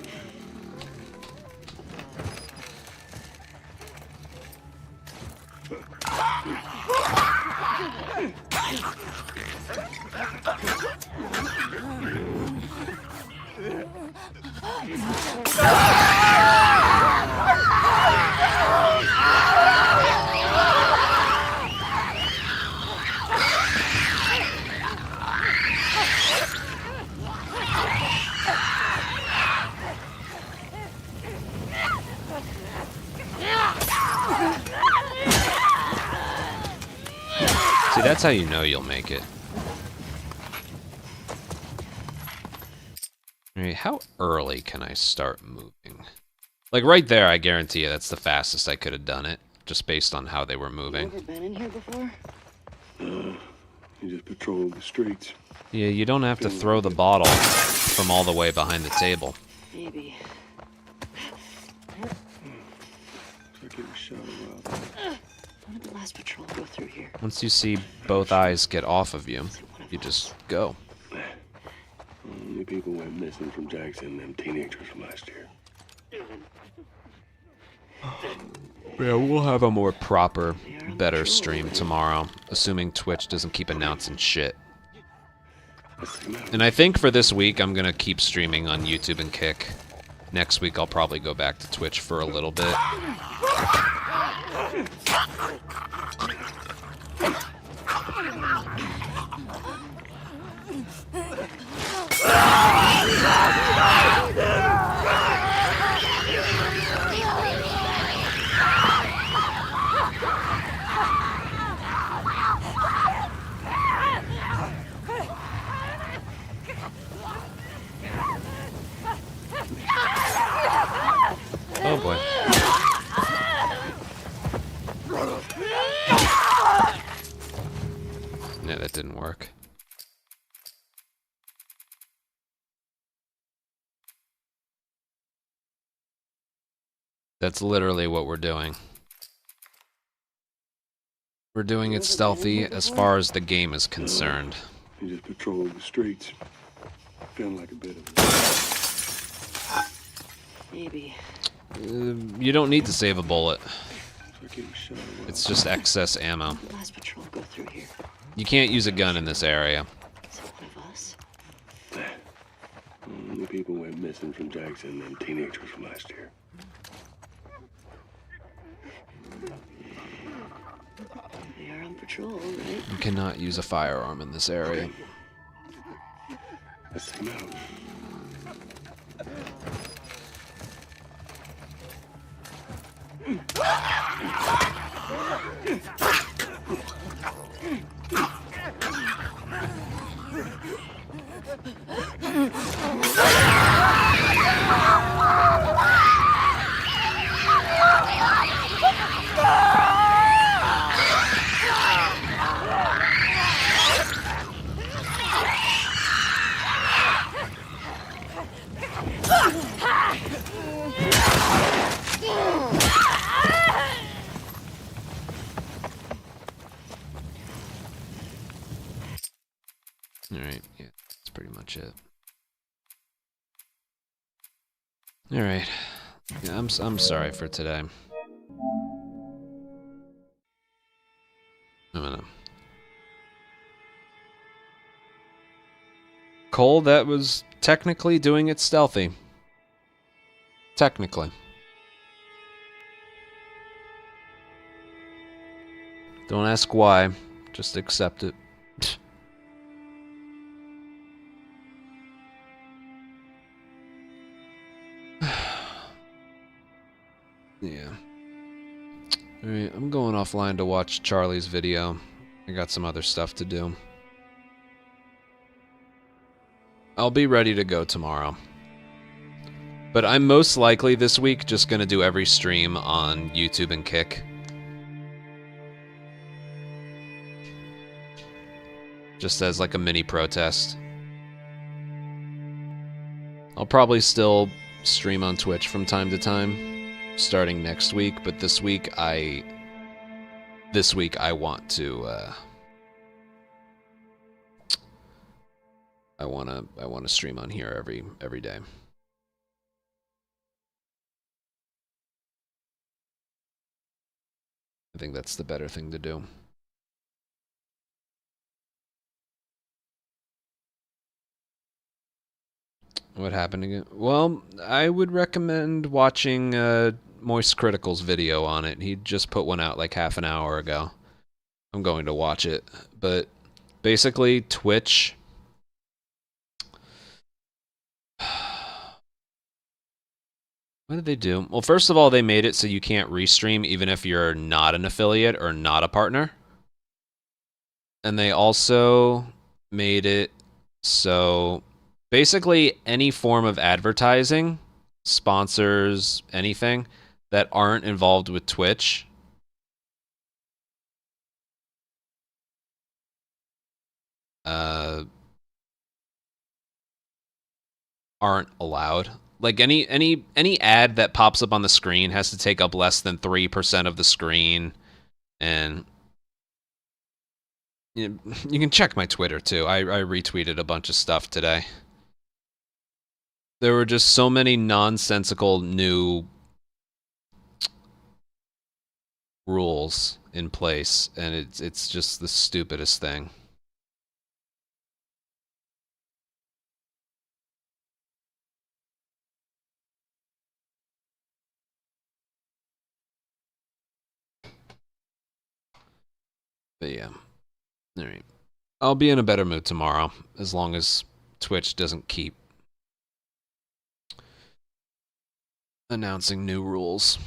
See, that's how you know you'll make it. Alright, how early can I start moving? Like right there, I guarantee you that's the fastest I could have done it, just based on how they were You moving. ever been in here before? You just patrol the streets. Yeah, you don't have to throw the bottle from all the way behind the table. Maybe. I get shot a while back. When did the last patrol go through here? Once you see both eyes get off of you, you just go. Only people went missing from Jackson, them teenagers from last year. Yeah, we'll have a more proper We are better stream tomorrow, assuming Twitch doesn't keep announcing shit. And I think for this week, I'm gonna keep streaming on YouTube and Kick. Next week, I'll probably go back to Twitch for a little bit. Oh boy. Yeah, that didn't work. That's literally what we're doing. We're doing it stealthy as far as the game is concerned. You just patrol the streets. Feeling like a bit of Maybe. You don't need to save a bullet. like he was shot. It's just excess ammo. Last patrol go through here. You can't use a gun in this area. Is it one of us? The people went missing from Jackson and teenagers from last year. They are on patrol, right? You cannot use a firearm in this area. Let's take him out. Alright, yeah, that's pretty much it. Alright. Yeah, I'm sorry for today. I'm gonna... Cole, that was technically doing it stealthy. Technically. Don't ask why, just accept it. Yeah. Alright, I'm going offline to watch Charlie's video. I got some other stuff to do. I'll be ready to go tomorrow. But I'm most likely this week just gonna do every stream on YouTube and Kick. Just as like a mini protest. I'll probably still stream on Twitch from time to time, starting next week, but this week I want to I want to stream on here every day. I think that's the better thing to do. What happened again? Well, I would recommend watching Moist Critical's video on it. He just put one out like half an hour ago. I'm going to watch it. But basically, Twitch... What did they do? Well, first of all, they made it so you can't restream even if you're not an affiliate or not a partner. And they also made it so... Basically, any form of advertising, sponsors, anything that aren't involved with Twitch aren't allowed. Like any ad that pops up on the screen has to take up less than 3% of the screen, and you can check my Twitter too. I retweeted a bunch of stuff today. There were just so many nonsensical new rules in place, and it's just the stupidest thing. But yeah, all right. I'll be in a better mood tomorrow, as long as Twitch doesn't keep announcing new rules.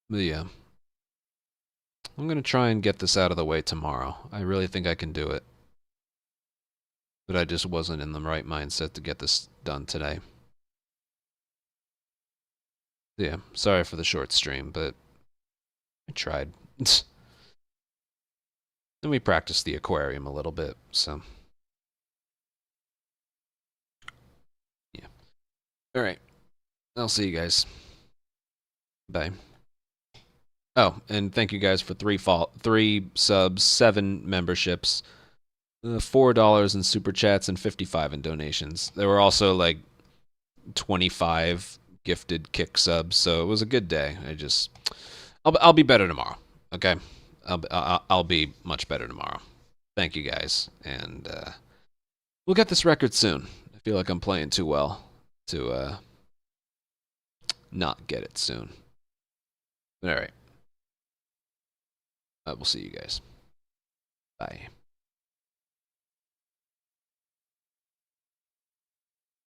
But yeah, I'm gonna try and get this out of the way tomorrow. I really think I can do it. But I just wasn't in the right mindset to get this done today. Yeah, sorry for the short stream, but I tried. Then we practiced the aquarium a little bit, so. Yeah. Alright. I'll see you guys. Bye. Oh, and thank you guys for 3 subs, 7 memberships, $4 in super chats, and 55 in donations. There were also like 25 gifted kick subs, so it was a good day. I'll be better tomorrow. Okay, I'll be much better tomorrow. Thank you guys, and we'll get this record soon. I feel like I'm playing too well to not get it soon. All right. We'll see you guys. Bye.